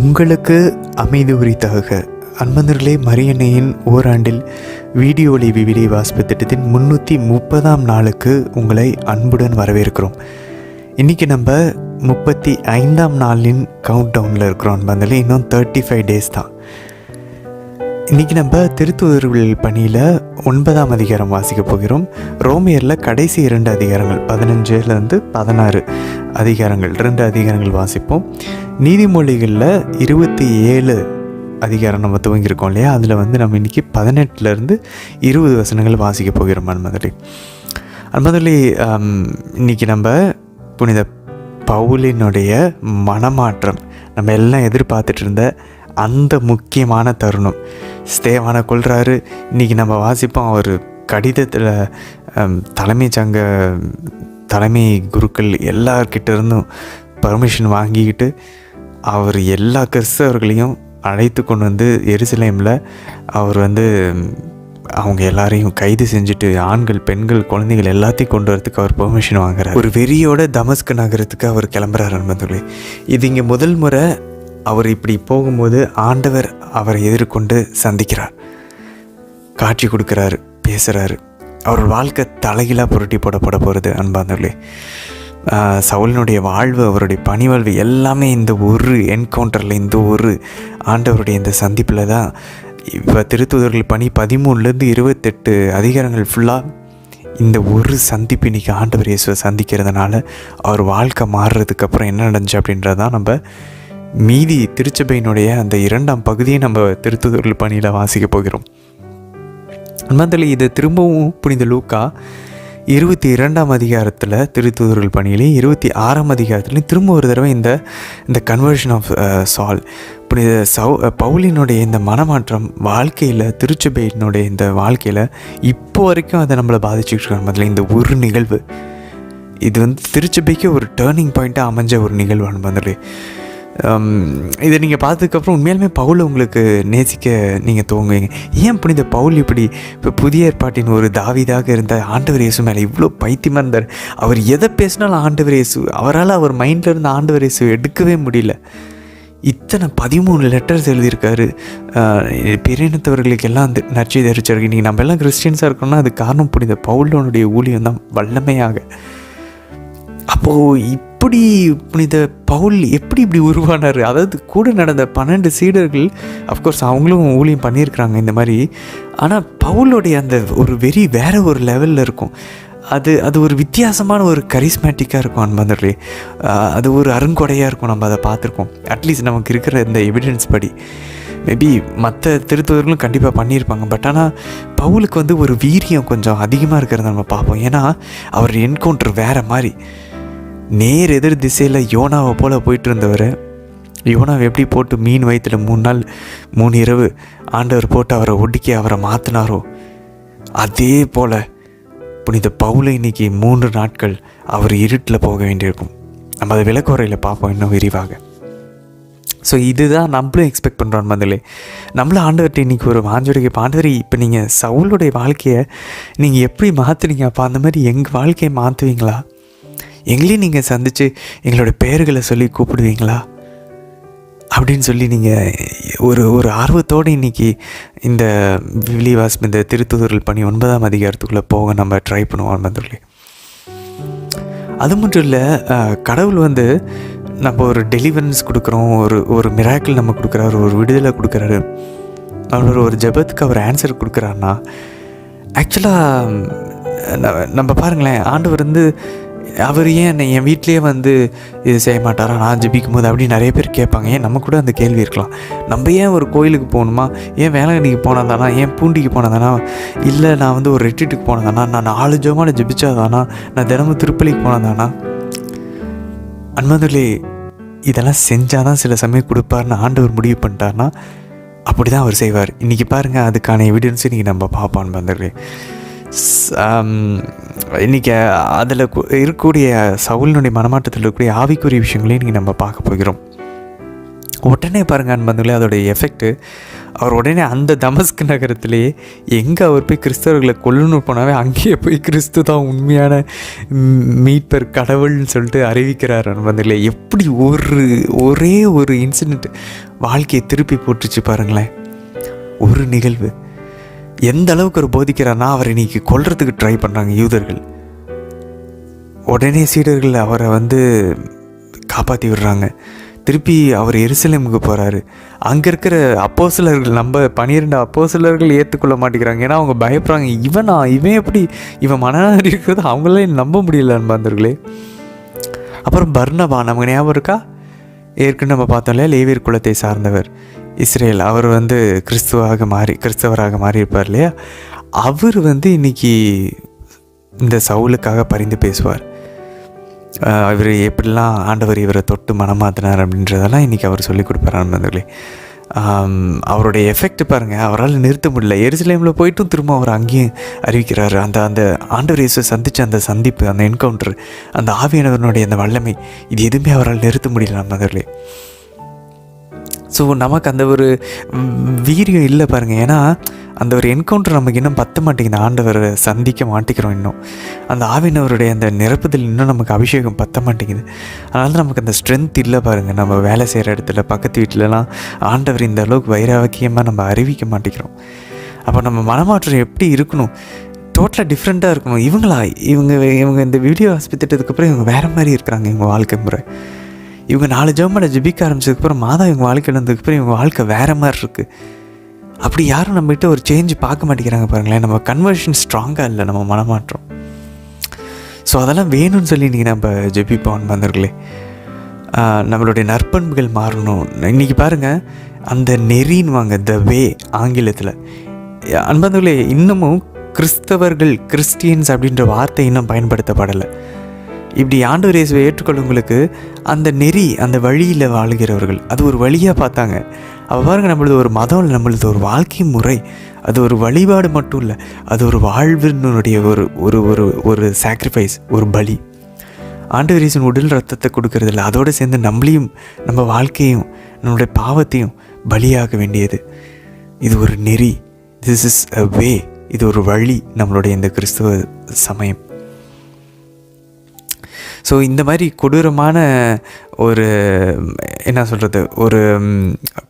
உங்களுக்கு அமைதி உரித்தாக. அன்பந்தர்களே, மரியன்னையின் ஓராண்டில் வீடியோ ஒலி விவிலிய வாசிப்பு திட்டத்தின் 330ஆம் நாளுக்கு உங்களை அன்புடன் வரவேற்கிறோம். இன்றைக்கி நம்ம 35ஆம் நாளின் கவுண்ட் டவுனில் இருக்கிறோம். அன்பந்தர்களே, இன்னும் 35 டேஸ் தான். இன்றைக்கி நம்ம திருத்தூதர்கள் பணியில் 9ஆம் அதிகாரம் வாசிக்க போகிறோம். ரோமியரில் கடைசி 2 அதிகாரங்கள் 15லேருந்து 16 அதிகாரங்கள் 2 அதிகாரங்கள் வாசிப்போம். நீதிமொழிகளில் 27 அதிகாரம் நம்ம துவங்கியிருக்கோம் இல்லையா, அதில் நம்ம இன்றைக்கி 18லேருந்து 20 வசனங்கள் வாசிக்க போகிறோம். அன்பதிலே இன்றைக்கி நம்ம புனித பவுலினுடைய மனமாற்றம், நம்ம எல்லாம் எதிர்பார்த்துட்டு இருந்த அந்த முக்கியமான தருணம். ஸ்தேவானை கொள்கிறாரு. இன்றைக்கி நம்ம வாசிப்போம். அவர் கடிதத்தில் தலைமை குருக்கள் எல்லார்கிட்ட இருந்தும் பர்மிஷன் வாங்கிக்கிட்டு அவர் எல்லா கிறிஸ்தவர்களையும் அழைத்து கொண்டு வந்து எருசலேமில் அவர் அவங்க எல்லாரையும் கைது செஞ்சுட்டு ஆண்கள், பெண்கள், குழந்தைகள் எல்லாத்தையும் கொண்டு வரதுக்கு அவர் பெர்மிஷன் வாங்குறார். ஒரு வெறியோட தமஸ்கு நகரத்துக்கு அவர் கிளம்புறார். அன்பர்களே, இது இங்கே முதல் முறை அவர் இப்படி போகும்போது ஆண்டவர் அவரை எதிர்கொண்டு சந்திக்கிறார், காட்சி கொடுக்குறாரு, பேசுகிறாரு. அவர் வாழ்க்கை தலைகீழாக புரட்டி போடப்பட போகிறது. அன்பாந்தர்களே, சவுலினுடைய வாழ்வு, அவருடைய பணிவாழ்வு எல்லாமே இந்த ஒரு என்கவுண்டரில், இந்த ஒரு ஆண்டவருடைய இந்த சந்திப்பில் தான். இப்போ திருத்தூதர்கள் பணி 13லேருந்து 28 அதிகாரங்கள் ஃபுல்லாக இந்த ஒரு சந்திப்பு இன்றைக்கி ஆண்டவர் இயேசுவை சந்திக்கிறதுனால அவர் வாழ்க்கை மாறுறதுக்கு அப்புறம் என்ன நடந்துச்சு அப்படின்றதான் நம்ம மீதி திருச்சபையினுடைய அந்த 2ஆம் பகுதியை நம்ம திருத்தூதர்கள் பணியில் வாசிக்க போகிறோம். அன்பாந்தர்களே, இது திரும்பவும் புனித லூக்கா 22ஆம் அதிகாரத்தில் திருத்தூதர்கள் பணியிலையும் 26ஆம் அதிகாரத்துலையும் திரும்ப ஒரு தடவை இந்த கன்வர்ஷன் ஆஃப் சால், புனித பவுலினுடைய இந்த மனமாற்றம் வாழ்க்கையில், திருச்சபையினுடைய இந்த வாழ்க்கையில் இப்போ வரைக்கும் அதை நம்மளை பாதிச்சுக்கிட்டு இருக்காங்க. அதில் இந்த ஒரு நிகழ்வு இது திருச்சபைக்கு ஒரு டேர்னிங் பாயிண்ட்டாக அமைஞ்ச ஒரு நிகழ்வு. அன்பர்களே, இதை நீங்கள் பார்த்ததுக்கப்புறம் உண்மையாலுமே பவுலை உங்களுக்கு நேசிக்க நீங்கள் துவங்குவீங்க. ஏன் புனித பவுல் இப்படி இப்போ புதிய ஏற்பாட்டின் ஒரு தாவீதாக இருந்த ஆண்டவர் இயேசு மேலே இவ்வளோ பைத்தியமாக இருந்தார்? அவர் எதை பேசினாலும் ஆண்டவர் இயேசு, அவரால் அவர் மைண்டில் இருந்த ஆண்டவர் இயேசு எடுக்கவே முடியல. இத்தனை 13 லெட்டர்ஸ் எழுதியிருக்காரு. பிரினத்தவர்களுக்கு எல்லாம் நற்செய்தி அறிவிச்சார்கள். இன்றைக்கி நம்ம எல்லாம் கிறிஸ்டியன்ஸாக இருக்கோம்னா அது காரணம் புனித பவுலனுடைய ஊழியம் தான் வல்லமையாக. அப்போது இப்படி புனித பவுல் எப்படி இப்படி உருவானார்? அதாவது கூட நடந்த 12 சீடர்கள் அஃப்கோர்ஸ் அவங்களும் ஊழியம் பண்ணியிருக்கிறாங்க இந்த மாதிரி. ஆனால் பவுலுடைய அந்த ஒரு வெறி வேறு ஒரு லெவலில் இருக்கும். அது ஒரு வித்தியாசமான ஒரு கரிஸ்மேட்டிக்காக இருக்கும். அன்பர்களே, அது ஒரு அருங்கொடையாக இருக்கும். நம்ம அதை பார்த்துருக்கோம். அட்லீஸ்ட் நமக்கு இருக்கிற இந்த எவிடன்ஸ் படி மேபி மற்ற திருத்தூதர்களும் கண்டிப்பாக பண்ணியிருப்பாங்க. பட் ஆனால் பவுலுக்கு ஒரு வீரியம் கொஞ்சம் அதிகமாக இருக்கிறத நம்ம பார்ப்போம். ஏன்னா அவர் என்கவுண்டர் வேறு மாதிரி, நேர் எதிர் திசையில் யோனாவை போல் போயிட்டு இருந்தவர். யோனாவை எப்படி போட்டு மீன் வயிற்றில் 3 நாள் 3 இரவு ஆண்டவர் போட்டு அவரை ஒடுக்கி அவரை மாற்றினாரோ, அதே போல் புனித பவுலை இன்னைக்கு 3 நாட்கள் அவர் இருட்டில் போக வேண்டியிருக்கும். நம்ம அதை விளக்குறையில் பார்ப்போம் இன்னும் விரிவாக. ஸோ இதுதான் நம்மளும் எக்ஸ்பெக்ட் பண்ணுறோம். அதில் நம்மளும் ஆண்டவர்கிட்ட இன்றைக்கி ஒரு வாஞ்சோடைய ஆண்டவர், இப்போ நீங்கள் சவுலுடைய வாழ்க்கையை நீங்கள் எப்படி மாற்றுனீங்க, அப்போ அந்த மாதிரி எங்கள் வாழ்க்கையை மாற்றுவீங்களா? எங்களையும் நீங்கள் சந்தித்து எங்களோட பெயர்களை சொல்லி கூப்பிடுவீங்களா அப்படின்னு சொல்லி நீங்கள் ஒரு ஆர்வத்தோடு இன்றைக்கி இந்த விவிலிய இந்த திருத்தூதர்கள் பணி 9ஆம் அதிகாரத்துக்குள்ளே போக நம்ம ட்ரை பண்ணுவோம். வந்துள்ளே அது மட்டும் இல்லை, கடவுள் நம்ம ஒரு டெலிவரன்ஸ் கொடுக்குறோம், ஒரு மிராக்கிள் நம்ம கொடுக்குறாரு, ஒரு விடுதலை கொடுக்குறாரு, அவர் ஒரு ஜெபத்துக்கு அவர் ஆன்சர் கொடுக்குறாருன்னா ஆக்சுவலாக நம்ம பாருங்களேன், ஆண்டவர் அவர் ஏன் என் வீட்லேயே இது செய்ய மாட்டாரா நான் ஜெபிக்கும் போது அப்படின்னு நிறைய பேர் கேட்பாங்க. ஏன் நம்ம கூட அந்த கேள்வி இருக்கலாம். நம்ம ஏன் ஒரு கோயிலுக்கு போகணுமா, ஏன் வேளாங்கண்ணிக்கு போனதானா, ஏன் பூண்டிக்கு போனதானா, இல்லை நான் ஒரு ரெட்ரீட்டுக்கு போனதானா, நான் 4 ஜெபமால ஜெபிச்சாதானா, நான் தினமும் திருப்பலிக்கு போனதானா? அன்பர்களே, இதெல்லாம் செஞ்சால் தான் சில சமயம் கொடுப்பார்னு ஆண்டவர் முடிவு பண்ணிட்டார்னா அப்படி தான் அவர் செய்வார். இன்றைக்கி பாருங்கள், அதுக்கான எவிடன்ஸு இன்றைக்கி நம்ம பார்ப்போம். அன்பர்களே, இன்றைக்கி அதில் இருக்கக்கூடிய சவுலினுடைய மனமாற்றத்தில் இருக்கக்கூடிய ஆவிக்குரிய விஷயங்களையும் இன்றைக்கி நம்ம பார்க்க போகிறோம். உடனே பாருங்க அன்பர்களே அதோடைய எஃபெக்ட்டு. அவர் உடனே அந்த தமஸ்கு நகரத்திலேயே எங்கே அவர் போய் கிறிஸ்தவர்களை கொல்லணும் போனாவே அங்கேயே போய் கிறிஸ்து தான் உண்மையான மீட்பர் கடவுள்னு சொல்லிட்டு அறிவிக்கிறார் அன்பர்களே. எப்படி ஒரே ஒரு இன்சிடெண்ட் வாழ்க்கையை திருப்பி போட்டுச்சு பாருங்களேன். ஒரு நிகழ்வு எந்த அளவுக்கு அவர் போதிக்கிறார்னா, அவரை இன்னைக்கு கொல்றதுக்கு ட்ரை பண்ணுறாங்க யூதர்கள். உடனே சீடர்கள் அவரை காப்பாற்றி விடுறாங்க. திருப்பி அவர் எருசலேமுக்கு போகிறாரு. அங்கே இருக்கிற அப்போஸ்தலர்கள், நம்ம 12 அப்போஸ்தலர்கள் ஏற்றுக்கொள்ள மாட்டேங்கிறாங்க. ஏன்னா அவங்க பயப்படுறாங்க, இவன் எப்படி இவன் மனநாடி இருக்கிறது அவங்களே நம்ப முடியல அன்பாந்தர்களே. அப்புறம் பர்னபா, நமக்கு ஞாபகம் இருக்கா? ஏற்கனவே நம்ம பார்த்தோம் இல்லையா, லேவியர் குலத்தை சார்ந்தவர், இஸ்ரேல். அவர் கிறிஸ்தவராக மாறி இருப்பார் இல்லையா. அவர் இன்றைக்கி இந்த சவுலுக்காக பரிந்து பேசுவார். இவர் எப்படிலாம் ஆண்டவர் இவரை தொட்டு மனமாத்தினார் அப்படின்றதெல்லாம் இன்றைக்கி அவர் சொல்லிக் கொடுப்பார் நண்பர்களே. அவருடைய எஃபெக்ட் பாருங்கள், அவரால் நிறுத்த முடியல. எருசலேமில் போய்ட்டும் திரும்ப அவர் அங்கேயும் அறிவிக்கிறார். அந்த ஆண்டவர் இயேசுவை சந்தித்த அந்த சந்திப்பு, அந்த என்கவுண்டர், அந்த ஆவியானவனுடைய அந்த வல்லமை, இது எதுவுமே அவரால் நிறுத்த முடியல நண்பர்களே. ஸோ நமக்கு அந்த ஒரு வீரியம் இல்லை பாருங்கள். ஏன்னா அந்த ஒரு என்கவுண்டர் நமக்கு இன்னும் பத்த மாட்டேங்குது. ஆண்டவரை சந்திக்க மாட்டேங்கிறோம் இன்னும். அந்த ஆவியானவருடைய அந்த நிரப்புதல் இன்னும் நமக்கு அபிஷேகம் பத்த மாட்டேங்குது. அதனால நமக்கு அந்த ஸ்ட்ரென்த் இல்லை பாருங்கள். நம்ம வேலை செய்கிற இடத்துல, பக்கத்து வீட்டிலலாம் ஆண்டவர் இந்த அளவுக்கு வைராக்கியமாக நம்ம அறிவிக்க மாட்டேங்கிறோம். அப்போ நம்ம மனமாற்றம் எப்படி இருக்கணும்? டோட்டலாக டிஃப்ரெண்ட்டாக இருக்கணும். இவங்க இந்த வீடியோ ஆஸ்பத்திட்டதுக்கப்புறம் இவங்க வேறு மாதிரி இருக்கிறாங்க. இவங்க வாழ்க்கை முறை, இவங்க 4 ஜெபமேல ஜெபிக்க ஆரம்பிச்சதுக்கப்புறம் மாதா இவங்க வாழ்க்கையில் இருந்ததுக்கப்புறம் இவங்க வாழ்க்கை வேறு மாதிரி இருக்குது. அப்படி யாரும் நம்மகிட்ட ஒரு சேஞ்சு பார்க்க மாட்டேங்கிறாங்க பாருங்களேன். நம்ம கன்வர்ஷன் ஸ்ட்ராங்காக இல்லை, நம்ம மனமாற்றம். ஸோ அதெல்லாம் வேணும்னு சொல்லி இன்றைக்கி நம்ம ஜெபிப்போம் வந்தவர்களே. நம்மளுடைய நற்பண்புகள் மாறணும். இன்றைக்கி பாருங்கள், அந்த நெறின்னு வாங்க, த வே ஆங்கிலத்தில். அன்பர்களே, இன்னமும் கிறிஸ்டியன்ஸ் அப்படின்ற வார்த்தை இன்னும் பயன்படுத்தப்படலை. இப்படி ஆண்டவர் இயேசுவை ஏற்றுக்கொள்ளுங்களுக்கு அந்த நெறி, அந்த வழியில் வாழ்கிறவர்கள் அது ஒரு வழியாக பார்த்தாங்க. அப்போ பாருங்க, நம்மளது ஒரு மதம் இல்லை, நம்மளது ஒரு வாழ்க்கை முறை. அது ஒரு வழிபாடு மட்டும் இல்லை, அது ஒரு வாழ்வினுடைய ஒரு சாக்ரிஃபைஸ், ஒரு பலி. ஆண்டவர் இயேசுவின் உடல் ரத்தத்தை கொடுக்கறதில்ல, அதோடு சேர்ந்து நம்மளையும், நம்ம வாழ்க்கையும், நம்மளுடைய பாவத்தையும் பலியாக வேண்டியது. இது ஒரு நெறி, திஸ் இஸ் அ வே, இது ஒரு வழி நம்மளுடைய இந்த கிறிஸ்துவ சமயம். ஸோ இந்த மாதிரி கொடூரமான ஒரு ஒரு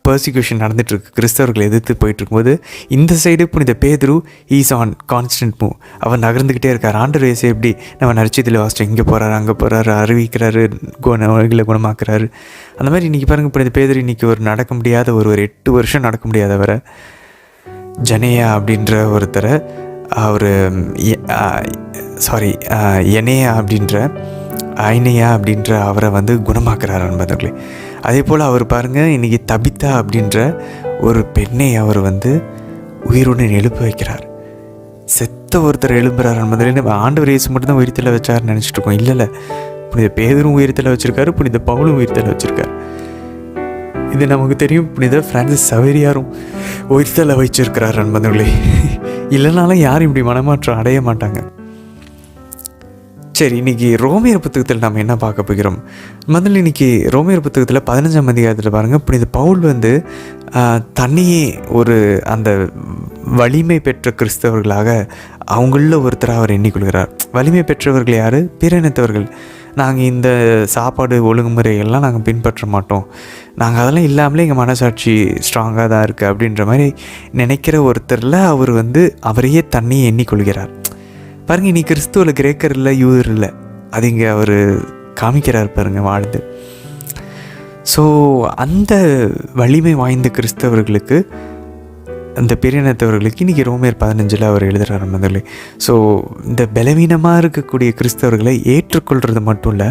பர்சிக்யூஷன் நடந்துகிட்ருக்கு. கிறிஸ்தவர்களை எதிர்த்து போயிட்டுருக்கும்போது இந்த சைடு புனித பேதுரு ஈஸ் ஆன் கான்ஸ்டன்ட் மூவ். அவர் நகர்ந்துக்கிட்டே இருக்கார். ஆண்டவர் இயேசு எப்படி நம்ம நற்செய்தியில் வாசிச்சோம், இங்கே போகிறாரு, அங்கே போகிறாரு, அறிவிக்கிறாரு, நோய்களை குணமாக்குறாரு. அந்த மாதிரி இன்றைக்கி பாருங்கள், புனித பேதுரு இன்றைக்கி நடக்க முடியாத ஒரு 8 வருஷம் நடக்க முடியாதவரை, ஜனேயா அப்படின்ற ஒருத்தரை, ஐனையா அப்படின்ற அவரை குணமாக்குறார் என்பதர்களே. அதே போல் அவர் பாருங்கள், இன்றைக்கி தபித்தா அப்படின்ற ஒரு பெண்ணை அவர் உயிருடன் எழுப்ப வைக்கிறார். செத்த ஒருத்தர் எழும்புறார் என்பதில் நம்ம ஆண்டவர் இயேசு மட்டும்தான் உயிர்த்தலை வச்சார்னு நினச்சிட்டு இருக்கோம். இல்லை, புனித பேதரும் உயிர்த்தலை வச்சுருக்காரு, புனித பவுலும் உயிர்த்தலை வச்சுருக்காரு. இது நமக்கு தெரியும். புனித பிரான்சிஸ் சவேரியாரும் உயிர்த்தலை வச்சிருக்கிறார் என்பதர்களே. இல்லைனாலும் யாரும் இப்படி மனமாற்றம் அடைய மாட்டாங்க. சரி, இன்றைக்கி ரோமியர் புத்தகத்தில் நம்ம என்ன பார்க்க போகிறோம்? முதல்ல இன்றைக்கி ரோமியர் புத்தகத்தில் 15ஆம் அதிகாரத்தில் பாருங்கள், புனித பவுல் தன்னையே அந்த வலிமை பெற்ற கிறிஸ்தவர்களாக அவங்கள ஒருத்தராக அவர் எண்ணிக்கொள்கிறார். வலிமை பெற்றவர்கள் யார்? பிற இனத்தவர்கள். நாங்கள் இந்த சாப்பாடு ஒழுங்குமுறைகள்லாம் நாங்கள் பின்பற்ற மாட்டோம், நாங்கள் அதெல்லாம் இல்லாமலே எங்கள் மனசாட்சி ஸ்ட்ராங்காக தான் இருக்குது அப்படின்ற மாதிரி நினைக்கிற ஒருத்தரில் அவர் அவரையே தன்னையே எண்ணிக்கொள்கிறார். பாருங்கள், இனி கிறிஸ்துவில் கிரேக்கர் இல்லை, யூதர் இல்லை, அது இங்கே அவர் காமிக்கிறார் பாருங்கள் வாழ்ந்து. ஸோ அந்த வலிமை வாய்ந்த கிறிஸ்தவர்களுக்கு, அந்த பெரியனத்தவர்களுக்கு இன்றைக்கி ரோமியர் 15 அவர் எழுதுகிறார் முதல்ல. ஸோ இந்த பலவீனமாக இருக்கக்கூடிய கிறிஸ்தவர்களை ஏற்றுக்கொள்கிறது மட்டும் இல்லை,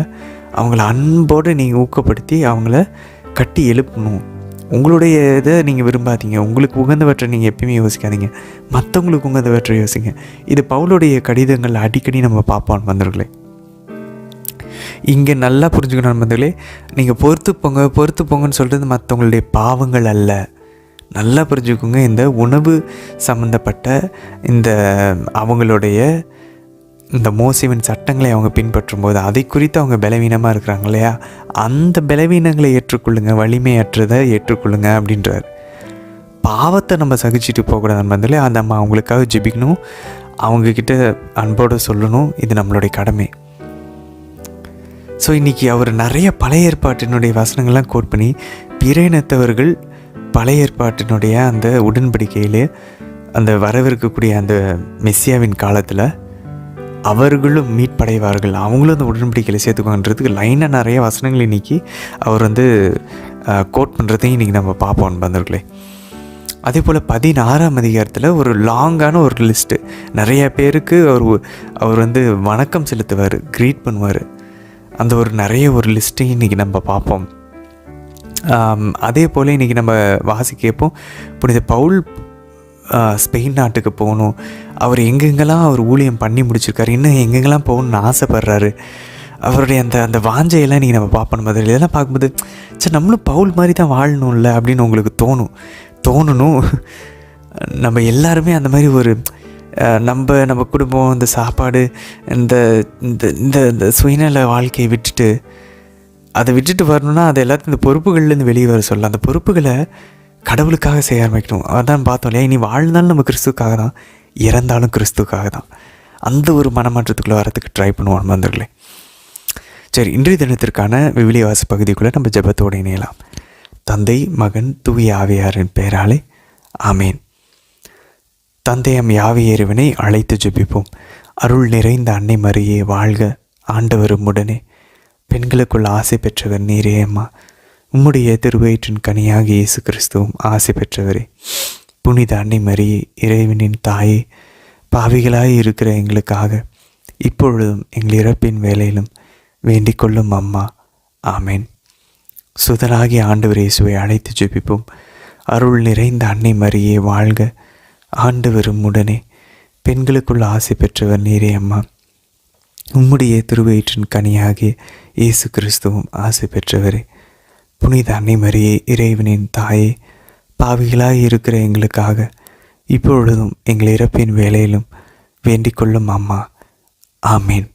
அவங்கள அன்போடு நீங்கள் ஊக்கப்படுத்தி அவங்கள கட்டி எழுப்பணும். உங்களுடைய இதை நீங்கள் விரும்பாதீங்க, உங்களுக்கு உகந்தவற்றை நீங்கள் எப்பயுமே யோசிக்காதீங்க, மற்றவங்களுக்கு உகந்தவற்றை யோசிங்க. இது பவுலுடைய கடிதங்கள் அடிக்கடி நம்ம பார்ப்போம் நண்பர்களே. இங்கே நல்லா புரிஞ்சுக்கணும் நண்பர்களே, நீங்கள் பொறுத்து போங்கன்னு சொல்கிறது மற்றவங்களுடைய பாவங்கள் அல்ல. நல்லா புரிஞ்சுக்கோங்க, இந்த உணவு சம்மந்தப்பட்ட இந்த அவங்களுடைய இந்த மோசேவின் சட்டங்களை அவங்க பின்பற்றும் போது அதை குறித்து அவங்க பலவீனமாக இருக்கிறாங்க இல்லையா, அந்த பலவீனங்களை ஏற்றுக்கொள்ளுங்க, வலிமையற்றதை ஏற்றுக்கொள்ளுங்க அப்படின்றார். பாவத்தை நம்ம சகிச்சுட்டு போகக்கூடாது நண்பர்களே, அதை நம்ம அவங்களுக்காக ஜெபிக்கணும், அவங்கக்கிட்ட அன்போடு சொல்லணும். இது நம்மளுடைய கடமை. ஸோ இன்றைக்கி அவர் நிறைய பழைய ஏற்பாட்டினுடைய வசனங்கள்லாம் கோட் பண்ணி பிற இனத்தவர்கள் பழைய ஏற்பாட்டினுடைய அந்த உடன்படிக்கையிலே அந்த வரவிருக்கக்கூடிய அந்த மெஸ்ஸியாவின் காலத்தில் அவர்களும் மீட்படைவார்கள், அவங்களும் அந்த உடன்படிக்கையில் சேர்த்துக்கோன்றதுக்கு லைனாக நிறைய வசனங்கள் இன்றைக்கி அவர் கோட் பண்ணுறதையும் இன்றைக்கி நம்ம பார்ப்போம் நண்பர்களே. அதே போல் 16ஆம் அதிகாரத்தில் ஒரு லாங்கான ஒரு லிஸ்ட்டு, நிறைய பேருக்கு அவர் வணக்கம் செலுத்துவார், க்ரீட் பண்ணுவார். அந்த நிறைய ஒரு லிஸ்ட்டையும் இன்றைக்கி நம்ம பார்ப்போம். அதே போல் இன்றைக்கி நம்ம வாசிக்கப்போம் புனித பவுல் ஸ்பெயின் நாட்டுக்கு போகணும், அவர் எங்கெங்கெல்லாம் அவர் ஊழியம் பண்ணி முடிச்சிருக்காரு, இன்னும் எங்கெங்கெல்லாம் போகணுன்னு ஆசைப்படுறாரு, அவருடைய அந்த வாஞ்சையெல்லாம் இன்றைக்கி நம்ம பார்ப்போம். அதில் இதெல்லாம் பார்க்கும்போது சரி நம்மளும் பவுல் மாதிரி தான் வாழணும்ல அப்படின்னு உங்களுக்கு தோணணும். நம்ம எல்லாருமே அந்த மாதிரி ஒரு நம்ம குடும்பம், இந்த சாப்பாடு, இந்த இந்த இந்த சுயநல வாழ்க்கையை விட்டுட்டு வரணும்னா அது எல்லாத்தையும் இந்த பொறுப்புகள்லேருந்து வெளியே வர சொல்லலாம். அந்த பொறுப்புகளை கடவுளுக்காக செய்ய ஆரம்பிக்கணும். அதான் பார்த்தோம் இல்லையா, இனி வாழ்ந்தாலும் நம்ம கிறிஸ்துக்காக தான், இறந்தாலும் கிறிஸ்துக்காக தான். அந்த ஒரு மனமாற்றத்துக்குள்ளே வரத்துக்கு ட்ரை பண்ணுவோம் நண்பர்களே. சரி, இன்றைய தினத்திற்கான விவிலிய வாசி பகுதிக்குள்ளே நம்ம ஜெபத்தோடு இணையலாம். தந்தை, மகன், தூய ஆவியாரின் பெயராலே ஆமேன். தந்தையம் யாவியேறுவனை அழைத்து ஜெபிப்போம். அருள் நிறைந்த அன்னை மரியே வாழ்க, ஆண்டவரும் உடனே, பெண்களுக்குள் ஆசை பெற்றவர் நீரே அம்மா. உம்முடைய திருவயிற்றின் கனியாக இயேசு கிறிஸ்துவும் ஆசை பெற்றவரே. புனித அன்னை மரியே, இறைவனின் தாயே, பாவிகளாய் இருக்கிற எங்களுக்காக இப்பொழுதும் எங்கள் இறப்பின் வேலையிலும் வேண்டிக் கொள்ளும் அம்மா. ஆமேன். சுதனாகி ஆண்டவர் இயேசுவை அழைத்து ஜெபிப்போம். அருள் நிறைந்த அன்னை மரியே வாழ்க, ஆண்டவரும் உடனே, பெண்களுக்குள் ஆசை பெற்றவர் நீரே அம்மா. உம்முடைய திருவயிற்றின் கனியாகிய இயேசு கிறிஸ்துவும் ஆசை பெற்றவரே. புனித அன்னை மரியே, இறைவனின் தாயே, பாவிகளாய் இருக்கிற எங்களுக்காக இப்பொழுதும் எங்கள் இறப்பின் வேலையிலும் வேண்டிக் கொள்ளும் அம்மா. ஆமீன்.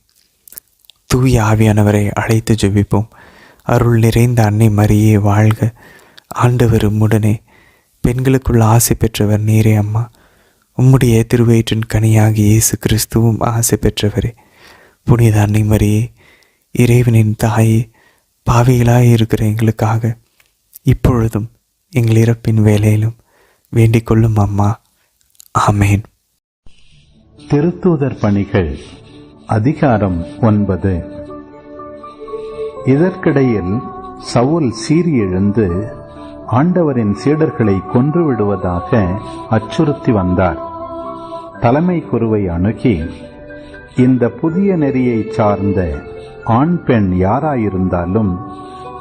தூய ஆவியானவரை அழைத்து ஜெபிப்போம். அருள் நிறைந்த அன்னை மரியே வாழ்க, ஆண்டவரும் உடனே, பெண்களுக்குள் ஆசை பெற்றவர் நீரே அம்மா. உம்முடைய திருவயிற்றின் கனியாகி இயேசு கிறிஸ்துவும் ஆசை பெற்றவரே. புனித அன்னை மரியே, இறைவனின் தாயே, பாவிகளாய் இருக்கிற எங்களுக்காக இப்பொழுதும் எங்கள் இறப்பின் வேலையிலும் வேண்டிக் கொள்ளும் அம்மா. ஆமேன். திருத்தூதர் பணிகள் அதிகாரம் 9. இதற்கிடையில் சவுல் சீறி எழுந்து ஆண்டவரின் சீடர்களை கொன்றுவிடுவதாக அச்சுறுத்தி வந்தார். தலைமை குருவை அணுகி, இந்த புதிய நெறியை சார்ந்த ஆண் பெண் யாராயிருந்தாலும்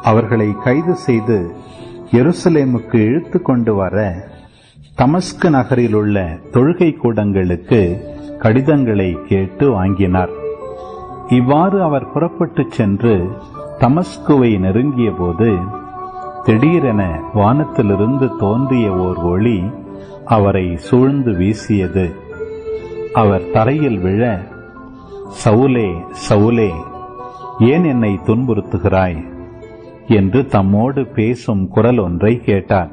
அவர்களை கைது செய்து எருசலேமுக்கு இழுத்து கொண்டு வர தமஸ்கு நகரில் உள்ள தொழுகை கூடங்களுக்கு கடிதங்களை கேட்டு வாங்கினார். இவ்வாறு அவர் புறப்பட்டு சென்று தமஸ்குவை நெருங்கிய போது திடீரென வானத்திலிருந்து தோன்றிய ஓர் ஒளி அவரை சூழ்ந்து வீசியது. அவர் தரையில் விழ, சவுலே, சவுலே, ஏன் என்னை துன்புறுத்துகிறாய் என்று தம்மோடு பேசும் குரல் ஒன்றை கேட்டார்.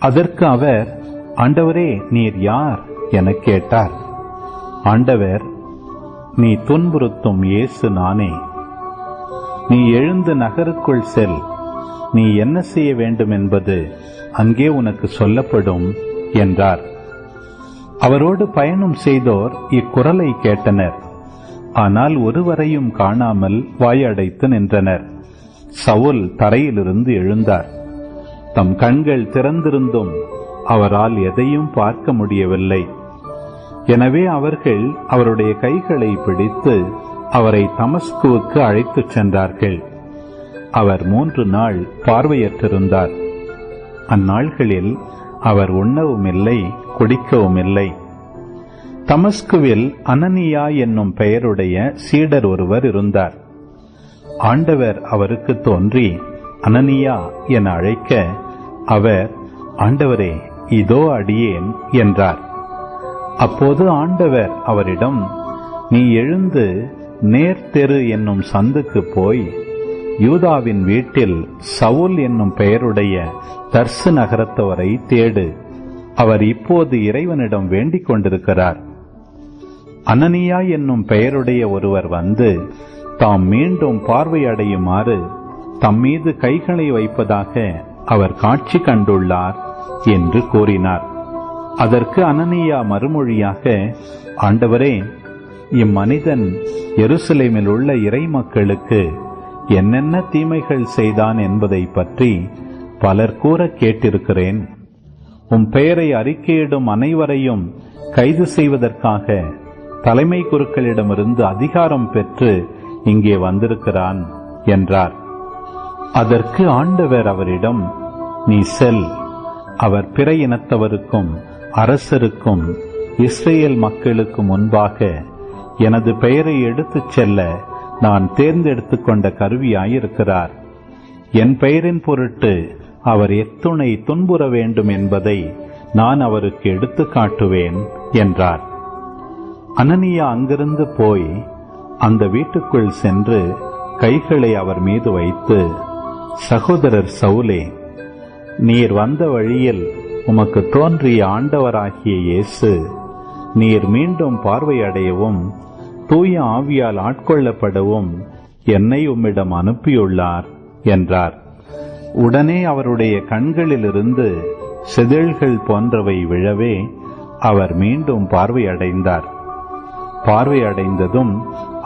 அதற்கு அவர், ஆண்டவரே, நீர் யார் என கேட்டார். ஆண்டவர், நீ துன்புறுத்தும் இயேசு நானே. நீ எழுந்து நகருக்குள் செல். நீ என்ன செய்ய வேண்டும் என்பது அங்கே உனக்கு சொல்லப்படும் என்றார். அவரோடு பயணம் செய்தோர் இக்குரலை கேட்டனர். ஆனால் ஒருவரையும் காணாமல் வாயடைத்து நின்றனர். சவுல் தரையிலிருந்து எழுந்தார். தம் கண்கள் திறந்திருந்தும் அவரால் எதையும் பார்க்க முடியவில்லை. எனவே அவர்கள் அவருடைய கைகளை பிடித்து அவரை தமஸ்குவுக்கு அழைத்துச் சென்றார்கள். அவர் 3 நாள் பார்வையற்றிருந்தார். அந்நாள்களில் அவர் உண்ணவும் இல்லை, குடிக்கவும் இல்லை. தமஸ்குவில் அனனியா என்னும் பெயருடைய சீடர் ஒருவர் இருந்தார். ஆண்டவர் அவருக்கு தோன்றி அனனியா என அழைக்க, அவர், ஆண்டவரே, இதோ அடியேன் என்றார். அப்போது ஆண்டவர் அவரிடம், நீ எழுந்து நேர்த்தெரு என்னும் சந்துக்கு போய் யூதாவின் வீட்டில் சவுல் என்னும் பெயருடைய தர்சு நகரத்தவரை தேடு. அவர் இப்போது இறைவனிடம் வேண்டிக் கொண்டிருக்கிறார். அனனியா என்னும் பெயருடைய ஒருவர் வந்து தாம் மீண்டும் பார்வையடையுமாறு தம் மீது கைகளை வைப்பதாக அவர் காட்சி கண்டுள்ளார் என்று கூறினார். அதற்கு அனனியா மறுமொழியாக, ஆண்டவரே, இம்மனிதன் எருசலேமில் உள்ள இறை மக்களுக்கு என்னென்ன தீமைகள் செய்தான் என்பதை பற்றி பலர் கூற கேட்டிருக்கிறேன். உம் பெயரை அறிக்கையிடும் அனைவரையும் கைது செய்வதற்காக தலைமை குருக்களிடமிருந்து அதிகாரம் பெற்று இங்கே வந்திருக்கிறான் என்றார். அதற்கு ஆண்டவர் அவரிடம், நீ செல், அவர் பிற இனத்தவருக்கும் அரசருக்கும் இஸ்ரேல் மக்களுக்கு முன்பாக எனது பெயரை எடுத்துச் செல்ல நான் தேர்ந்தெடுத்து கொண்ட கருவியாயிருக்கிறார். என் பெயரின் பொருட்டு அவர் எத்துணை துன்புற வேண்டும் என்பதை நான் அவருக்கு எடுத்து காட்டுவேன் என்றார். அனனியா அங்கிருந்து போய் அந்த வீட்டுக்குள் சென்று கைகளை அவர் மீது வைத்து, சகோதரர் சவுலே, நீர் வந்த வழியில் உமக்கு தோன்றிய ஆண்டவராகிய இயேசு நீர் மீண்டும் பார்வையடையவும் தூய ஆவியால் ஆட்கொள்ளப்படவும் என்னை உம்மிடம் அனுப்பியுள்ளார் என்றார். உடனே அவருடைய கண்களிலிருந்து செதில்கள் போன்றவை விழவே அவர் மீண்டும் பார்வையடைந்தார். பார்வையடைந்ததும்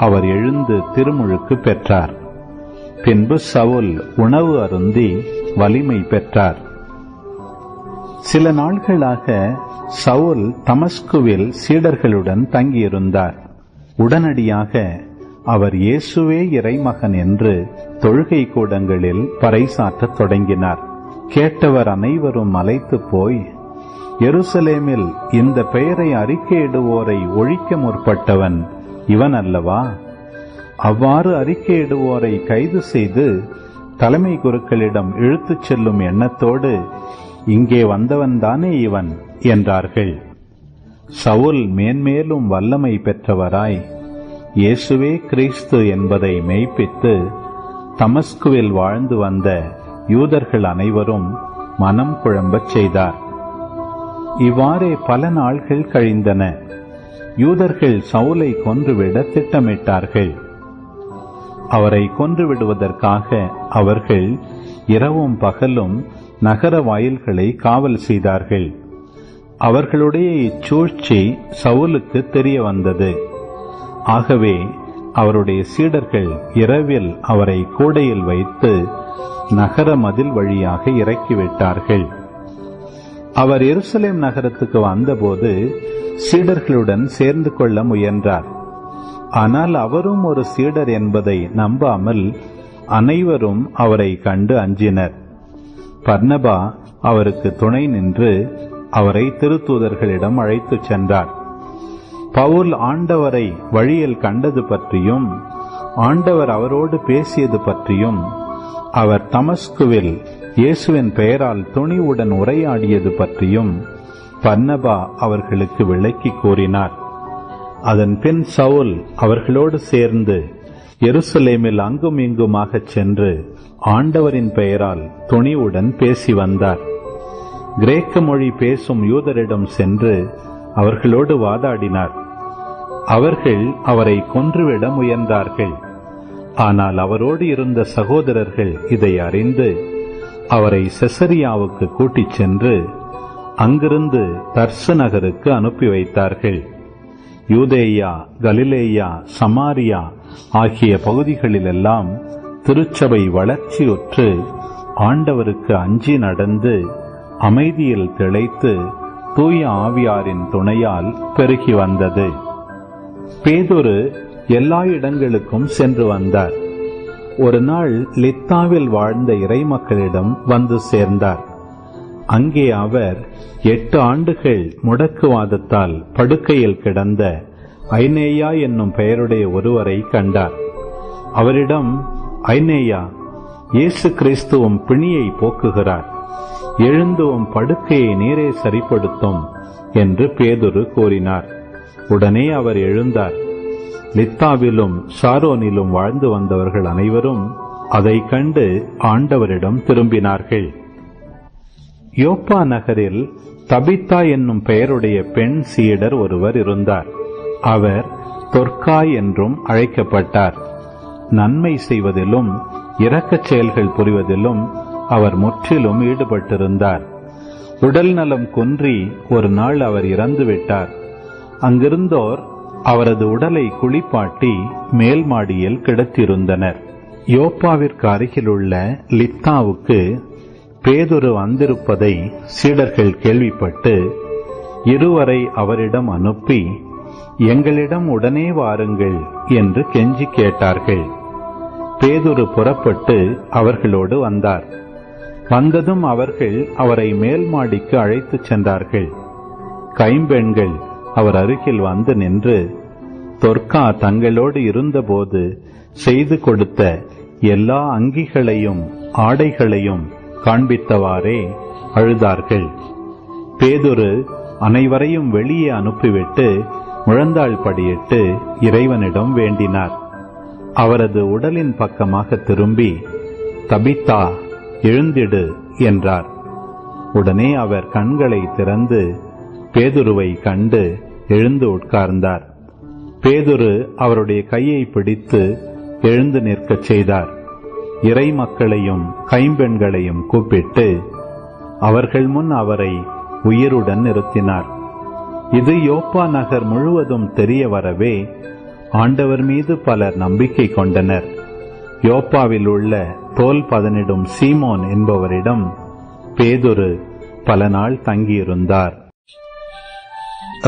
அவர் எழுந்து திருமுழுக்கு பெற்றார். பின்பு சவுல் உணவு அருந்தி வலிமை பெற்றார். சில நாட்களாக சவுல் தமஸ்குவில் சீடர்களுடன் தங்கியிருந்தார். உடனடியாக அவர் இயேசுவே இறைமகன் என்று தொழுகை கூடங்களில் பறைசாற்றத் தொடங்கினார். கேட்டவர் அனைவரும் மலைத்து போய், எருசலேமில் இந்த பெயரை அறிக்கையிடுவோரை ஒழிக்க முற்பட்டவன் இவன் அல்லவா? அவ்வாறு அறிக்கையிடுவோரை கைது செய்து தலைமை குருக்களிடம் இழுத்துச் செல்லும் எண்ணத்தோடு இங்கே வந்தவன்தானே இவன் என்றார்கள். சவுல் மேன்மேலும் வல்லமை பெற்றவராய் இயேசுவே கிறிஸ்து என்பதை மெய்ப்பித்து தமஸ்குவில் வாழ்ந்து வந்த யூதர்கள் அனைவரும் மனம் குழம்பச் செய்தார். இவ்வாறே பல நாள்கள் கழிந்தன. யூதர்கள் சவுலை கொன்றுவிட திட்டமிட்டார்கள். அவரை கொன்றுவிடுவதற்காக அவர்கள் இரவும் பகலும் நகர வாயில்களை காவல் செய்தார்கள். அவர்களுடைய இச்சூழ்ச்சி சவுலுக்கு தெரிய வந்தது. ஆகவே அவருடைய சீடர்கள் இரவில் அவரை கூடையில் வைத்து நகர மதில் வழியாக இறக்கிவிட்டார்கள். அவர் எருசலேம் நகரத்துக்கு வந்தபோது சீடர்களுடன் சேர்ந்து கொள்ள முயன்றார். ஆனால் அவரும் ஒரு சீடர் என்பதை நம்பாமல் அனைவரும் அவரை கண்டு அஞ்சினர். பர்னபா அவருக்கு துணை நின்று அவரை திருத்தூதர்களிடம் அழைத்துச் சென்றார். பவுல் ஆண்டவரை வழியில் கண்டது பற்றியும் ஆண்டவர் அவரோடு பேசியது பற்றியும் அவர் தமஸ்குவில் இயேசுவின் பெயரால் துணிவுடன் உரையாடியது பற்றியும் பர்னபா அவர்களுக்கு விளக்கி கூறினார். அதன் பின் சவுல் அவர்களோடு சேர்ந்து எருசலேமில் அங்கும் இங்குமாக சென்று ஆண்டவரின் பெயரால் துணிவுடன் பேசி வந்தார். கிரேக்க மொழி பேசும் யூதரிடம் சென்று அவர்களோடு வாதாடினார். அவர்கள் அவரை கொன்றுவிட முயன்றார்கள். ஆனால் அவரோடு இருந்த சகோதரர்கள் இதை அறிந்து அவரை செசரியாவுக்கு கூட்டிச் சென்று அங்கிருந்து தர்சு நகருக்கு அனுப்பி வைத்தார்கள். யூதேயா, கலிலேயா, சமாரியா ஆகிய பகுதிகளிலெல்லாம் திருச்சபை வளர்ச்சியுற்று ஆண்டவருக்கு அஞ்சி நடந்து அமைதியில் திளைத்து தூய ஆவியாரின் துணையால் பெருகி வந்தது. பேதுரு எல்லா இடங்களுக்கும் சென்று வந்தார். ஒரு நாள் லித்தாவில் வாழ்ந்த இறைமக்களிடம் வந்து சேர்ந்தார். அங்கே அவர் 8 ஆண்டுகள் முடக்குவாதத்தால் படுக்கையில் கிடந்த ஐனேயா என்னும் பெயருடைய ஒருவரை கண்டார். அவரிடம், ஐனேயா, இயேசு கிறிஸ்துவும் பிணியை போக்குகிறார், எழுந்துவும் படுக்கையை நீரே சரிப்படுத்தும் என்று பேதுரு கூறினார். உடனே அவர் எழுந்தார். லித்தாவிலும் சாரோனிலும் வாழ்ந்து வந்தவர்கள் அனைவரும் அதை கண்டு ஆண்டவரிடம் திரும்பினார்கள். யோப்பா நகரில் தபித்தா என்னும் பெயருடைய பெண் சீடர் ஒருவர் இருந்தார். அவர் தொர்க்காய் என்றும் அழைக்கப்பட்டார். நன்மை செய்வதிலும் இரக்கச் செயல்கள் புரிவதிலும் அவர் முற்றிலும் ஈடுபட்டிருந்தார். உடல் நலம் குன்றி ஒரு நாள் அவர் இறந்துவிட்டார். அங்கிருந்தோர் அவரது உடலை குளிப்பாட்டி மேல் மாடியில் கிடத்திருந்தனர். யோப்பாவிற்கு அருகிலுள்ள லித்தாவுக்கு பேதுரு வந்திருப்பதை சீடர்கள் கேள்விப்பட்டு இருவரை அவரிடம் அனுப்பி, எங்களிடம் உடனே வாருங்கள் என்று கெஞ்சி கேட்டார்கள். பேதுரு புறப்பட்டு அவர்களோடு வந்தார். வந்ததும் அவர்கள் அவரை மேல் மாடிக்கு அழைத்துச் சென்றார்கள். கைம்பெண்கள் அவர் அருகில் வந்து நின்று, தொர்க்கா தங்களோடு இருந்தபோது செய்து கொடுத்த எல்லா அங்கிகளையும் ஆடைகளையும் காண்பித்தவாறே அழுதார்கள். பேதுரு அனைவரையும் வெளியே அனுப்பிவிட்டு முழந்தாள் படியிட்டு இறைவனிடம் வேண்டினார். அவரது உடலின் பக்கமாக திரும்பி, தபித்தா, எழுந்திடு என்றார். உடனே அவர் கண்களை திறந்து பேதுருவை கண்டு எழுந்து உட்கார்ந்தார். பேதுரு அவருடைய கையை பிடித்து எழுந்து நிற்கச் செய்தார். இறை மக்களையும் கைம்பெண்களையும் கூப்பிட்டு அவர்கள் முன் அவரை உயிருடன் நிறுத்தினார். இது யோப்பா நகர் முழுவதும் தெரிய வரவே ஆண்டவர் மீது பலர் நம்பிக்கை கொண்டனர். யோப்பாவில் உள்ள தோல் பதனிடும் சீமோன் என்பவரிடம் பேதுரு பல நாள் தங்கியிருந்தார்.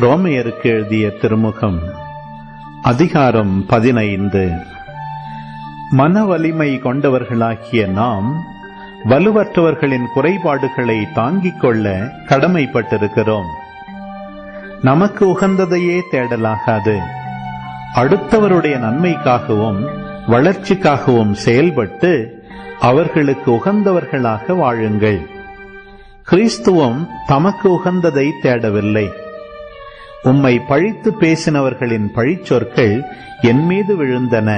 ரோமையருக்கு எழுதிய திருமுகம் அதிகாரம் 15. மன வலிமை கொண்டவர்களாகிய நாம் வலுவற்றவர்களின் குறைபாடுகளை தாங்கிக் கொள்ள கடமைப்பட்டிருக்கிறோம். நமக்கு உகந்ததையே தேடலாகாது. அடுத்தவருடைய நன்மைக்காகவும் வளர்ச்சிக்காகவும் செயல்பட்டு அவர்களுக்கு உகந்தவர்களாக வாழுங்கள். கிறிஸ்துவும் தமக்கு உகந்ததை தேடவில்லை. உம்மை பழித்து பேசினவர்களின் பழிச்சொற்கள் என் மீது விழுந்தன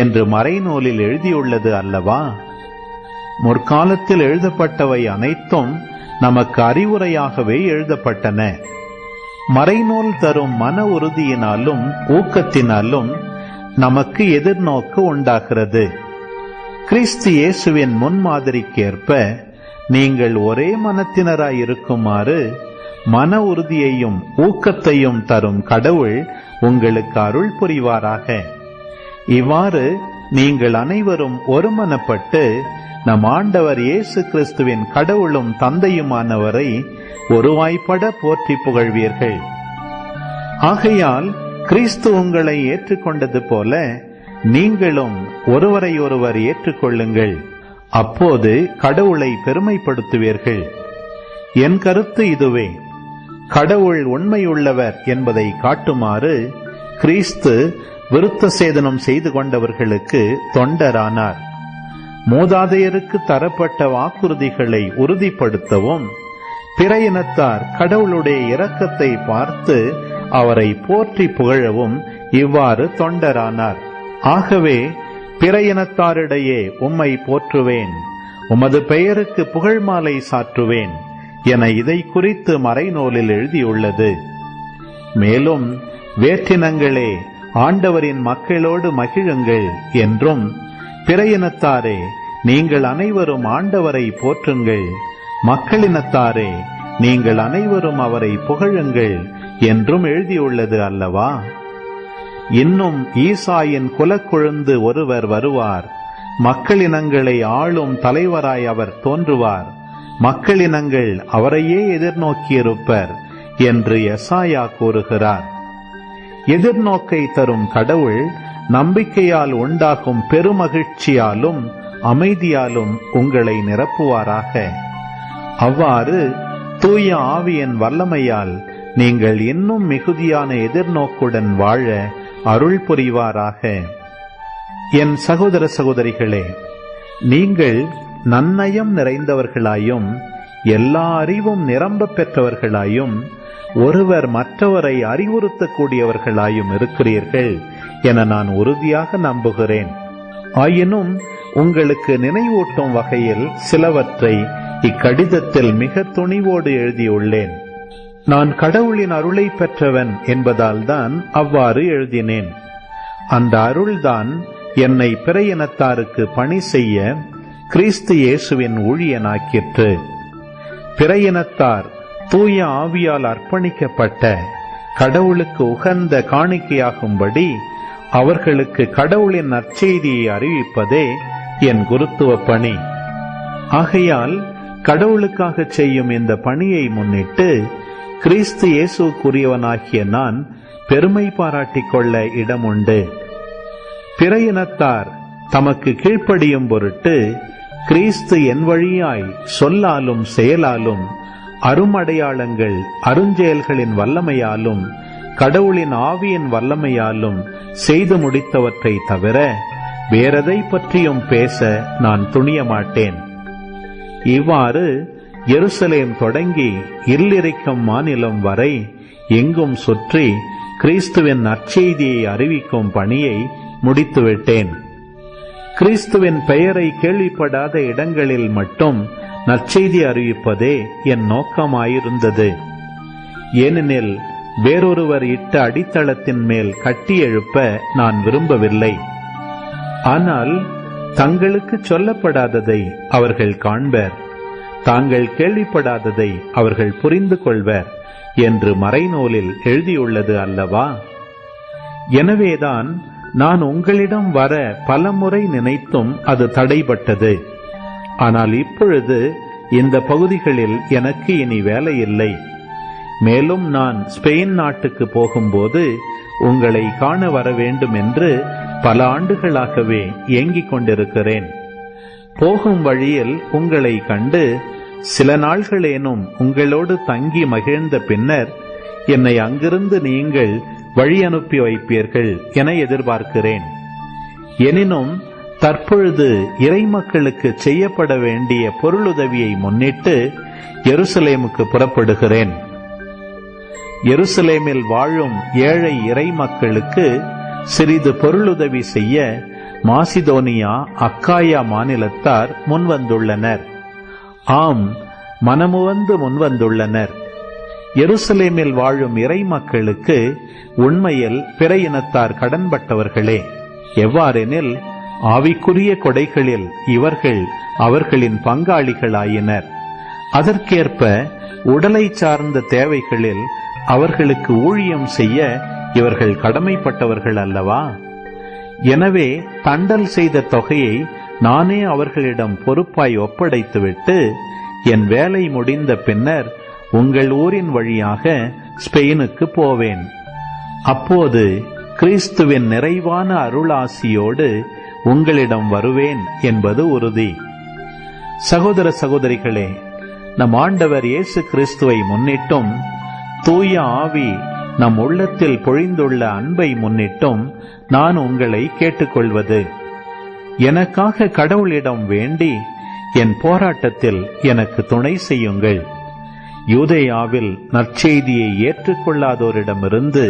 என்று மறைநூலில் எழுதியுள்ளது அல்லவா? முற்காலத்தில் எழுதப்பட்டவை அனைத்தும் நமக்கு அறிவுரையாகவே எழுதப்பட்டன. மறைநூல் தரும் மன உறுதியினாலும் ஊக்கத்தினாலும் நமக்கு எதிர்நோக்கு உண்டாகிறது. கிறிஸ்து இயேசுவின் முன்மாதிரிக்கேற்ப நீங்கள் ஒரே மனத்தினராய் இருக்குமாறு மன உறுதியையும் ஊக்கத்தையும் தரும் கடவுள் உங்களுக்கு அருள் புரிவாராக. இவ்வாறு நீங்கள் அனைவரும் ஒருமனப்பட்டு நம் ஆண்டவர் இயேசு கிறிஸ்துவின் கடவுளும் தந்தையுமானவரை ஒருவாய்ப்பட போற்றி புகழ்வீர்கள். ஆகையால் கிறிஸ்து உங்களை ஏற்றுக்கொண்டது போல நீங்களும் ஒருவரை ஒருவர் ஏற்றுக்கொள்ளுங்கள். அப்போது கடவுளை பெருமைப்படுத்துவீர்கள். என் கருத்து இதுவே: கடவுள் உண்மையுள்ளவர் என்பதை காட்டுமாறு கிறிஸ்து விருத்த சேதனம் செய்து கொண்டவர்களுக்கு தொண்டரானார். மூதாதையருக்கு தரப்பட்ட வாக்குறுதிகளை உறுதிப்படுத்தவும் பிற இனத்தார் கடவுளுடைய இரக்கத்தை பார்த்து அவரை போற்றி புகழவும் இவ்வாறு தொண்டரானார். ஆகவே பிற இனத்தாரிடையே உம்மை போற்றுவேன், உமது பெயருக்கு புகழ் மாலை சாற்றுவேன் என இதை குறித்து மறைநூலில் எழுதியுள்ளது. மேலும் வேற்றினங்களே, ஆண்டவரின் மக்களோடு மகிழுங்கள் என்றும், பிற இனத்தாரே, நீங்கள் அனைவரும் ஆண்டவரை போற்றுங்கள், மக்களினத்தாரே, நீங்கள் அனைவரும் அவரை புகழுங்கள் என்றும் எழுதியுள்ளது அல்லவா? இன்னும் ஈசாயின் குலக்கொழுந்து ஒருவர் வருவார், மக்களினங்களை ஆளும் தலைவராய் அவர் தோன்றுவார், மக்களினங்கள் அவரையே எதிர்நோக்கியிருப்பர் என்று எசாயா கூறுகிறார். எதிர்நோக்கை தரும் கடவுள் நம்பிக்கையால் உண்டாகும் பெருமகிழ்ச்சியாலும் அமைதியாலும் உங்களை நிரப்புவாராக. அவ்வாறு தூய ஆவியின் வல்லமையால் நீங்கள் இன்னும் மிகுதியான எதிர்நோக்குடன் வாழ அருள் புரிவாராக. என் சகோதர சகோதரிகளே, நீங்கள் நன்னயம் நிறைந்தவர்களாயும் எல்லா அறிவும் நிரம்ப பெற்றவர்களாயும் ஒருவர் மற்றவரை அறிவுறுத்தக்கூடியவர்களாயும் இருக்கிறீர்கள் என நான் உறுதியாக நம்புகிறேன். ஆயினும் உங்களுக்கு நினைவூட்டும் வகையில் சிலவற்றை இக்கடிதத்தில் மிக துணிவோடு எழுதியுள்ளேன். நான் கடவுளின் அருளை பெற்றவன் என்பதால் தான் அவ்வாறு எழுதினேன். அந்த அருள்தான் என்னை பிற இனத்தாருக்கு பணி செய்ய கிறிஸ்து இயேசுவின் ஊழியனாக்கிற்று. பிற இனத்தார் தூய ஆவியால் அர்ப்பணிக்கப்பட்ட கடவுளுக்கு உகந்த காணிக்கையாகும்படி அவர்களுக்கு கடவுளின் நற்செய்தியை அறிவிப்பதே என் குருத்துவ பணி. ஆகையால் கடவுளுக்காக செய்யும் இந்த பணியை முன்னிட்டு கிறிஸ்து இயேசுக்குரியவனாகிய நான் பெருமை பாராட்டிக் கொள்ள இடமுண்டு. பிற இனத்தார் தமக்கு கீழ்ப்படியும் பொருட்டு கிறிஸ்து என் வழியாய் சொல்லாலும் செயலாலும் அருமடையாளங்கள் அருஞ்செயல்களின் வல்லமையாலும் கடவுளின் ஆவியின் வல்லமையாலும் செய்து முடித்தவற்றை தவிர வேறெதை பற்றியும் பேச நான் துணிய மாட்டேன். இவ்வாறு எருசலேம் தொடங்கி இல்லிரிக்கும் மாநிலம் வரை எங்கும் சுற்றி கிறிஸ்துவின் நற்செய்தியை அறிவிக்கும் பணியை முடித்துவிட்டேன். கிறிஸ்துவின் பெயரை கேள்விப்படாத இடங்களில் மட்டும் நற்செய்தி அறிவிப்பதே என் நோக்கமாயிருந்தது. ஏனெனில் வேறொருவர் இட்ட அடித்தளத்தின் மேல் கட்டி எழுப்ப நான் விரும்பவில்லை. ஆனால் தங்களுக்கு சொல்லப்படாததை அவர்கள் காண்பர், தாங்கள் கேள்விப்படாததை அவர்கள் புரிந்து கொள்வர் என்று மறைநூலில் எழுதியுள்ளது அல்லவா? எனவேதான் நான் உங்களிடம் வர பலமுறை நினைத்தும் அது தடைபட்டது. ஆனால் இப்பொழுது இந்த பகுதிகளில் எனக்கு இனி வேலை இல்லை. மேலும் நான் ஸ்பெயின் நாட்டுக்கு போகும்போது உங்களை காண வர வேண்டும் என்று பல ஆண்டுகளாகவே ஏங்கிக் கொண்டிருக்கிறேன். போகும் வழியில் உங்களை கண்டு சில நாள்களேனும் உங்களோடு தங்கி மகிழ்ந்த பின்னர் என்னை அங்கிருந்து நீங்கள் வழி அனுப்பி வைப்பீர்கள் என எதிர்பார்க்கிறேன். எனினும் தற்பொழுது இறைமக்களுக்கு செய்யப்பட வேண்டிய பொருளுதவியை முன்னிட்டு எருசலேமுக்கு புறப்படுகிறேன். எருசலேமில் வாழும் ஏழை இறைமக்களுக்கு சிறிது பொருளுதவி செய்ய மாசிதோனியா அக்காயா மாநிலத்தார் முன்வந்துள்ளனர். ஆம், மனமுவந்து முன்வந்துள்ளனர். எருசலேமில் வாழும் இறை மக்களுக்கு உண்மையில் பிற இனத்தார் கடன்பட்டவர்களே. எவ்வாறெனில் ஆவிக்குரிய கொடைகளில் இவர்கள் அவர்களின் பங்காளிகளாயினர். அதற்கேற்ப உடலை சார்ந்த தேவைகளில் அவர்களுக்கு ஊழியம் செய்ய இவர்கள் கடமைப்பட்டவர்கள் அல்லவா? எனவே தண்டல் செய்த தொகையை நானே அவர்களிடம் பொறுப்பாய் ஒப்படைத்துவிட்டு என் வேலை முடிந்த பின்னர் உங்கள் ஊரின் வழியாக ஸ்பெயினுக்கு போவேன். அப்போது கிறிஸ்துவின் நிறைவான அருளாசியோடு உங்களிடம் வருவேன் என்பது உறுதி. சகோதர சகோதரிகளே, நம் ஆண்டவர் இயேசு கிறிஸ்துவை முன்னிட்டும் தூய ஆவி நம் உள்ளத்தில் பொழிந்துள்ள அன்பை முன்னிட்டும் நான் உங்களை கேட்டுக்கொள்வது, எனக்காக கடவுளிடம் வேண்டி என் போராட்டத்தில் எனக்கு துணை செய்யுங்கள். யூதேயாவில் நற்செய்தியை ஏற்றுக்கொள்ளாதோரிடமிருந்து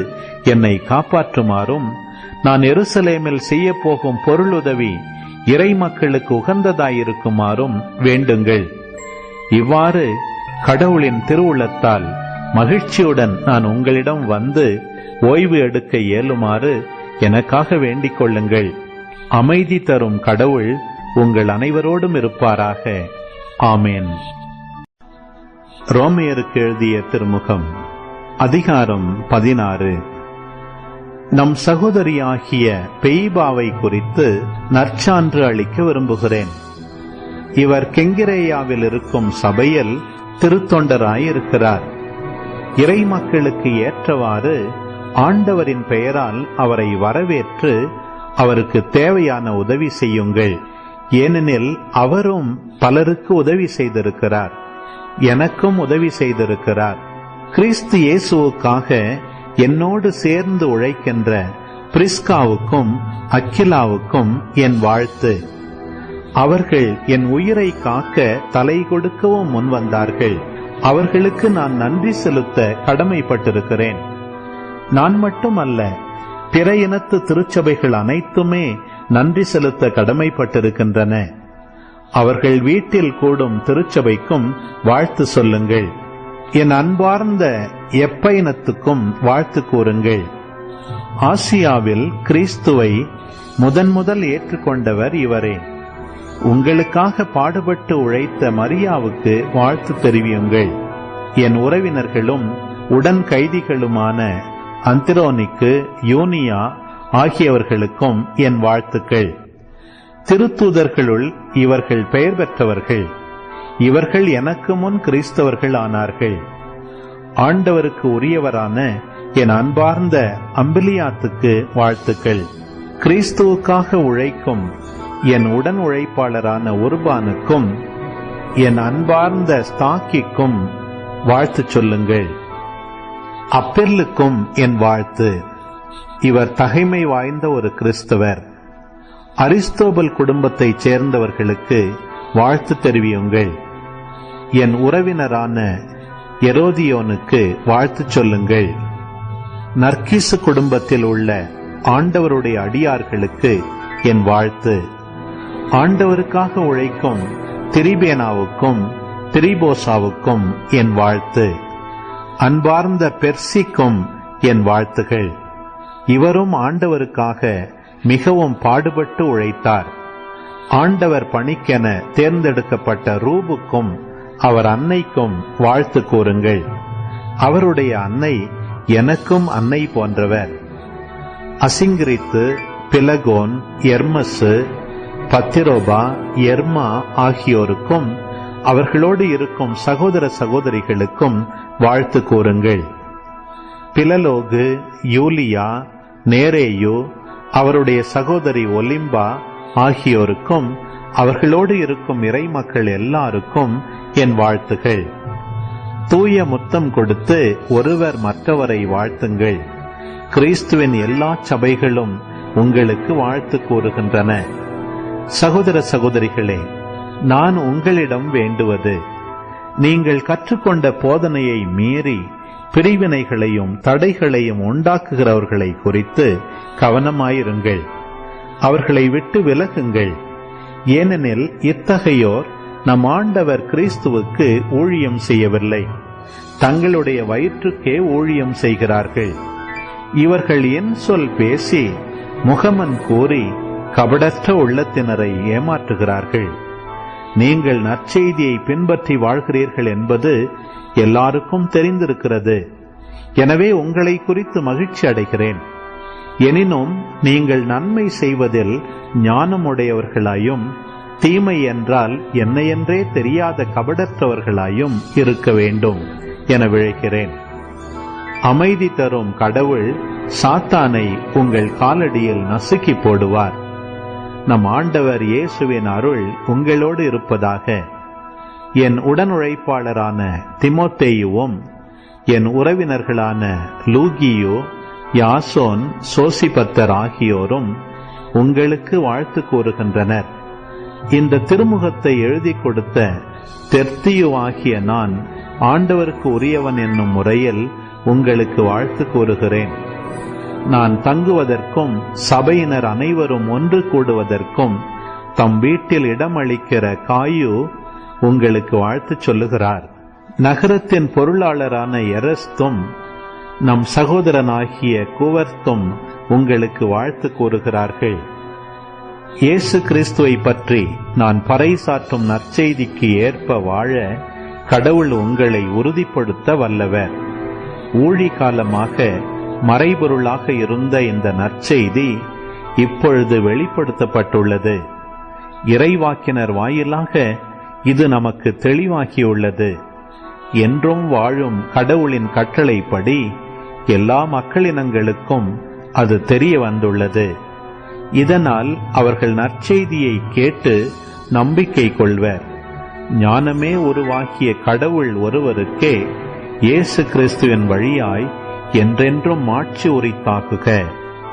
என்னை காப்பாற்றுமாறும், நான் எருசலேமில் செய்ய போகும் பொருளுதவி இறை மக்களுக்கு உகந்ததாயிருக்குமாறும் வேண்டுங்கள். இவ்வாறு கடவுளின் திருவுளத்தால் மகிழ்ச்சியுடன் நான் உங்களிடம் வந்து ஓய்வு எடுக்க இயலுமாறு எனக்காக வேண்டிக் கொள்ளுங்கள். அமைதி தரும் கடவுள் உங்கள் அனைவரோடும் இருப்பாராக. ஆமேன். ரோமையருக்கு எழுதிய திருமுகம் அதிகாரம் 16. நம் சகோதரியாகிய பெய்பாவை குறித்து நற்சான்று அளிக்க விரும்புகிறேன். இவர் கெங்கிரேயாவில் இருக்கும் சபையில் திருத்தொண்டராயிருக்கிறார். இறை மக்களுக்கு ஏற்றவாறு ஆண்டவரின் பெயரால் அவரை வரவேற்று அவருக்கு தேவையான உதவி செய்யுங்கள். ஏனெனில் அவரும் பலருக்கு உதவி செய்திருக்கிறார், எனக்கும் உதவி செய்திருக்கிறார். கிறிஸ்து இயேசுவுக்காக என்னோடு சேர்ந்து உழைக்கின்ற பிரிஸ்காவுக்கும் அக்கிலாவுக்கும் என் வாழ்த்து. அவர்கள் என் உயிரை காக்க தலை கொடுக்கவும் முன்வந்தார்கள். அவர்களுக்கு நான் நன்றி செலுத்த கடமைப்பட்டிருக்கிறேன். நான் மட்டுமல்ல, பிற இனத்து திருச்சபைகள் அனைத்துமே நன்றி செலுத்த கடமைப்பட்டிருக்கின்றன. அவர்கள் வீட்டில் கூடும் திருச்சபைக்கும் வாழ்த்து சொல்லுங்கள். என் அன்பார்ந்த எப்பைனத்துக்கும் வாழ்த்து கூறுங்கள். ஆசியாவில் கிறிஸ்துவை முதல் ஏற்றுக்கொண்டவர் இவரே. உங்களுக்காக பாடுபட்டு உழைத்த மரியாவுக்கு வாழ்த்து தெரிவியுங்கள். என் உறவினர்களும் உடன் கைதிகளுமான அந்திரோனிக்கு, யூனியா ஆகியவர்களுக்கும் என் வாழ்த்துக்கள். திருத்தூதர்களுள் இவர்கள் பெயர் பெற்றவர்கள். இவர்கள் எனக்கு முன் கிறிஸ்தவர்கள் ஆனார்கள். ஆண்டவருக்கு உரியவரான என் அன்பார்ந்த அம்பிலியாத்துக்கு வாழ்த்துக்கள். கிறிஸ்துவுக்காக உழைக்கும் என் உடன் உழைப்பாளரான உர்பானுக்கும் என் அன்பார்ந்த ஸ்தாக்கிக்கும் வாழ்த்து சொல்லுங்கள். அப்பெர்லுக்கும் என் வாழ்த்து. இவர் தகைமை வாய்ந்த ஒரு கிறிஸ்தவர். அரிஸ்தோபல் குடும்பத்தைச் சேர்ந்தவர்களுக்கு வாழ்த்து தெரிவியுங்கள். என் உறவினரான எரோதியோனுக்கு வாழ்த்து சொல்லுங்கள். நர்கிசு குடும்பத்தில் உள்ள ஆண்டவருடைய அடியார்களுக்கு என் வாழ்த்து. ஆண்டவருக்காக உழைக்கும் திரிபேனாவுக்கும் திரிபோசாவுக்கும் என் வாழ்த்து. அன்பார்ந்த பெர்சிக்கும் என் வாழ்த்துகள். இவரும் ஆண்டவருக்காக மிகவும் பாடுபட்டு உழைத்தார். ஆண்டவர் பணிக்கென தேர்ந்தெடுக்கப்பட்ட ரூபுக்கும் அவர் அன்னைக்கும் வாழ்த்து கூறுங்கள். அவருடைய அன்னை எனக்கும் அன்னை போன்றவர். அசிங்கிரித்து, பிலகோன், எர்மசு, பத்திரோபா, எர்மா ஆகியோருக்கும் அவர்களோடு இருக்கும் சகோதர சகோதரிகளுக்கும் வாழ்த்து கூறுங்கள். பிலலோகு, யூலியா, நேரேயு, அவருடைய சகோதரி ஒலிம்பா ஆகியோருக்கும் அவர்களோடு இருக்கும் இறை மக்கள் எல்லாருக்கும் என் வாழ்த்துகள். தூய முத்தம் கொடுத்து ஒருவர் மற்றவரை வாழ்த்துங்கள். கிறிஸ்துவின் எல்லா சபைகளும் உங்களுக்கு வாழ்த்து கூறுகின்றன. சகோதர சகோதரிகளே, நான் உங்களிடம் வேண்டுவது, நீங்கள் கற்றுக்கொண்ட போதனையை மீறி பிரிவினைகளையும் தடைகளையும் உண்டாக்குகிறவர்களை குறித்து கவனமாயிருங்கள். அவர்களை விட்டு விலகுங்கள். ஏனெனில் இத்தகையோர் நம் ஆண்டவர் கிறிஸ்துவுக்கு ஊழியம் செய்யவில்லை, தங்களுடைய வயிற்றுக்கே ஊழியம் செய்கிறார்கள். இவர்கள் என் சொல் பேசி முகமன் கூறி கபடற்ற உள்ளத்தினரை ஏமாற்றுகிறார்கள். நீங்கள் நற்செய்தியை பின்பற்றி வாழ்கிறீர்கள் என்பது எல்லாருக்கும் தெரிந்திருக்கிறது. எனவே உங்களை குறித்து மகிழ்ச்சி அடைகிறேன். எனினும் நீங்கள் நன்மை செய்வதில் ஞானமுடையவர்களாயும் தீமை என்றால் என்னையென்றே தெரியாத கபடற்றவர்களாயும் இருக்க வேண்டும் என விழைகிறேன். அமைதி தரும் கடவுள் சாத்தானை உங்கள் காலடியில் நசுக்கி போடுவார். நம் ஆண்டவர் இயேசுவின் அருள் உங்களோடு இருப்பதாக. என் உடன் உழைப்பாளரான திமோத்தேயுவும் என் உறவினர்களான லூகியோ, யாசோன், சோசிபத்தர் ஆகியோரும் உங்களுக்கு வாழ்த்து கூறுகின்றனர். இந்த திருமுகத்தை எழுதி கொடுத்த தெர்த்தியு ஆகிய நான் ஆண்டவருக்கு உரியவன் என்னும் முறையில் உங்களுக்கு வாழ்த்து கூறுகிறேன். நான் தங்குவதற்கும் சபையினர் அனைவரும் ஒன்று கூடுவதற்கும் தம் வீட்டில் இடமளிக்கிற காயு உங்களுக்கு வாழ்த்து சொல்லுகிறார். நகரத்தின் பொருளாளரான எரஸ்தும் நம் சகோதரனாகிய குவர்த்தும் உங்களுக்கு வாழ்த்து கூறுகிறார்கள். இயேசு கிறிஸ்துவை பற்றி நான் பறைசாற்றும் நற்செய்திக்கு ஏற்ப வாழ கடவுள் உங்களை உறுதிப்படுத்த வல்லவர். ஊழி காலமாக மறைபொருளாக இருந்த இந்த நற்செய்தி இப்பொழுது வெளிப்படுத்தப்பட்டுள்ளது. இறைவாக்கினர் வாயிலாக இது நமக்கு தெளிவாகியுள்ளது. என்றும் வாழும் கடவுளின் கட்டளைப்படி எல்லா மக்களினங்களுக்கும் அது தெரிய வந்துள்ளது. இதனால் அவர்கள் நற்செய்தியை கேட்டு நம்பிக்கை கொள்வர். ஞானமே உருவாகிய கடவுள் ஒருவருக்கே இயேசு கிறிஸ்துவின் வழியாய் என்றென்றும் மாட்சி உரித்தாக்குக.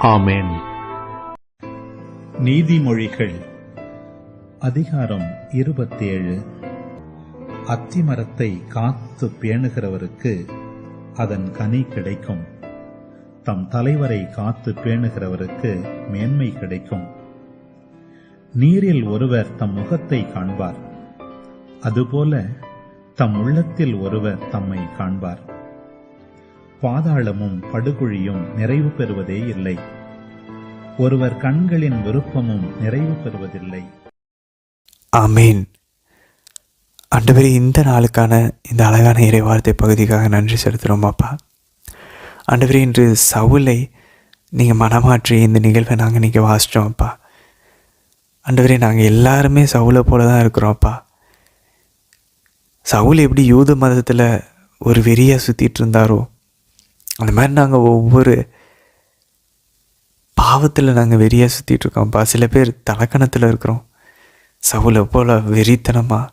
ஆமென். நீதிமொழிகள் அதிகாரம் 27. அத்திமரத்தை காத்து பேணுகிறவருக்கு அதன் கனி கிடைக்கும். தம் தலைவரை காத்து பேணுகிறவருக்கு மேன்மை கிடைக்கும். நீரில் ஒருவர் தம் முகத்தை காண்பார், அதுபோல தம் உள்ளத்தில் ஒருவர் தம்மை காண்பார். பாதாளமும் படுகுழியும் நிறைவு பெறுவதே இல்லை, ஒருவர் கண்களின் விருப்பமும் நிறைவு பெறுவதில்லை. ஆமீன். ஆண்டவரே, இந்த நாளுக்கான இந்த அழகான இறைவார்த்தை பகுதிக்காக நன்றி செலுத்துகிறோம் அப்பா. ஆண்டவரே, இன்று சவுலை நீங்கள் மனமாற்றி இந்த நிகழ்வை நாங்கள் இன்றைக்கி வாசித்தோம் அப்பா. ஆண்டவரே, நாங்கள் எல்லாருமே சவுலை போல தான் இருக்கிறோம் அப்பா. சவுல் எப்படி யூத மதத்தில் ஒரு வெறியாக சுற்றிட்டு இருந்தாரோ, அந்த மாதிரி நாங்கள் ஒவ்வொரு பாவத்தில் நாங்கள் வெறியாக சுற்றிட்டு இருக்கோம்ப்பா. சில பேர் தலக்கணத்தில் இருக்கிறோம் சவுலை போல் வெறித்தனமாக,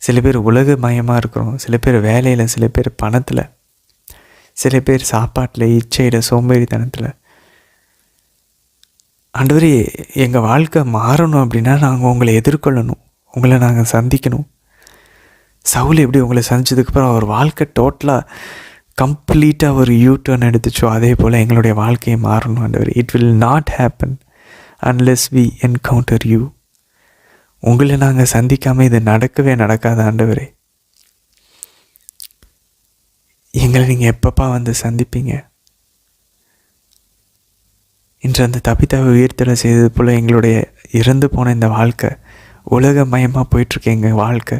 சில பேர் உலக மயமாக இருக்கிறோம், சில பேர் வேலையில், சில பேர் பணத்தில், சில பேர் சாப்பாட்டில், இச்சையில், சோம்பேறித்தனத்தில். ஆண்டவரே, எங்கள் வாழ்க்கை மாறணும் அப்படின்னா நாங்கள் உங்களை எதிர்கொள்ளணும், உங்களை நாங்கள் சந்திக்கணும். சவுல் எப்படி உங்களை சந்திச்சதுக்கப்புறம் அவர் வாழ்க்கை டோட்டலாக கம்ப்ளீட்டாக ஒரு யூ-டர்ன் எடுத்துச்சோ, அதே போல் எங்களுடைய வாழ்க்கையை மாறணும் ஆண்டவரே. It will not happen unless we encounter you. உங்களை நாங்கள் சந்திக்காமல் இது நடக்கவே நடக்காது ஆண்டவரே. எங்களை நீங்கள் எப்பப்பா வந்து சந்திப்பீங்க? இன்று அந்த தபிதாவை உயிர்த்தலை செய்தது போல் எங்களுடைய இறந்து போன இந்த வாழ்க்கை உலகமயமாக போயிட்டுருக்கு எங்கள் வாழ்க்கை.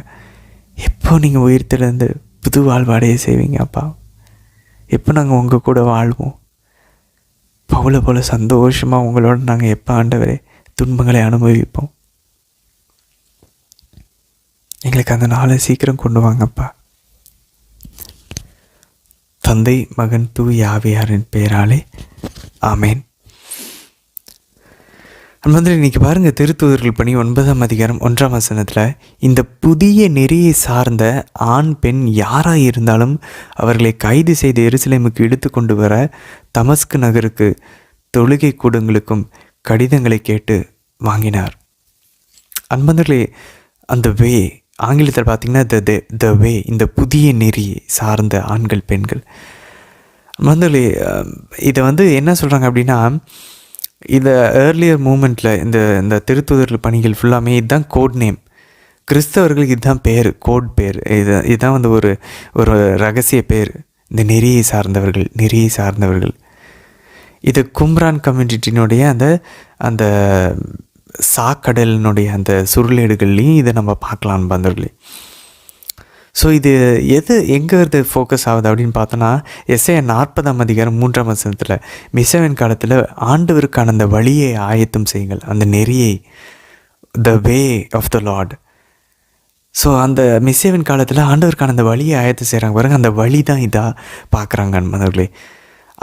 எப்போ நீங்கள் உயிர்த்தலேருந்து புது வாழ்வாடையே செய்வீங்க அப்பா? எப்போ நாங்கள் உங்கள் கூட வாழ்வோம்? பவுலை போல் சந்தோஷமாக உங்களோட நாங்கள் எப்போ ஆண்டவரே துன்பங்களை அனுபவிப்போம்? எங்களுக்கு அந்த நாளை சீக்கிரம் கொண்டு வாங்கப்பா. தந்தை, மகன், தூய ஆவியாரின் பெயராலே ஆமேன். வந்து இன்றைக்கி பாருங்கள், திருத்தூதர்கள் பணி 9ஆம் அதிகாரம் 1ஆம் வசனத்தில், இந்த புதிய நெறியை சார்ந்த ஆண் பெண் யாராக இருந்தாலும் அவர்களை கைது செய்து எருசலேமுக்கு இழுத்து கொண்டு வர தமஸ்கு நகருக்கு தொழுகை கூடங்களுக்கும் கடிதங்களை கேட்டு வாங்கினார். அன்பர்களே, அந்த வே ஆங்கிலத்தில் பார்த்திங்கன்னா த வே, இந்த புதிய நெறியை சார்ந்த ஆண்கள் பெண்கள். அன்பர்களே, இதை வந்து என்ன சொல்கிறாங்க அப்படின்னா, இதை ஏர்லியர் மூமெண்ட்டில் இந்த திருத்தூதர்கள் பணிகள் ஃபுல்லாமே இதுதான் கோட் நேம். கிறிஸ்தவர்களுக்கு இதுதான் பேர், கோட் பேர். இதுதான் வந்து ஒரு ரகசிய பேர், இந்த நெறியை சார்ந்தவர்கள். இது கும்ரான் கம்யூனிட்டினுடைய அந்த சாக்கடலினுடைய அந்த சுருளேடுகள்லையும் இதை நம்ம பார்க்கலாம் பந்தர்களே. ஸோ இது எங்கே ஃபோக்கஸ் ஆகுது அப்படின்னு பார்த்தோன்னா, எஸ்ஐயா 40ஆம் அதிகாரம் 3ஆம் வசனத்தில், மிசவின் காலத்தில் ஆண்டவருக்கான அந்த வழியை ஆயத்தம் செய்யுங்கள், அந்த நெறியை, the way of the lord. So அந்த மிசேவின் காலத்தில் ஆண்டவருக்கான அந்த வழியை ஆயத்தம் செய்கிறாங்க பாருங்க. அந்த வழி தான் இதாக பார்க்குறாங்க மனவர்களே.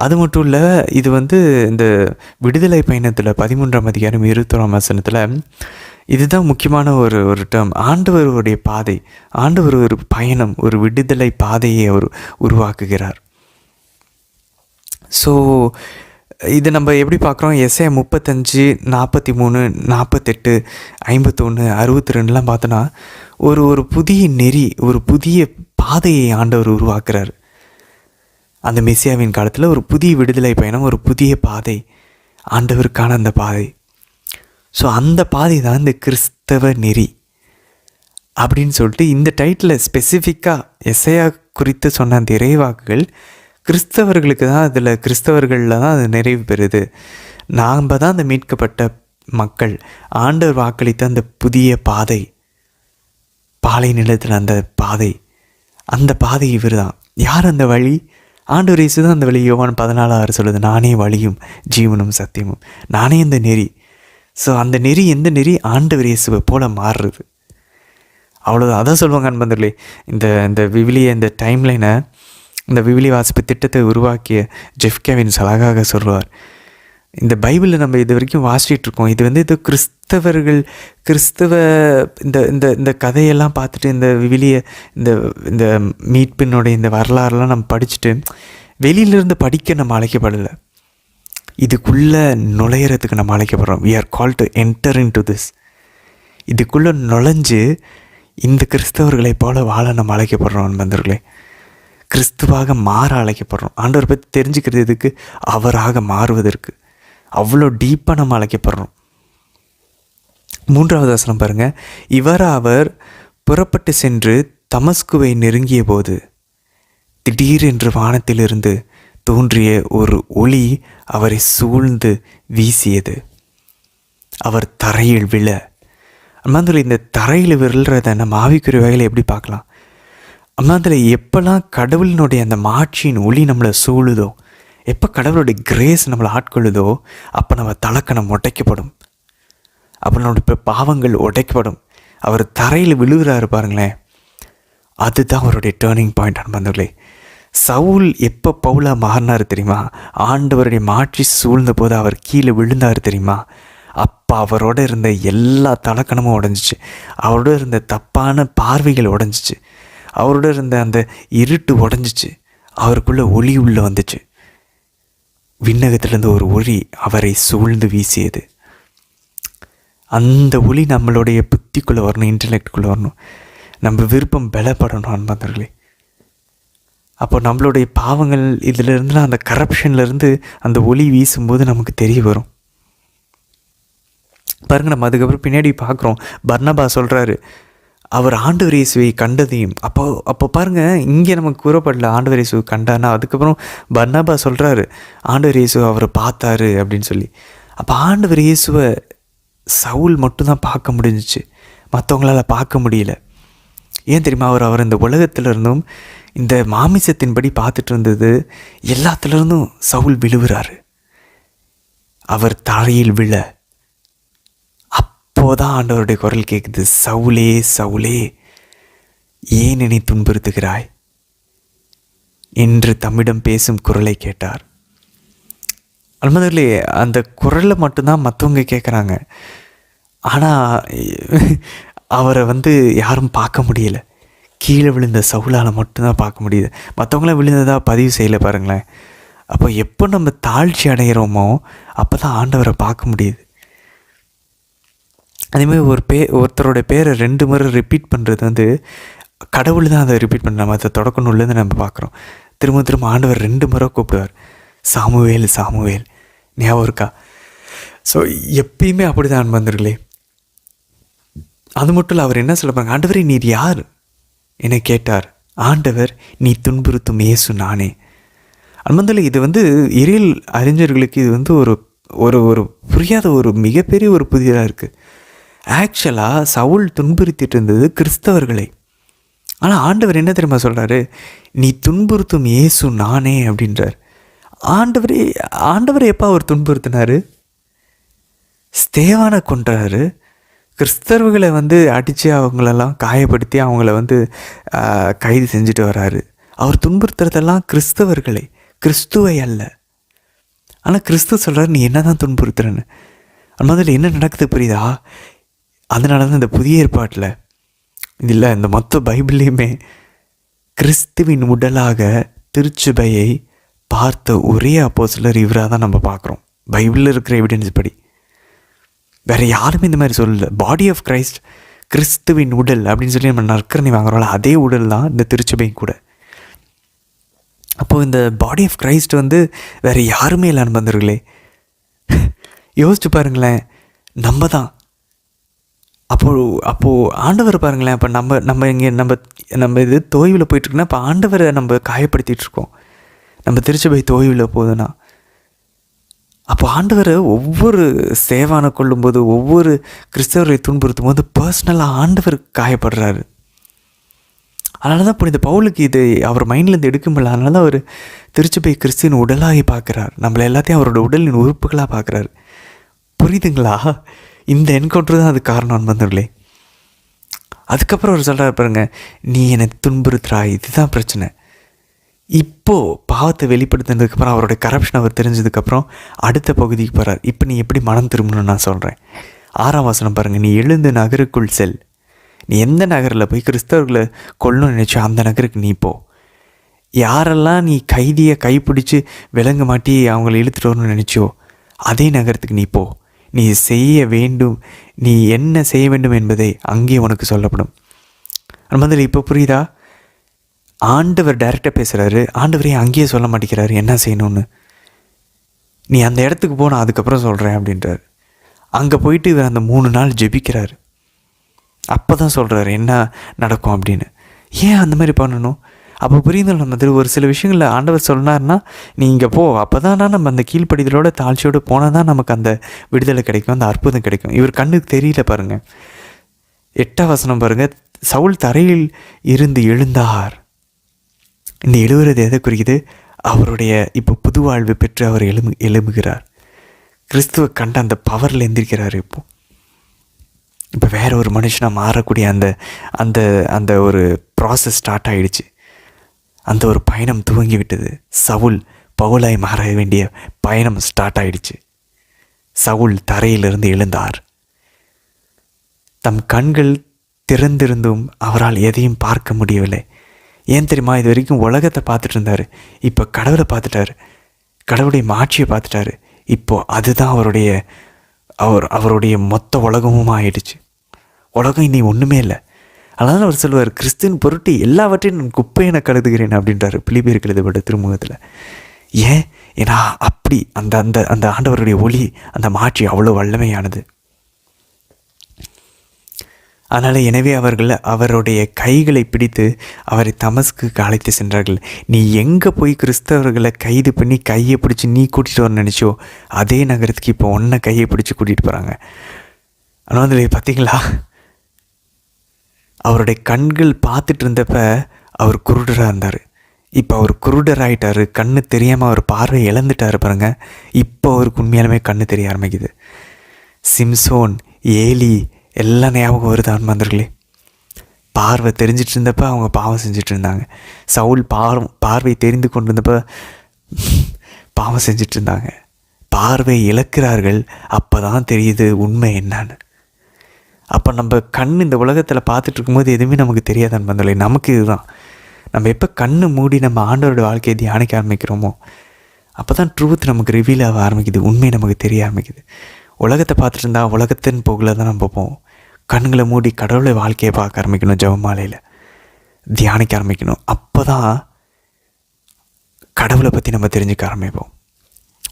அது மட்டும் இல்லை, இது வந்து இந்த விடுதலை பயணத்தில் 13ஆம் அதிகாரம் 21ஆம் வசனத்தில் இதுதான் முக்கியமான ஒரு டேர்ம். ஆண்டவருடைய பாதை, ஆண்டவர் ஒரு பயணம், ஒரு விடுதலை பாதையை அவர் உருவாக்குகிறார். ஸோ இது நம்ம எப்படி பார்க்குறோம்? எஸ்ஐயா 35, 43, 48, 51, 62லாம் பார்த்தோன்னா ஒரு புதிய நெறி, ஒரு புதிய பாதையை ஆண்டவர் உருவாக்குறார். அந்த மெசியாவின் காலத்தில் ஒரு புதிய விடுதலை பயணம், ஒரு புதிய பாதை, ஆண்டவருக்கான அந்த பாதை. ஸோ அந்த பாதை தான் இந்த கிறிஸ்தவ நெறி அப்படின்னு சொல்லிட்டு இந்த டைட்டில் ஸ்பெசிஃபிக்காக எஸ்ஐயா குறித்து சொன்ன அந்த இறைவாக்குகள் கிறிஸ்தவர்களுக்கு தான், கிறிஸ்தவர்களில் தான் அது நிறைவு பெறுது. நாம் தான் அந்த மீட்கப்பட்ட மக்கள், ஆண்டவர் வாக்களித்த அந்த புதிய பாதை, பாலை நிலத்தில் அந்த பாதை இவர் தான். யார் அந்த வழி? ஆண்டவர் இயேசு தான் அந்த வழி. யோவான் 14:6 சொல்லுது, நானே வழியும் ஜீவனும் சத்தியமும், நானே அந்த நெறி. ஸோ அந்த நெறி எந்த நெறி? ஆண்டவர் இயேசுவை போல் மாறுறது. அவ்வளோதான். அதான் சொல்லுவாங்க அன்பர்களே, இந்த விவிலிய இந்த டைம்லைனை, இந்த விவிலிய வாசிப்பு திட்டத்தை உருவாக்கிய ஜெஃப் கெவின்ஸ் அழகாக சொல்வார், இந்த பைபிளில் நம்ம இது வரைக்கும் வாசிச்சிட்ருக்கோம், இது வந்து இது கிறிஸ்தவ இந்த கதையெல்லாம் பார்த்துட்டு இந்த விவிலிய இந்த மீட்பினுடைய இந்த வரலாறுலாம் நம்ம படிச்சுட்டு வெளியிலேருந்து படிக்க நம்ம அழைக்கப்படலை, இதுக்குள்ளே நுழையிறதுக்கு நம்ம அழைக்கப்படுறோம். we are called to enter into this. இதுக்குள்ளே நுழைஞ்சு இந்த கிறிஸ்தவர்களை போல வாழ நம்ம அழைக்கப்படுறோம் நண்பர்களே. கிறிஸ்துவாக மாற அழைக்கப்படுறோம். ஆண்டவரை பற்றி தெரிஞ்சுக்கிறதுக்கு, அவராக மாறுவதற்கு அவ்வளோ டீப்பாக நம்ம அழைக்கப்படுறோம். 3வது வசனம் பாருங்கள். அவர் புறப்பட்டு சென்று தமஸ்குவை நெருங்கிய போது திடீரென்று வானத்திலிருந்து தோன்றிய ஒரு ஒளி அவரை சூழ்ந்து வீசியது. அவர் தரையில் விழ. அம்மாந்தில் இந்த தரையில் விழுறத நம்ம ஆவிக்குரிய வகையில் எப்படி பார்க்கலாம்? அம்மாந்தில் எப்போல்லாம் கடவுளினுடைய அந்த மாட்சியின் ஒளி நம்மளை சூழுதோ, எப்போ கடவுளுடைய கிரேஸ் நம்மளை ஆட்கொள்ளுதோ, அப்போ நம்ம தலக்கணம் உடைக்கப்படும், அப்போ நம்மளுடைய பாவங்கள் உடைக்கப்படும். அவர் தரையில் விழுகிறாரு பாருங்களேன், அதுதான் அவருடைய டேர்னிங் பாயிண்ட். அன்பர்களே, சவுல் எப்போ பவுலா மாறினார் தெரியுமா? ஆண்டவருடைய மாட்சி சூழ்ந்த போது அவர் கீழே விழுந்தார் தெரியுமா? அப்போ அவரோட இருந்த எல்லா தலக்கணமும் உடஞ்சிச்சு, அவரோட இருந்த தப்பான பார்வைகள் உடஞ்சிச்சு, அவரோட இருந்த அந்த இருட்டு உடஞ்சிச்சு, அவருக்குள்ள ஒளி உள்ள வந்துச்சு. விண்ணகத்திலிருந்து ஒரு ஒளி அவரை சூழ்ந்து வீசியது. அந்த ஒளி நம்மளுடைய புத்திக்குள்ளே வரணும், இன்டலெக்டுக்குள்ளே வரணும், நம்ம விருப்பம் பலப்படணும் அன்பர்களே. அப்போ நம்மளுடைய பாவங்கள் இதிலிருந்துலாம், அந்த கரப்ஷன்லேருந்து அந்த ஒளி வீசும்போது நமக்கு தெரிய வரும். பாருங்கள், நம்ம அதுக்கப்புறம் பின்னாடி பார்க்குறோம், பர்னபா சொல்கிறாரு அவர் ஆண்டவர் இயேசுவை கண்டதையும். அப்போ பாருங்கள், இங்கே நமக்கு கூறப்படல ஆண்டவர் இயேசுவை கண்டானா. அதுக்கப்புறம் பர்னபா சொல்கிறாரு ஆண்டவர் இயேசு அவரை பார்த்தாரு அப்படின்னு சொல்லி. அப்போ ஆண்டவர் இயேசுவை சவுல் மட்டும்தான் பார்க்க முடிஞ்சிச்சு, மற்றவங்களால் பார்க்க முடியல. ஏன் தெரியுமா? அவர் இந்த உலகத்திலிருந்தும் இந்த மாமிசத்தின்படி பார்த்துட்டு இருந்தது எல்லாத்துலேருந்தும் சவுல் விழுவுறாரு. அவர் தரையில் விழ, அப்போதான் ஆண்டவருடைய குரல் கேட்குது, சவுலே சவுலே ஏன் என்னை துன்புறுத்துகிறாய் என்று தம்மிடம் பேசும் குரலை கேட்டார். அல்மதர்களே, அந்த குரலை மட்டும்தான் மற்றவங்க கேட்குறாங்க, ஆனால் அவரை யாரும் பார்க்க முடியல. கீழே விழுந்த சவுலால் மட்டும்தான் பார்க்க முடியுது, மற்றவங்களாம் விழுந்ததாக பதிவு செய்யலை பாருங்களேன். அப்போ எப்போ நம்ம தாழ்ச்சி அடைகிறோமோ அப்போ தான் ஆண்டவரை பார்க்க முடியுது. அதேமாதிரி ஒருத்தரோட பேரை 2 முறை ரிப்பீட் பண்ணுறது கடவுள் தான் அதை ரிப்பீட் பண்ண, நம்ம அதை தொடக்க நூல்லேருந்து நம்ம பார்க்குறோம். திரும்ப ஆண்டவர் 2 முறை கூப்பிடுவார், சாமுவேல் சாமுவேல், ஞாபகம் இருக்கா? ஸோ எப்பயுமே அப்படி தான் அன்பர்களே. அது மட்டும் இல்லை, அவர் என்ன சொல்ல பாருங்க, ஆண்டவரே நீர் யார் என கேட்டார். ஆண்டவர், நீ துன்புறுத்தும் இயேசு நானே. அன்பர்களே, இது இறையில் அறிஞர்களுக்கு இது ஒரு ஒரு புரியாத ஒரு மிகப்பெரிய ஒரு புதிதாக இருக்குது. ஆக்சுவலாக சவுல் துன்புறுத்திட்டு இருந்தது கிறிஸ்தவர்களை. ஆனால் ஆண்டவர் என்ன தெரியுமா சொல்கிறாரு? நீ துன்புறுத்தும் இயேசு நானே அப்படின்றார். ஆண்டவர் எப்போ அவர் துன்புறுத்தினார்? ஸ்தேவானை கொன்றாரு. கிறிஸ்தவர்களை அடித்து அவங்களெல்லாம் காயப்படுத்தி அவங்கள கைது செஞ்சுட்டு வராரு. அவர் துன்புறுத்துறதெல்லாம் கிறிஸ்தவர்களை, கிறிஸ்துவை அல்ல. ஆனால் கிறிஸ்துவ சொல்கிறார், நீ என்ன தான் துன்புறுத்துறன்னு. முதல்ல என்ன நடக்குது புரியுதா? அதனால தான் இந்த புதிய ஏற்பாட்டில் இல்லை, இந்த மொத்த பைபிள்லேயுமே கிறிஸ்துவின் உடலாக திருச்சபையை பார்த்த ஒரே அப்போஸ்தலர் இவராக தான் நம்ம பார்க்குறோம். பைபிளில் இருக்கிற எவிடன்ஸ் படி வேறு யாருமே இந்த மாதிரி சொல்லலை. பாடி ஆஃப் கிரைஸ்ட், கிறிஸ்துவின் உடல் அப்படின்னு சொல்லி நம்ம நற்கரணை வாங்குறோம்ல, அதே உடல் தான் இந்த திருச்சபை கூட. அப்போது இந்த பாடி ஆஃப் கிரைஸ்ட் வேறு யாருமே இல்லை அன்பர்களே. யோசிச்சு பாருங்களேன், நம்ம தான். அப்போது ஆண்டவர் பாருங்களேன், அப்போ நம்ம இங்கே நம்ம இது தோய்வில் போயிட்டுருக்குன்னா, இப்போ ஆண்டவரை நம்ம காயப்படுத்திகிட்ருக்கோம். நம்ம திருச்சபை தோய்வில் போகுதுன்னா, அப்போ ஆண்டவரை ஒவ்வொரு சேவானை கொள்ளும்போது, ஒவ்வொரு கிறிஸ்தவரை துன்புறுத்தும் போது பர்சனலாக ஆண்டவர் காயப்படுறாரு. அதனால தான் இப்போ இந்த பவுலுக்கு இது அவர் மைண்ட்லேருந்து எடுக்க முடியல. அதனால தான் அவர் திருச்சபை கிறிஸ்துவின் உடலாகி பார்க்குறார், நம்மளை எல்லாத்தையும் அவரோட உடலின் உறுப்புகளாக பார்க்குறாரு. புரியுதுங்களா? இந்த என்கவுண்டர் தான் அது காரணம் அன்பர்களே. அதுக்கப்புறம் அவர் சொல்கிறார் பாருங்க, நீ என்னை துன்புறுத்துறாய், இதுதான் பிரச்சனை. இப்போது பாவத்தை வெளிப்படுத்தினதுக்கப்புறம், அவருடைய கரப்ஷன் அவர் தெரிஞ்சதுக்கப்புறம் அடுத்த பகுதிக்கு போகிறார். இப்போ நீ எப்படி மனம் திரும்பணும்னு நான் சொல்கிறேன். 6ஆம் வசனம் பாருங்கள். நீ எழுந்து நகருக்குள் செல். நீ எந்த நகரில் போய் கிறிஸ்தவர்களை கொல்லணும்னு நினச்சோ அந்த நகருக்கு நீ போ. யாரெல்லாம் நீ கைதியை கைப்பிடிச்சு விலங்க மாட்டி அவங்கள இழுத்துட்டு வரணும்னு நினச்சோ அதே நகரத்துக்கு நீ போ. நீ என்ன செய்ய வேண்டும் என்பதை அங்கே உனக்கு சொல்லப்படும். அது மாதிரி இப்போ புரியுதா? ஆண்டவர் டைரெக்டாக பேசுகிறாரு. ஆண்டவரே அங்கேயே சொல்ல மாட்டேங்கிறாரு என்ன செய்யணும்னு. நீ அந்த இடத்துக்கு போனால் அதுக்கப்புறம் சொல்கிறேன் அப்படின்றார். அங்கே போயிட்டு இவர் அந்த 3 நாள் ஜெபிக்கிறார். அப்போ தான் சொல்கிறாரு என்ன நடக்கும் அப்படின்னு. ஏன் அந்த மாதிரி பண்ணணும்? அப்போ புரியுதுல, நம்ம ஒரு சில விஷயங்களில் ஆண்டவர் சொன்னார்னா நீ இங்கே போ, அப்போ தானா நம்ம அந்த கீழ்ப்படிதலோட தாழ்ச்சியோடு போனால் தான் நமக்கு அந்த விடுதலை கிடைக்கும், அந்த அற்புதம் கிடைக்கும். இவர் கண்ணுக்கு தெரியல பாருங்கள். 8ஆம் வசனம் பாருங்கள். சவுல் தரையில் இருந்து எழுந்தார். இந்த எழுவுறது எதை குறிக்குது? அவருடைய இப்போ புது வாழ்வு பெற்று அவர் எழும்புகிறார். கிறிஸ்துவை கண்ட அந்த பவரில் எந்திரிக்கிறார். இப்போ வேற ஒரு மனுஷனாக மாறக்கூடிய அந்த அந்த அந்த ஒரு ப்ராசஸ் ஸ்டார்ட் ஆகிடுச்சு. அந்த ஒரு பயணம் துவங்கி விட்டது. சவுல் பவுலாய் மாற வேண்டிய பயணம் ஸ்டார்ட் ஆகிடுச்சு. சவுல் தரையிலிருந்து எழுந்தார். தம் கண்கள் திறந்திருந்தும் அவரால் எதையும் பார்க்க முடியவில்லை. ஏன் தெரியுமா? இது வரைக்கும் உலகத்தை பார்த்துட்டு இருந்தார். இப்போ கடவுளை பார்த்துட்டாரு, கடவுளுடைய மாட்சியை பார்த்துட்டாரு. இப்போ அதுதான் அவருடைய மொத்த உலகமும் ஆயிடுச்சு. உலகம் இனி ஒன்றுமே இல்லை. அதனால அவர் சொல்லுவார், கிறிஸ்துவின் பொருட்டு எல்லாவற்றையும் நான் குப்பையை கருதுகிறேன் அப்படின்றாரு பிலிப்பியருக்கு எழுதப்பட்ட திருமுகத்தில். ஏன்? ஏன்னா அப்படி அந்த அந்த அந்த ஆண்டவருடைய ஒளி, அந்த மாட்சி அவ்வளோ வல்லமையானது. அதனால் எனவே அவருடைய கைகளை பிடித்து அவரை தமஸ்குக்கு அழைத்து சென்றார்கள். நீ எங்கே போய் கிறிஸ்தவர்களை கைது பண்ணி கையை பிடிச்சி நீ கூட்டிகிட்டு வர நினச்சோ அதே நகரத்துக்கு இப்போ ஒன்றை கையை பிடிச்சி கூட்டிகிட்டு போகிறாங்க. ஆனால் அதில் பார்த்தீங்களா, அவருடைய கண்கள் பார்த்துட்டு இருந்தப்ப அவர் குருடராக இருந்தார். இப்போ அவர் குருடர் ஆகிட்டார். கண்ணு தெரியாமல் அவர் பார்வை இழந்துட்டார் பாருங்க. இப்போ அவருக்கு உண்மையாலுமே கண்ணு தெரிய ஆரம்பிக்குது. சிம்சோன், ஏலி எல்லாம் ஞாபகம் வருது ஆன்மாந்தர்களே. பார்வை தெரிஞ்சிட்டு இருந்தப்ப அவங்க பாவம் செஞ்சுட்டு இருந்தாங்க. சவுல் பார்வை தெரிந்து கொண்டு இருந்தப்ப பாவம் செஞ்சுட்டு இருந்தாங்க. பார்வை இழக்கிறார்கள். அப்போ தான் தெரியுது உண்மை என்னான்னு. அப்போ நம்ம கண் இந்த உலகத்தில் பார்த்துட்டு இருக்கும்போது எதுவுமே நமக்கு தெரியாது ஆன்மாந்தர்களே. நமக்கு இதுதான், நம்ம எப்போ கண்ணு மூடி நம்ம ஆண்டவரோட வாழ்க்கையை தியானிக்க ஆரம்பிக்கிறோமோ அப்போ தான் ட்ரூத் நமக்கு ரிவீல் ஆக ஆரம்பிக்குது, உண்மை நமக்கு தெரிய ஆரம்பிக்குது. உலகத்தை பார்த்துட்டு இருந்தால் உலகத்தின் போகில் தான் நம்ம போவோம். கண்களை மூடி கடவுளை வாழ்க்கையை பார்க்க ஆரம்பிக்கணும், ஜெபமாலையில் தியானிக்க ஆரம்பிக்கணும். அப்போ தான் கடவுளை பற்றி நம்ம தெரிஞ்சுக்க ஆரம்பிப்போம்.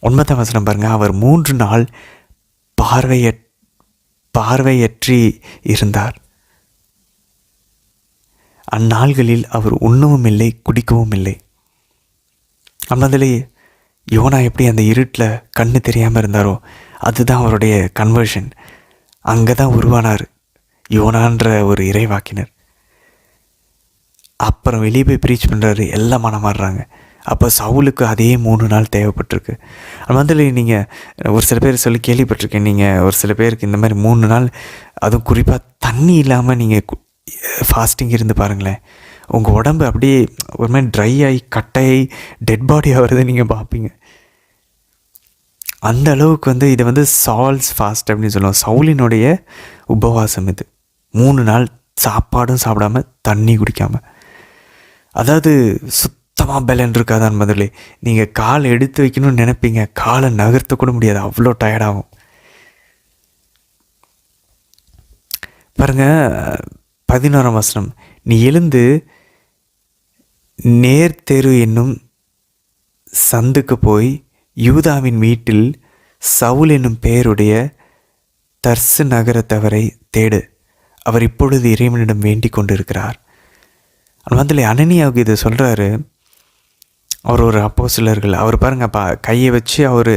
9ஆம் வசனம் பாருங்கள். அவர் 3 நாள் பார்வையற்றி இருந்தார். அந்நாள்களில் அவர் உண்ணவும் இல்லை, குடிக்கவும் இல்லை. அதிலேயே யோனா எப்படி அந்த இருட்டில் கண்ணு தெரியாமல் இருந்தாரோ அதுதான் அவருடைய கன்வர்ஷன். அங்கே தான் உருவானார் யோனான்ற ஒரு இறைவாக்கினர். அப்புறம் வெளியே போய் ப்ரீச் பண்ணுறாரு, எல்லாம் மனமாறுறாங்க. அப்போ சவுலுக்கு அதே 3 நாள் தேவைப்பட்டிருக்கு. அதில் நீங்கள் ஒரு சில பேர் சொல்லி கேள்விப்பட்டிருக்கேன். நீங்கள் ஒரு சில பேருக்கு இந்த மாதிரி 3 நாள், அதுவும் குறிப்பாக தண்ணி இல்லாமல் நீங்கள் ஃபாஸ்டிங் இருந்து பாருங்களேன், உங்கள் உடம்பு அப்படியே ஒரு மாதிரி ட்ரை ஆகி கட்டாயி டெட் பாடி ஆகிறத நீங்கள் பார்ப்பீங்க. அந்த அளவுக்கு இதை சால்ஸ் ஃபாஸ்ட் அப்படின்னு சொல்லுவோம். சவுலினுடைய உபவாசம் இது. 3 நாள் சாப்பாடும் சாப்பிடாமல் தண்ணி குடிக்காமல். அதாவது சுத்தமாக பேலன் இருக்காதான் முதல்ல. நீங்கள் காலை எடுத்து வைக்கணும்னு நினைப்பீங்க, காலை நகர்த்த கூட முடியாது, அவ்வளோ டயர்டாகும். பாருங்கள் 11ஆம் வசனம். நீ எழுந்து நேர்த்தெரு என்னும் சந்துக்கு போய் யூதாவின் வீட்டில் சவுல் என்னும் பெயருடைய தர்சு நகரத்தவரை தேடு, அவர் இப்பொழுது இறைவனிடம் வேண்டிக் கொண்டிருக்கிறார். அதில் அனனியாவுக்கு இதை சொல்கிறாரு. அவர் ஒரு அப்போஸ்தலர்கள், அவர் பாருங்கள் கையை வச்சு அவர்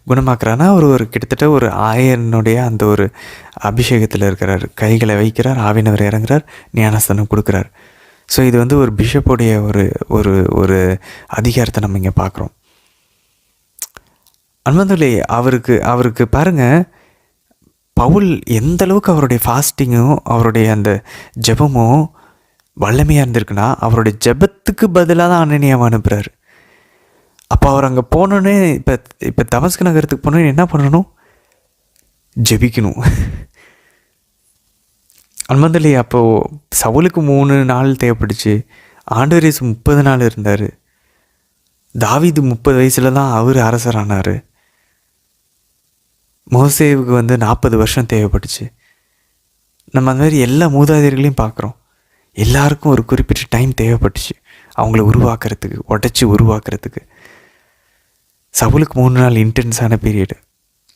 குணமாக்குறாருன்னா அவர் ஒரு கிட்டத்தட்ட ஒரு 1000 அந்த ஒரு அபிஷேகத்தில் இருக்கிறார். கைகளை வைக்கிறார், ஆவியானவர் இறங்குறார், ஞானஸ்தானம் கொடுக்குறார். ஸோ இது ஒரு பிஷப்புடைய ஒரு ஒரு அதிகாரத்தை நம்ம இங்கே பார்க்குறோம். அன்பார்ந்தவர்களே, அவருக்கு பாருங்கள், பவுல் எந்த அளவுக்கு அவருடைய ஃபாஸ்டிங்கும் அவருடைய அந்த ஜெபமும் வல்லமையாக இருந்திருக்குன்னா அவருடைய ஜெபத்துக்கு பதிலாக தான் அனனியாவை அனுப்புகிறார். அப்போ அவர் அங்கே போனோன்னே இப்போ தமஸ்கு நகரத்துக்கு போனோன்னு என்ன பண்ணணும்? ஜெபிக்கணும். அன்பார்ந்தவர்களே, அப்போது சவுலுக்கு 3 நாள் தேவைப்பட்டுச்சு. ஆண்டவர் இயேசு 30 நாள் இருந்தார். தாவீது 30 வயசில் தான் அவர் அரசரானார். மோசேவுக்கு 40 வருஷம் தேவைப்பட்டுச்சு. நம்ம அந்த மாதிரி எல்லா மூதாதையர்களையும் பார்க்குறோம். எல்லாருக்கும் ஒரு குறிப்பிட்ட டைம் தேவைப்பட்டுச்சு. அவங்கள உருவாக்குறதுக்கு, உடச்சி உருவாக்குறதுக்கு. சவுலுக்கு 3 நாள் இன்டென்ஸான பீரியடு.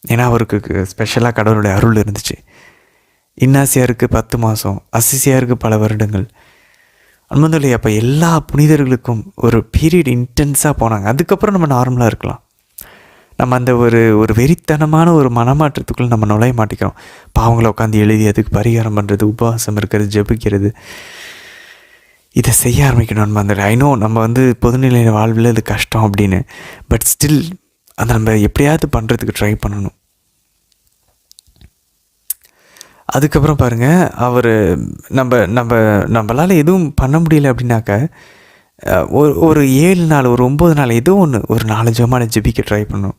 ஏன்னா அவருக்கு ஸ்பெஷலாக கடவுளுடைய அருள் இருந்துச்சு. இன்னாசியாருக்கு 10 மாதம், அசிசியாருக்கு பல வருடங்கள். அன்பந்தோலி அப்போ எல்லா புனிதர்களுக்கும் ஒரு பீரியட் இன்டென்ஸாக போனாங்க. அதுக்கப்புறம் நம்ம நார்மலாக இருக்கலாம். நம்ம அந்த ஒரு வெறித்தனமான ஒரு மனமாற்றத்துக்குள்ளே நம்ம நுழைய மாட்டேங்கிறோம். பாவங்களை உட்காந்து எழுதி அதுக்கு பரிகாரம் பண்ணுறது, உபவாசம் இருக்கிறது, ஜெபிக்கிறது, இதை செய்ய ஆரம்பிக்கணும். நம்ம அந்த ஐநோ நம்ம பொதுநிலை வாழ்வில் இது கஷ்டம் அப்படின்னு, பட் ஸ்டில் அதை நம்ம எப்படியாவது பண்ணுறதுக்கு ட்ரை பண்ணணும். அதுக்கப்புறம் பாருங்கள், அவர் நம்மளால் எதுவும் பண்ண முடியல அப்படின்னாக்க ஒரு 7 நாள், ஒரு 9 நாள் ஏதோ ஒன்று, ஒரு 4 ஜெபமாலை ஜெபிக்க ட்ரை பண்ணணும்,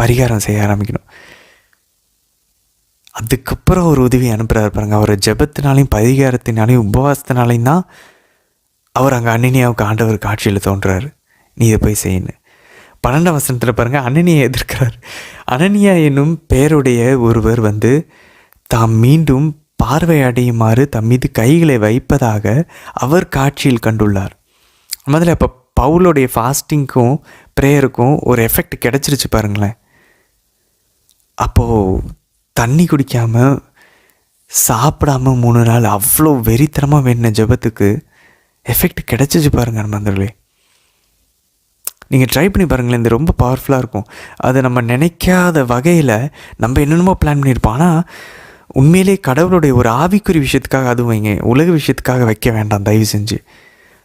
பரிகாரம் செய்ய ஆரம்பிக்கணும். அதுக்கப்புறம் ஒரு உதவி அனுப்புகிறாரு பாருங்கள். அவர் ஜெபத்தினாலையும் பரிகாரத்தினாலையும் உபவாசத்தினாலையும் தான் அவர் அங்கே அனனியாவுக்கு ஆண்டவர் காட்சியில் தோன்றுறாரு, நீ இதை போய் செய்யணும். 12ஆம் வசனத்தில் பாருங்கள், அனனியா எதிர்க்கிறார். அனனியா என்னும் பெயருடைய ஒருவர் தாம் மீண்டும் பார்வை அடையுமாறு தம் மீது கைகளை வைப்பதாக அவர் காட்சியில் கண்டுள்ளார். முதல்ல அப்போ பவுலோடைய ஃபாஸ்டிங்க்கும் ப்ரேயருக்கும் ஒரு எஃபெக்ட் கிடச்சிருச்சு பாருங்களேன். அப்போது தண்ணி குடிக்காமல் சாப்பிடாமல் 3 நாள் அவ்வளோ வெறித்தனமாக வேண்டின ஜெபத்துக்கு எஃபெக்ட் கிடச்சிச்சு பாருங்கள் நண்பர்களே. நீங்கள் ட்ரை பண்ணி பாருங்களேன், இது ரொம்ப பவர்ஃபுல்லாக இருக்கும். அதை நம்ம நினைக்காத வகையில் நம்ம என்னென்னமோ பிளான் பண்ணியிருப்போம். ஆனால் உண்மையிலே கடவுளுடைய ஒரு ஆவிக்குறி விஷயத்துக்காக, அதுவும் வைங்க, உலக விஷயத்துக்காக வைக்க வேண்டாம் தயவு செஞ்சு.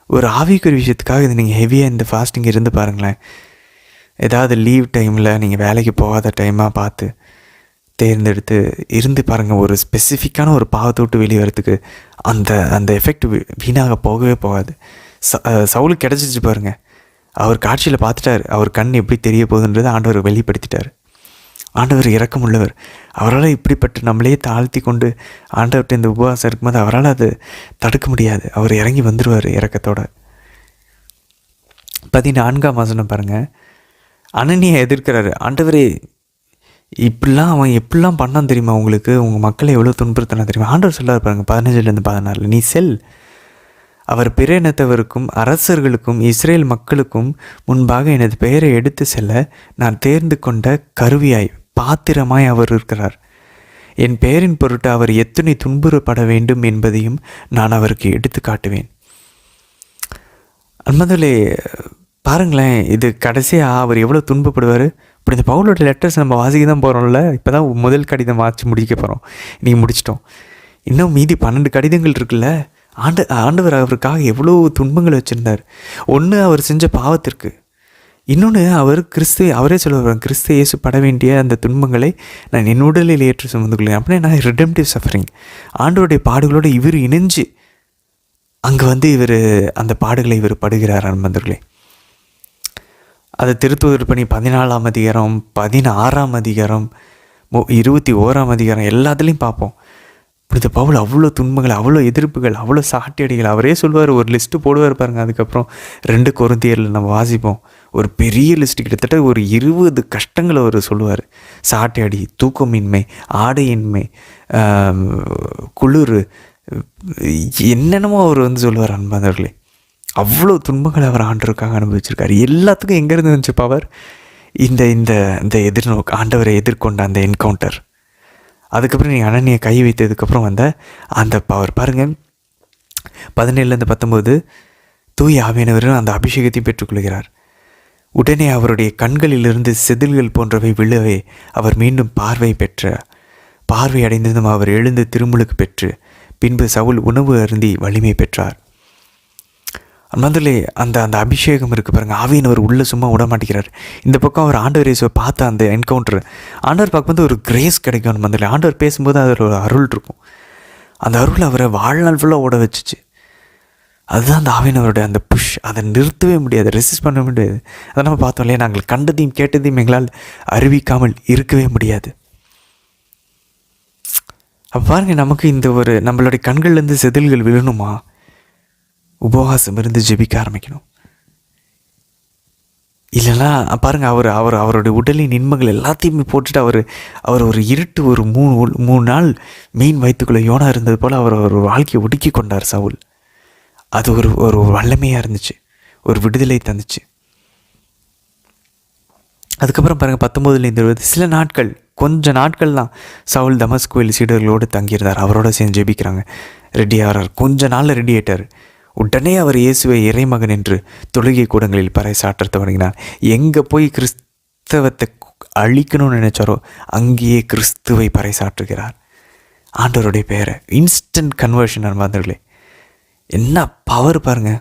ஒரு ஆவிக்குறி விஷயத்துக்காக இது நீங்கள் ஹெவியாக இந்த ஃபாஸ்டிங் இருந்து பாருங்களேன். ஏதாவது லீவ் டைமில் நீங்கள் வேலைக்கு போகாத டைமாக பார்த்து தேர்ந்தெடுத்து இருந்து பாருங்கள். ஒரு ஸ்பெசிஃபிக்கான ஒரு பாவத்தை விட்டு வெளியே வரத்துக்கு அந்த எஃபெக்ட் வீணாக போகவே போகாது. சவுலுக்கு கிடச்சிச்சு பாருங்கள். அவர் காட்சியில் பார்த்துட்டார், அவர் கண் எப்படி தெரிய போகுதுன்றது ஆண்டவர் வெளிப்படுத்திட்டார். ஆண்டவர் இரக்கமுள்ளவர். அவரால் இப்படிப்பட்ட நம்மளே தாழ்த்தி கொண்டு ஆண்டவர்கிட்ட இந்த உபவாசம் இருக்கும்போது அவரால் அது தடுக்க முடியாது. அவர் இறங்கி வந்துடுவார் இரக்கத்தோட. 14ஆம் வசனம் பாருங்கள். அனனியா எதிர்க்கிறாரு, ஆண்டவரே இப்படிலாம் அவன் எப்படிலாம் பண்ணான் தெரியுமா, உங்களுக்கு உங்கள் மக்களை எவ்வளோ துன்புறுத்தினா தெரியுமா. ஆண்டவர் சொல்லார் பாருங்கள் 15-14, நீ செல், அவர் பிற இனத்தவருக்கும் அரசர்களுக்கும் இஸ்ரேல் மக்களுக்கும் முன்பாக எனது பெயரை எடுத்து செல்ல நான் தேர்ந்து கொண்ட கருவியாய் பாத்திரமாய் அவர் இருக்கிறார். என் பெயரின் பொருட்டு அவர் எத்தனை துன்புறப்பட வேண்டும் என்பதையும் நான் அவருக்கு எடுத்து காட்டுவேன். அன்பர்களே பாருங்களேன், இது கடைசியாக அவர் எவ்வளோ துன்பப்படுவார். இப்படி இந்த பவுலோட லெட்டர்ஸ் நம்ம வாசிக்க தான் போகிறோம்ல. இப்போ தான் முதல் கடிதம் வாசி முடிக்க போகிறோம், நீங்கள் முடிச்சிட்டோம். இன்னும் மீதி 12 கடிதங்கள் இருக்குல்ல. ஆண்டவர் அவருக்காக எவ்வளோ துன்பங்கள் வச்சுருந்தார். ஒன்று அவர் செஞ்ச பாவத்திற்கு, இன்னொன்று அவர் அவரே சொல்லுவார், கிறிஸ்து இயேசு பட வேண்டிய அந்த துன்பங்களை நான் என் உடலில் ஏற்று சுமந்து கொள்கிறேன். அப்படின்னா நான் ரிடெம்டிவ் சஃபரிங், ஆண்டவருடைய பாடுகளோடு இவர் இணைஞ்சு அங்கே இவர் அந்த பாடுகளை இவர் படுகிறார் அன்பர்களே. அதை திருத்துவதற்கு பணி 14ஆம் அதிகாரம், 16ஆம் அதிகாரம், 21ஆம் அதிகாரம் எல்லாத்துலேயும் பார்ப்போம். இப்படி பவுல் அவ்வளோ துன்பங்கள், அவ்வளோ எதிர்ப்புகள், அவ்வளோ சாட்டியடிகள். அவரே சொல்வார், ஒரு லிஸ்ட்டு போடுவார் பாருங்கள். அதுக்கப்புறம் 2 கொரிந்தியரில் நம்ம வாசிப்போம், ஒரு பெரிய லிஸ்ட்டு, கிட்டத்தட்ட ஒரு 20 கஷ்டங்களை அவர் சொல்லுவார். சாட்டையடி, தூக்கமின்மை, ஆடையின்மை, குளிர், என்னென்னமோ அவர் சொல்லுவார் அன்பர்களே. அவ்வளோ துன்பங்களை அவர் ஆண்டவருக்காக அனுபவிச்சிருக்காரு. எல்லாத்துக்கும் எங்கேருந்து இருந்துச்சு பவர்? இந்த இந்த இந்த எதிர்நோக்கு, ஆண்டவரை எதிர்கொண்ட அந்த என்கவுண்டர். அதுக்கப்புறம் நீங்கள் அனனியை கை வைத்ததுக்கப்புறம் அந்த பவர் பாருங்கள். 17-19 தூய ஆவியானவர் அந்த அபிஷேகத்தையும் பெற்றுக்கொள்கிறார். உடனே அவருடைய கண்களிலிருந்து செதில்கள் போன்றவை விழவே அவர் மீண்டும் பார்வை அடைந்ததும் அவர் எழுந்து திருமுழுக்கு பெற்று பின்பு சவுல் உணவு அருந்தி வலிமை பெற்றார். முதல்ல அந்த அபிஷேகம் இருக்குது பாருங்கள். ஆவியானவர் உள்ளே சும்மா விட மாட்டேங்கிறார். இந்த பக்கம் அவர் ஆண்டவர் இயேசுவை பார்த்த அந்த என்கவுண்டர், ஆண்டவர் பார்க்கும்போது ஒரு கிரேஸ் கிடைக்கும். முதல்ல ஆண்டவர் பேசும்போது அதில் ஒரு அருள் இருக்கும். அந்த அருள் அவரை வாழ்நாள் ஃபுல்லாக ஓட வச்சுச்சு. அதுதான் அந்த ஆவியானவருடைய அந்த புஷ். அதை நிறுத்தவே முடியாது, ரெசிஸ்ட் பண்ண முடியாது. அதை நம்ம பார்த்தோம் இல்லையா, நாங்கள் கண்டதையும் கேட்டதையும் எங்களால் அறிவிக்காமல் இருக்கவே முடியாது. அப்போ பாருங்கள், நமக்கு இந்த நம்மளுடைய கண்கள்லேருந்து செதில்கள் விழணுமா, உபவாசம் இருந்து ஜெபிக்க ஆரம்பிக்கணும். இல்லைன்னா பாருங்கள், அவருடைய உடலின் இன்பங்கள் எல்லாத்தையுமே போட்டுட்டு அவர் ஒரு இருட்டு ஒரு 3 நாள் மீன் வயிற்றுக்குள்ளே யோனா இருந்தது போல் அவர் வாழ்க்கையை ஒடுக்கி கொண்டார் சவுல். அது ஒரு ஒரு வல்லமையாக இருந்துச்சு, ஒரு விடுதலை தந்துச்சு. அதுக்கப்புறம் பாருங்கள் 19-20 சில நாட்கள், கொஞ்ச நாட்கள் தான் சவுல் தமஸ்குவில் சீடர்களோடு தங்கியிருந்தார். அவரோட சேர்ந்து ஜெபிக்கிறாங்க, ரெடி ஆகிறார். கொஞ்ச நாளில் ரெடி ஆயிட்டார். உடனே அவர் இயேசுவை இறைமகன் என்று தொழுகை கூடங்களில் பறைசாற்ற தொடங்கினார். எங்கே போய் கிறிஸ்தவத்தை அழிக்கணும்னு நினைச்சாரோ அங்கேயே கிறிஸ்துவை பறைசாற்றுகிறார். ஆண்டவருடைய பேரை இன்ஸ்டன்ட் கன்வர்ஷன் நண்பர்களே, என்ன பவர் பாருங்க.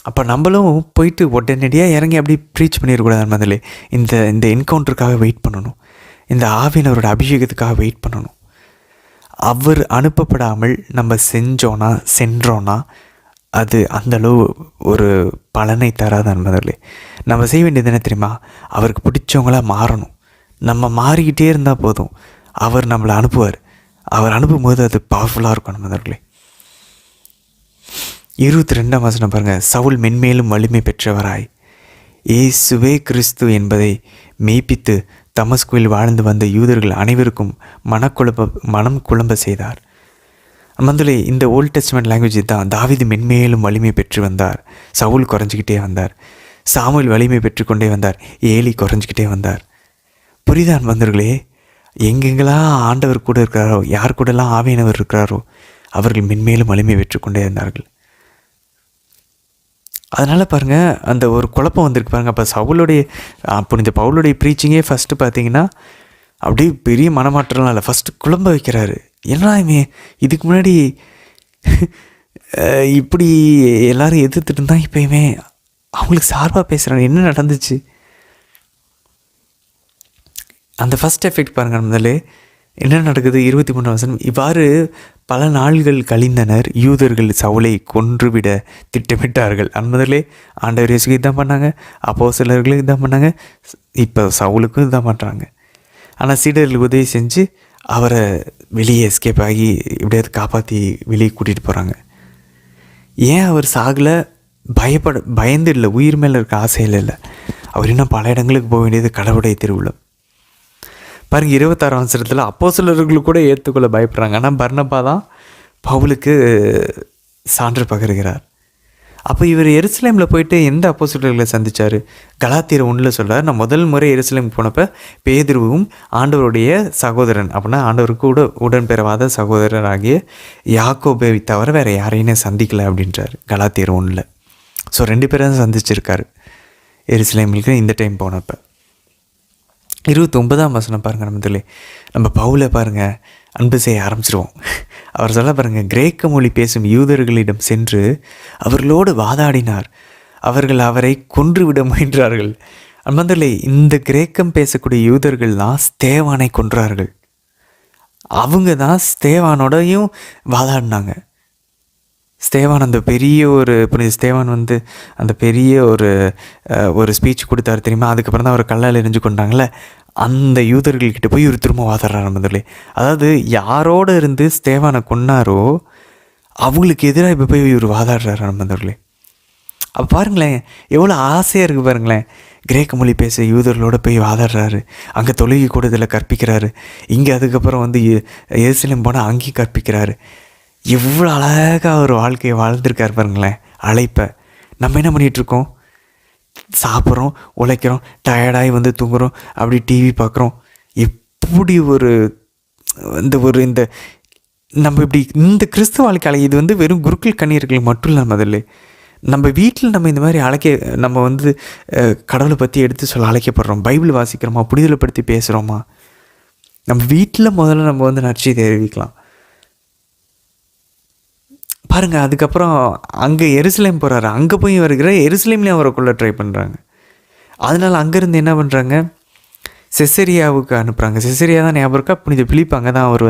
அப்போ நம்மளும் போயிட்டு உடனடியாக இறங்கி அப்படி ப்ரீச் பண்ணிடக்கூடாது நண்பர்களே. இந்த என்கவுண்டருக்காக வெயிட் பண்ணணும், இந்த ஆவியானவரோட அபிஷேகத்துக்காக வெயிட் பண்ணணும். அவர் அனுப்பப்படாமல் நம்ம சென்றோன்னா அது அந்தளவு ஒரு பலனை தராது நண்பர்களே. நம்ம செய்ய வேண்டியது என்ன தெரியுமா? அவருக்கு பிடிச்சவங்களாக மாறணும். நம்ம மாறிக்கிட்டே இருந்தால் போதும், அவர் நம்மளை அனுப்புவார். அவர் அனுப்பும்போது அது பவர்ஃபுல்லாக இருக்கும் நண்பர்களே. 22ஆம் வசனம் பாருங்கள். சவுல் மென்மேலும் வலிமை பெற்றவராய் இயேசுவே கிறிஸ்து என்பதை மெய்ப்பித்து தமஸ்குவில் வாழ்ந்து வந்த யூதர்கள் அனைவருக்கும் மனம் குழம்ப செய்தார். மந்தலே இந்த ஓல்ட் டெஸ்டமெண்ட் லாங்குவேஜ் தான். தாவீது மென்மேலும் வலிமை பெற்று வந்தார், சவுல் குறைஞ்சிக்கிட்டே வந்தார், சாமுவேல் வலிமை பெற்றுக்கொண்டே வந்தார், ஏலி குறைஞ்சிக்கிட்டே வந்தார். புரியுதா நண்பர்களே? எங்கெங்கெல்லாம் ஆண்டவர் கூட இருக்கிறாரோ, யார் கூடலாம் ஆவியானவர் இருக்கிறாரோ அவர்கள் மென்மேலும் வலிமை பெற்றுக்கொண்டே இருந்தார்கள். அதனால் பாருங்கள், அந்த ஒரு குழப்பம் வந்திருக்கு பாருங்கள். அப்போ சவுளுடைய புனித பவுலுடைய ப்ரீச்சிங்கே ஃபஸ்ட்டு பார்த்தீங்கன்னா அப்படியே பெரிய மனமாற்றம்லாம் இல்லை, ஃபஸ்ட்டு குழம்ப வைக்கிறாரு. ஏன்னா இதுக்கு முன்னாடி இப்படி எல்லாரும் எதிர்த்துட்டு இருந்தால் இப்போயுமே அவங்களுக்கு சார்பாக பேசுகிறாங்க. என்ன நடந்துச்சு? அந்த ஃபஸ்ட் எஃபெக்ட் பாருங்கள் முதல்ல என்ன நடக்குது. 23 வசனம். இவ்வாறு பல நாள்கள் கழிந்தனர். யூதர்கள் சவுலை கொன்றுவிட திட்டமிட்டார்கள். முதலே ஆண்டவர் இயேசுக்கு இதான் பண்ணாங்க, அப்போஸ்தலர்களுக்கு இதான் பண்ணாங்க, இப்போ சவுலுக்கும் இதான் பண்ணுறாங்க. ஆனால் சீடர்களுக்கு உதவி செஞ்சு அவரை வெளியே எஸ்கேப் ஆகி எப்படியாவது காப்பாற்றி வெளியே கூட்டிகிட்டு போகிறாங்க. ஏன் அவர் சாகலை? பயந்து இல்லை, உயிர் மேலே இருக்க ஆசையில் இல்லை. அவர் இன்னும் பல இடங்களுக்கு போக வேண்டியது கடவுளுடைய திருவுள்ளம். பாருங்க 26ஆம் வசனத்தில் அப்போஸ்தலர்கள் கூட ஏற்றுக்கொள்ள பயப்படுறாங்க. ஆனால் பர்னபா தான் பவுலுக்கு சான்று பகருகிறார். அப்போ இவர் எருசலேமில் போயிட்டு எந்த அப்போஸ்தலர்களை சந்தித்தார்? கலாத்தியர் 1 சொல்கிறார். நான் முதல் முறை எருசலேம் போனப்போ பேதுருவும் ஆண்டவருடைய சகோதரன், அப்படின்னா ஆண்டவருக்கு கூட உடன்பெறவாத சகோதரர் ஆகிய யாக்கோபை தவிர வேறு யாரையும் சந்திக்கலை அப்படின்றார் கலாத்தியர் 1. ஸோ 2 பேரும் சந்திச்சிருக்காரு எருசலேமுக்கு இந்த டைம் போனப்போ. 29ஆம் வசனம் பாருங்கள் நம்ம பவுலை பாருங்கள் அன்பு செய்ய ஆரம்பிச்சிருவோம். அவர் சொல்ல பாருங்கள், கிரேக்க மொழி பேசும் யூதர்களிடம் சென்று அவர்களோடு வாதாடினார். அவர்கள் அவரை கொன்றுவிட முயன்றார்கள். அன்பர்களே, இந்த கிரேக்கம் பேசக்கூடிய யூதர்கள் தான் ஸ்தேவானை கொன்றார்கள். அவங்க தான் ஸ்தேவானோடையும் வாதாடினாங்க. ஸ்தேவான் அந்த பெரிய ஒரு புனித ஸ்தேவான் அந்த பெரிய ஒரு ஸ்பீச் கொடுத்தாரு தெரியுமா? அதுக்கப்புறம் தான் அவர் கல்லால் எரிஞ்சு கொண்டாங்களே, அந்த யூதர்கள்கிட்ட போய் ஒரு திரும்ப வாதாடுறாரு முதல்ல. அதாவது யாரோடு இருந்து ஸ்தேவானை கொன்னாரோ அவங்களுக்கு எதிராக இப்போ போய் ஒரு வாதாடுறாரு முதல்ல. அப்போ பாருங்களேன் எவ்வளோ ஆசையாக இருக்குது பாருங்களேன். கிரேக்க மொழி பேச யூதர்களோடு போய் வாதாடுறாரு, அங்கே தொழுகை கூடத்தில் கற்பிக்கிறாரு, இங்கே அதுக்கப்புறம் எருசலேம் போனால் அங்கேயும் கற்பிக்கிறாரு. எவ்வளோ அழகாக ஒரு வாழ்க்கையை வாழ்ந்துருக்கார் பாருங்களேன். அழைப்பை நம்ம என்ன பண்ணிகிட்ருக்கோம்? சாப்பிட்றோம், உழைக்கிறோம், டயர்டாகி தூங்குகிறோம், அப்படி டிவி பார்க்குறோம். எப்படி இந்த நம்ம இப்படி இந்த கிறிஸ்துவ வாழ்க்கை இது வெறும் குருக்கள் கண்ணீர்கள் மட்டும் இல்லை. முதல்ல நம்ம வீட்டில் நம்ம இந்த மாதிரி நம்ம கடவுளை பற்றி எடுத்து சொல்ல அழைக்கப்படுறோம். பைபிள் வாசிக்கிறோமா? புரிதலைப்படுத்தி பேசுகிறோமா? நம்ம வீட்டில் முதல்ல நம்ம நற்செய்தி தெரிவிக்கலாம் பாருங்கள். அதுக்கப்புறம் அங்கே எருசலேம் போகிறாரு. அங்கே போய் வருகிற எருசலேம்லேயும் அவரை கொள்ள ட்ரை பண்ணுறாங்க. அதனால் அங்கேருந்து என்ன பண்ணுறாங்க? செசரியாவுக்கு அனுப்புகிறாங்க. செசரியா தான் ஞாபகம் இருக்கா? புனித பிலிப்பு அங்கே தான் அவர்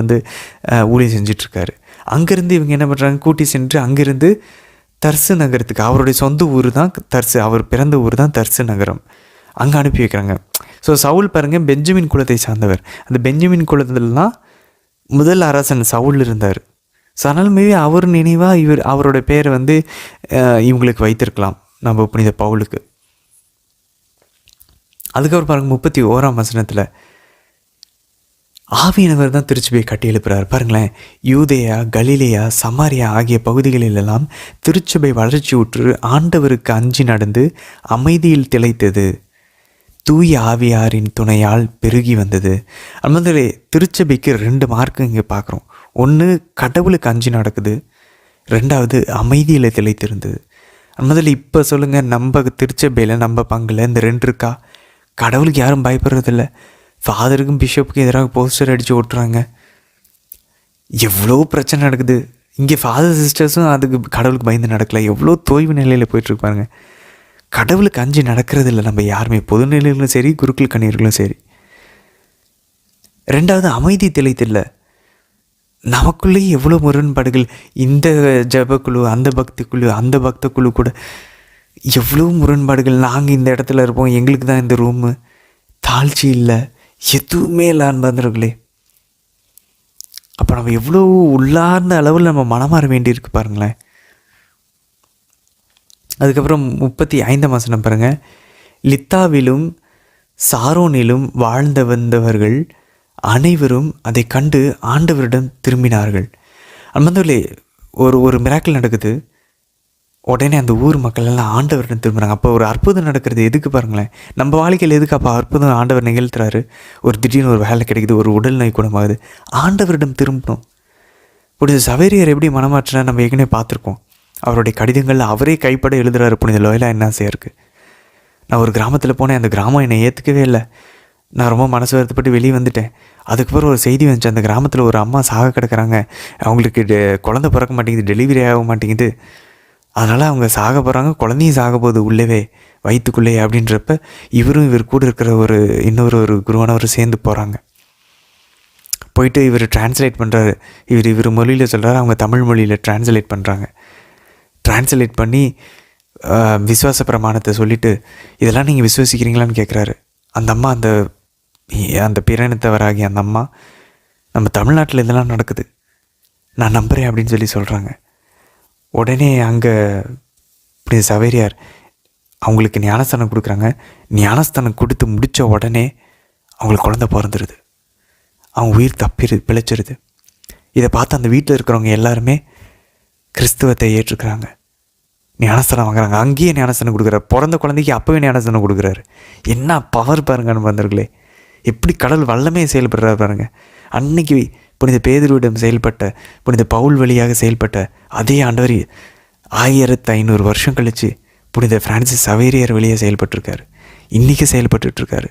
ஊழியம் செஞ்சிட்ருக்காரு. அங்கேருந்து இவங்க என்ன பண்ணுறாங்க? கூட்டி சென்று அங்கேருந்து தர்சு நகரத்துக்கு, அவருடைய சொந்த ஊர் தான் தர்சு, அவர் பிறந்த ஊர் தான் தர்சு நகரம், அங்கே அனுப்பி வைக்கிறாங்க. ஸோ சவுல் பாருங்கள் பெஞ்சமின் குலத்தை சார்ந்தவர். அந்த பெஞ்சமின் குலத்திலாம் முதல் அரசன் சவுல் இருந்தார். ஸோ அதனால் மேபி அவர் நினைவாக அவரோட பேரை இவங்களுக்கு வைத்திருக்கலாம் நம்ம புனித பவுலுக்கு. அதுக்கப்புறம் பாருங்கள் 31ஆம் வசனத்தில் ஆவியானவர் தான் திருச்சபையை கட்டி எழுப்புறாரு. பாருங்களேன், யூதேயா, கலிலேயா, சமாரியா ஆகிய பகுதிகளிலெல்லாம் திருச்சபை வளர்ச்சி உற்று ஆண்டவருக்கு அஞ்சி நடந்து அமைதியில் திளைத்தது. தூய ஆவியாரின் துணையால் பெருகி வந்தது. அது திருச்சபைக்கு 2 மார்க்கு இங்கே பார்க்குறோம். ஒன்று, கடவுளுக்கு அஞ்சி நடக்குது. 2வது, அமைதியில் திளைத்திருந்தது. முதல்ல இப்போ சொல்லுங்கள், நம்ம திருச்சபையில் நம்ம பங்கில் இந்த 2 இருக்கா? கடவுளுக்கு யாரும் பயப்படுறதில்ல. ஃபாதருக்கும் பிஷப்புக்கும் எதிராக போஸ்டர் அடித்து ஓட்டுறாங்க. எவ்வளோ பிரச்சனை நடக்குது. இங்கே ஃபாதர் சிஸ்டர்ஸும் அதுக்கு கடவுளுக்கு பயந்து நடக்கல. எவ்வளோ தொய்வு நிலையில் போயிட்டுருப்பாங்க. கடவுளுக்கு அஞ்சு நடக்கிறது இல்லை நம்ம யாருமே, பொதுநிலைகளும் சரி, குருக்கள் கண்ணீர்களும் சரி. 2வது, அமைதி திளைத்தில்லை. நமக்குள்ளேயே எவ்வளோ முரண்பாடுகள். இந்த ஜபக்குழு, அந்த பக்தி குழு, அந்த பக்த குழு கூட எவ்வளோ முரண்பாடுகள். நாங்கள் இந்த இடத்துல இருப்போம், எங்களுக்கு தான் இந்த ரூமு, தாழ்ச்சி இல்லை, எதுவுமே இல்லை அன்பர்களே. அப்போ நம்ம எவ்வளோ உள்ளார்ந்த அளவில் நம்ம மனமாற வேண்டியிருக்கு பாருங்களேன். அதுக்கப்புறம் 35ஆம் வசனம் பாருங்கள். லித்தாவிலும் சாரோனிலும் வாழ்ந்து வந்தவர்கள் அனைவரும் அதை கண்டு ஆண்டவரிடம் திரும்பினார்கள். அன்பர்களே, ஒரு மிராக்கிள் நடக்குது. உடனே அந்த ஊர் மக்கள் எல்லாம் ஆண்டவரிடம் திரும்புகிறாங்க. அப்போ ஒரு அற்புதம் நடக்கிறது எதுக்கு பாருங்களேன். நம்ம வாழ்க்கையில் எதுக்கு அப்போ அற்புதம் ஆண்டவர் நிகழ்த்துறாரு? ஒரு திடீர்னு ஒரு வேலை கிடைக்குது, ஒரு உடல் நோய் குணமாகுது, ஆண்டவரிடம் திரும்பணும். புனித சவேரியார் எப்படி மனமாற்றினா நம்ம ஏற்கனவே பார்த்துருக்கோம். அவருடைய கடிதங்களில் அவரே கைப்பட எழுதுறாரு புனித லோயலா இன்னாசியாருக்கு. நான் ஒரு கிராமத்தில் போனேன், அந்த கிராமம் என்னை ஏற்றுக்கவே இல்லை. நான் ரொம்ப மனசு வருத்தப்பட்டு வெளியே வந்துட்டேன். அதுக்கப்புறம் ஒரு செய்தி வந்துச்சு, அந்த கிராமத்தில் ஒரு அம்மா சாக கிடக்கிறாங்க, அவங்களுக்கு குழந்தை பிறக்க மாட்டேங்குது, டெலிவரி ஆக மாட்டேங்குது, அதனால் அவங்க சாக போகிறாங்க, குழந்தையும் சாக போகுது உள்ளவே வயிற்றுக்குள்ளே. அப்படின்றப்ப இவர் கூட இருக்கிற இன்னொரு குருவானவர் சேர்ந்து போகிறாங்க. போயிட்டு இவர் டிரான்ஸ்லேட் பண்ணுறாரு. இவர் மொழியில் சொல்கிறாரு, அவங்க தமிழ் மொழியில் டிரான்ஸ்லேட் பண்ணுறாங்க. டிரான்ஸ்லேட் பண்ணி விசுவாச பிரமாணத்தை சொல்லிவிட்டு, இதெல்லாம் நீங்கள் விசுவாசிக்கிறீங்களான்னு கேட்குறாரு. அந்த அம்மா, அந்த பிறனத்தவராகி அந்த அம்மா, நம்ம தமிழ்நாட்டில் இதெல்லாம் நடக்குது, நான் நம்புகிறேன் அப்படின்னு சொல்லி சொல்கிறாங்க. உடனே அங்கே இப்படி சவேரியார் அவங்களுக்கு ஞானஸ்தானம் கொடுக்குறாங்க. ஞானஸ்தானம் கொடுத்து முடித்த உடனே அவங்களுக்கு குழந்தை பிறந்துருது, அவங்க உயிர் பிழைச்சிருது. இதை பார்த்து அந்த வீட்டில் இருக்கிறவங்க எல்லாருமே கிறிஸ்துவத்தை ஏற்றுக்கிறாங்க, ஞானஸ்தானம் வாங்குறாங்க. அங்கேயே ஞானஸ்தானம் கொடுக்குறாரு. பிறந்த குழந்தைக்கு அப்போவே ஞானஸ்தானம் கொடுக்குறாரு. என்ன பவர் பாருங்கன்னு வந்தவர்களே, எப்படி கடவுள் வல்லமே செயல்படுறாரு பாருங்கள். அன்னைக்கு புனித பேதுருவிடம் செயல்பட்ட, புனித பவுல் வழியாக செயல்பட்ட அதே ஆண்டவர் 1500 வருஷம் கழித்து புனித பிரான்சிஸ் சவேரியார் வழியாக செயல்பட்டுருக்காரு. இன்றைக்கி செயல்பட்டுருக்காரு.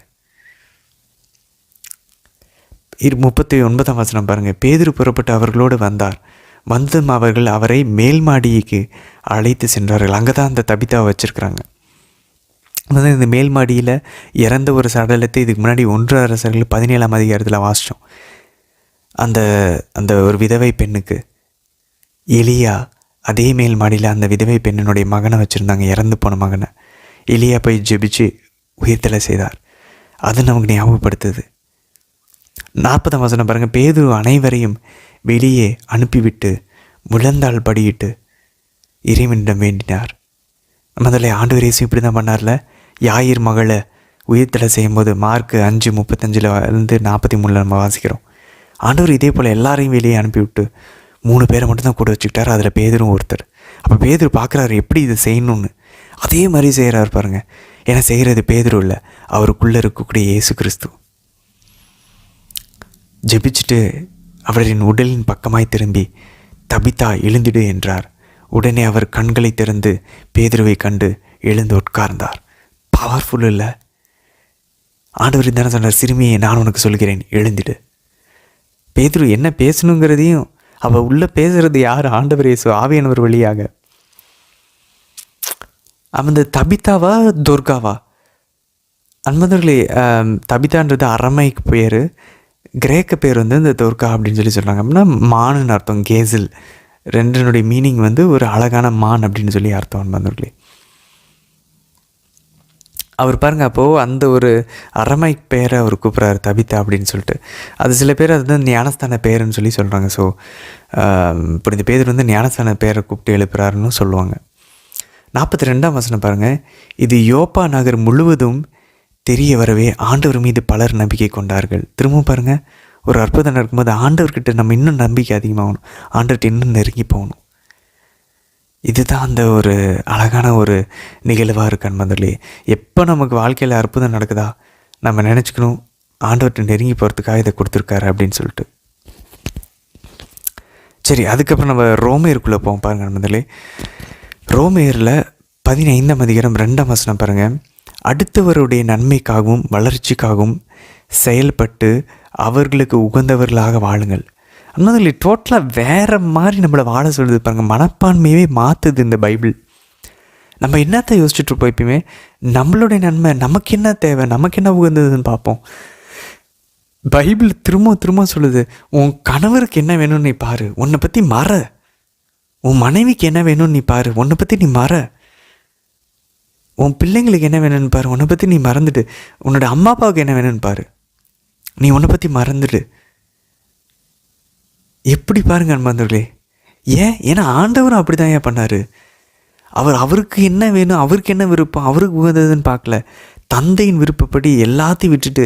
39ஆம் வசனம் பாருங்கள். பேதுரு புறப்பட்டு அவர்களோடு வந்தார். வந்தும் அவர்கள் அவரை மேல் மாடிக்கு அழைத்து சென்றார்கள். அங்கே தான் அந்த தபிதாவை வச்சுருக்குறாங்க. அதாவது இந்த மேல் மாடியில் இறந்த ஒரு சடலத்தை இதுக்கு முன்னாடி 1 அரசர்கள் 17ஆம் அதிகாரத்தில் வாசித்தோம். அந்த ஒரு விதவை பெண்ணுக்கு எலியா அதே மேல் மாடியில் அந்த விதவை பெண்ணினுடைய மகனை வச்சுருந்தாங்க, இறந்து போன மகனை. எலியா போய் ஜெபிச்சு உயிர்த்தலை செய்தார். அது நமக்கு ஞாபகப்படுத்துது. 40ஆம் வசனம் பாருங்கள். பேதுரு அனைவரையும் வெளியே அனுப்பிவிட்டு முழந்தாள் படியிட்டு இறைவனிடம் வேண்டினார். முதல்ல ஆண்டவர் இயேசு இப்படி தான் பண்ணார்ல. யாயிர் மகளை உயிர்த்தலை செய்யும்போது மார்க் 5:35 43 நம்ம வாசிக்கிறோம். ஆண்டவர் இதே போல் எல்லாரையும் வெளியே அனுப்பிவிட்டு 3 பேரை மட்டும்தான் கூட வச்சுக்கிட்டார். அதில் பேதுரும் ஒருத்தர். அப்போ பேதுரு பார்க்குறாரு எப்படி இதை செய்யணும்னு. அதே மாதிரி செய்கிறார் பாருங்கள். ஏன்னா செய்கிறது பேதுரு இல்லை, அவருக்குள்ளே இருக்கக்கூடிய இயேசு கிறிஸ்து. ஜெபிச்சுட்டு அவரின் உடலின் பக்கமாய் திரும்பி, தபிதா எழுந்திடு என்றார். உடனே அவர் கண்களை திறந்து பேதுருவை கண்டு எழுந்து உட்கார்ந்தார். பவர்ஃபுல் இல்லை? ஆண்டவர் தானே சொன்னார், சிறுமியை நான் உனக்கு சொல்கிறேன், எழுந்திடு. பேதுரு என்ன பேசணுங்கிறதையும் அவள் உள்ளே பேசுகிறது யார்? ஆண்டவர் இயேசு ஆவியானவர் வழியாக. அந்த தபிதாவா துர்காவா? அன்பர்களே, தபிதான்றது அரமைக்கு பேர், கிரேக்க பேர் இந்த துர்கா அப்படின்னு சொல்லி சொல்கிறாங்க. அப்படின்னா மானுன்னு அர்த்தம். கேசில் ரெண்டினுடைய மீனிங் ஒரு அழகான மான் அப்படின்னு சொல்லி அர்த்தம். அன்பர்களே, அவர் பாருங்கள், அப்போது அந்த ஒரு அரமை பேரை அவர் கூப்பிட்றாரு தபிதா அப்படின்னு சொல்லிட்டு. அது சில பேர் அதுதான் ஞானஸ்தான பேருன்னு சொல்லி சொல்கிறாங்க. ஸோ புனித பேதுரு ஞானஸ்தான பேரை கூப்பிட்டு எழுப்புறாருன்னு சொல்லுவாங்க. 42ஆம் வசனம் பாருங்கள். இது யோப்பா நகர் முழுவதும் தெரிய வரவே ஆண்டவர் மீது பலர் நம்பிக்கை கொண்டார்கள். திரும்பவும் பாருங்கள், ஒரு அற்புதம் நடக்கும்போது ஆண்டவர்கிட்ட நம்ம இன்னும் நம்பிக்கை அதிகமாகணும், ஆண்டவர்கிட்ட இன்னும் நெருங்கி போகணும். இதுதான் அந்த ஒரு அழகான ஒரு நிகழ்வாக இருக்கு அன்பர்களே. எப்போ நமக்கு வாழ்க்கையில் அற்புதம் நடக்குதா நம்ம நினச்சிக்கணும், ஆண்டவர்கிட்ட நெருங்கி போகிறதுக்காக இதை கொடுத்துருக்காரு அப்படின்னு சொல்லிட்டு. சரி, அதுக்கப்புறம் நம்ம ரோமையருக்குள்ளே போவோம் பாருங்கள் நண்பர்களே. ரோமையரில் 15ஆம் அதிகாரம் 2ஆம் வசனம் பாருங்கள். அடுத்தவருடைய நன்மைக்காகவும் வளர்ச்சிக்காகவும் செயல்பட்டு அவர்களுக்கு உகந்தவர்களாக வாழுங்கள். அதனால டோட்டலாக வேறு மாதிரி நம்மளை வாழ சொல்லுது பாருங்கள். மனப்பான்மையவே மாற்றுது இந்த பைபிள். நம்ம என்னத்தை யோசிச்சுட்ருப்போம் எப்பயுமே, நம்மளுடைய நன்மை, நமக்கு என்ன தேவை, நமக்கு என்ன உகந்ததுன்னு பார்ப்போம். பைபிள் திரும்ப சொல்லுது, உன் கணவருக்கு என்ன வேணும்னு நீ பாரு, உன்னை பற்றி மற. உன் மனைவிக்கு என்ன வேணும்னு நீ பாரு, உன்னை பற்றி நீ மற. உன் பிள்ளைங்களுக்கு என்ன வேணும்னு பாரு, உன்னை பற்றி நீ மறந்துடு. உன்னோட அம்மா அப்பாவுக்கு என்ன வேணும்னு பாரு, நீ உன்னை பற்றி மறந்துடு. எப்படி பாருங்க அன்பர்களே. ஏன்னா ஆண்டவரும் அப்படி தான் ஏன் பண்ணார். அவருக்கு என்ன வேணும், அவருக்கு என்ன விருப்பம், அவருக்கு உகந்ததுன்னு பார்க்கல. தந்தையின் விருப்பப்படி எல்லாத்தையும் விட்டுட்டு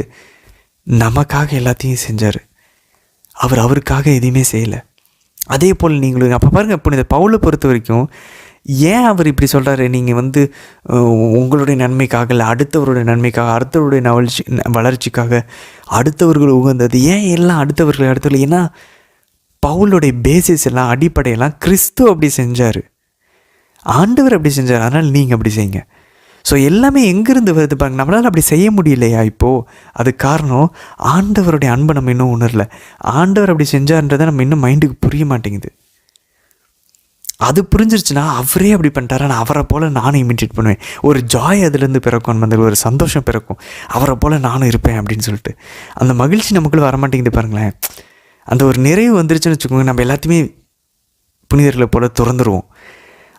நமக்காக எல்லாத்தையும் செஞ்சார். அவருக்காக எதையுமே செய்யலை. அதே போல் நீங்களும் அப்போ பாருங்கள். இப்போ இந்த பவுலை பொறுத்த வரைக்கும் ஏன் அவர் இப்படி சொல்கிறாரு, நீங்கள் உங்களுடைய நன்மைக்காக இல்லை, அடுத்தவருடைய நன்மைக்காக, அடுத்தவருடைய வளர்ச்சிக்காக, அடுத்தவர்கள் உகந்தது, ஏன் எல்லாம் அடுத்தவர்கள். ஏன்னா பவுலுடைய பேசிஸ் எல்லாம், அடிப்படையெல்லாம் கிறிஸ்து அப்படி செஞ்சார், ஆண்டவர் அப்படி செஞ்சார். அதனால் நீங்கள் அப்படி செய்யுங்க. ஸோ எல்லாமே எங்கேருந்து வருது பாருங்க. நம்மளால் அப்படி செய்ய முடியலையா இப்போது? அது காரணம் ஆண்டவருடைய அன்பை நம்ம இன்னும் உணரல. ஆண்டவர் அப்படி செஞ்சார்ன்றதை நம்ம இன்னும் மைண்டுக்கு புரிய மாட்டேங்குது. அது புரிஞ்சிருச்சுன்னா அவரே அப்படி பண்ணிட்டாரா, நான் அவரை போல் நானும் இமிட்டேட் பண்ணுவேன். ஒரு ஜாய் அதுலேருந்து பிறக்கும், அந்த ஒரு சந்தோஷம் பிறக்கும், அவரை போல் நானும் இருப்பேன் அப்படின்னு சொல்லிட்டு. அந்த மகிழ்ச்சி நமக்குள்ளே வரமாட்டேங்குது பாருங்களேன். அந்த ஒரு நிறைவு வந்துருச்சுன்னு வச்சுக்கோங்க, நம்ம எல்லாத்தையுமே புனிதர்களை போல் திறந்துருவோம்.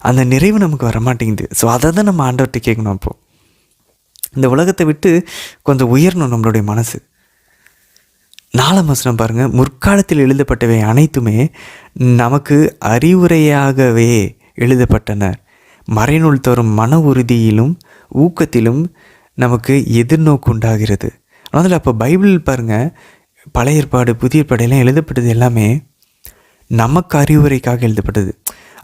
அந்த நிறைவு நமக்கு வரமாட்டேங்குது. ஸோ அதை தான் நம்ம ஆண்டவர்கிட்ட கேட்கணும். அப்போது இந்த உலகத்தை விட்டு கொஞ்சம் உயரணும் நம்மளுடைய மனசு. 4ஆம் வசனம் பாருங்கள். முற்காலத்தில் எழுதப்பட்டவை அனைத்துமே நமக்கு அறிவுரையாகவே எழுதப்பட்டன, மறைநூல் தரும் மன உறுதியிலும் ஊக்கத்திலும் நமக்கு எதிர்நோக்கு உண்டாகிறது. அதனால் அப்போ பைபிள் பாருங்கள், பழைய ஏற்பாடு புதிய ஏற்பாடெல்லாம் எழுதப்பட்டது எல்லாமே நமக்கு அறிவுரைக்காக எழுதப்பட்டது.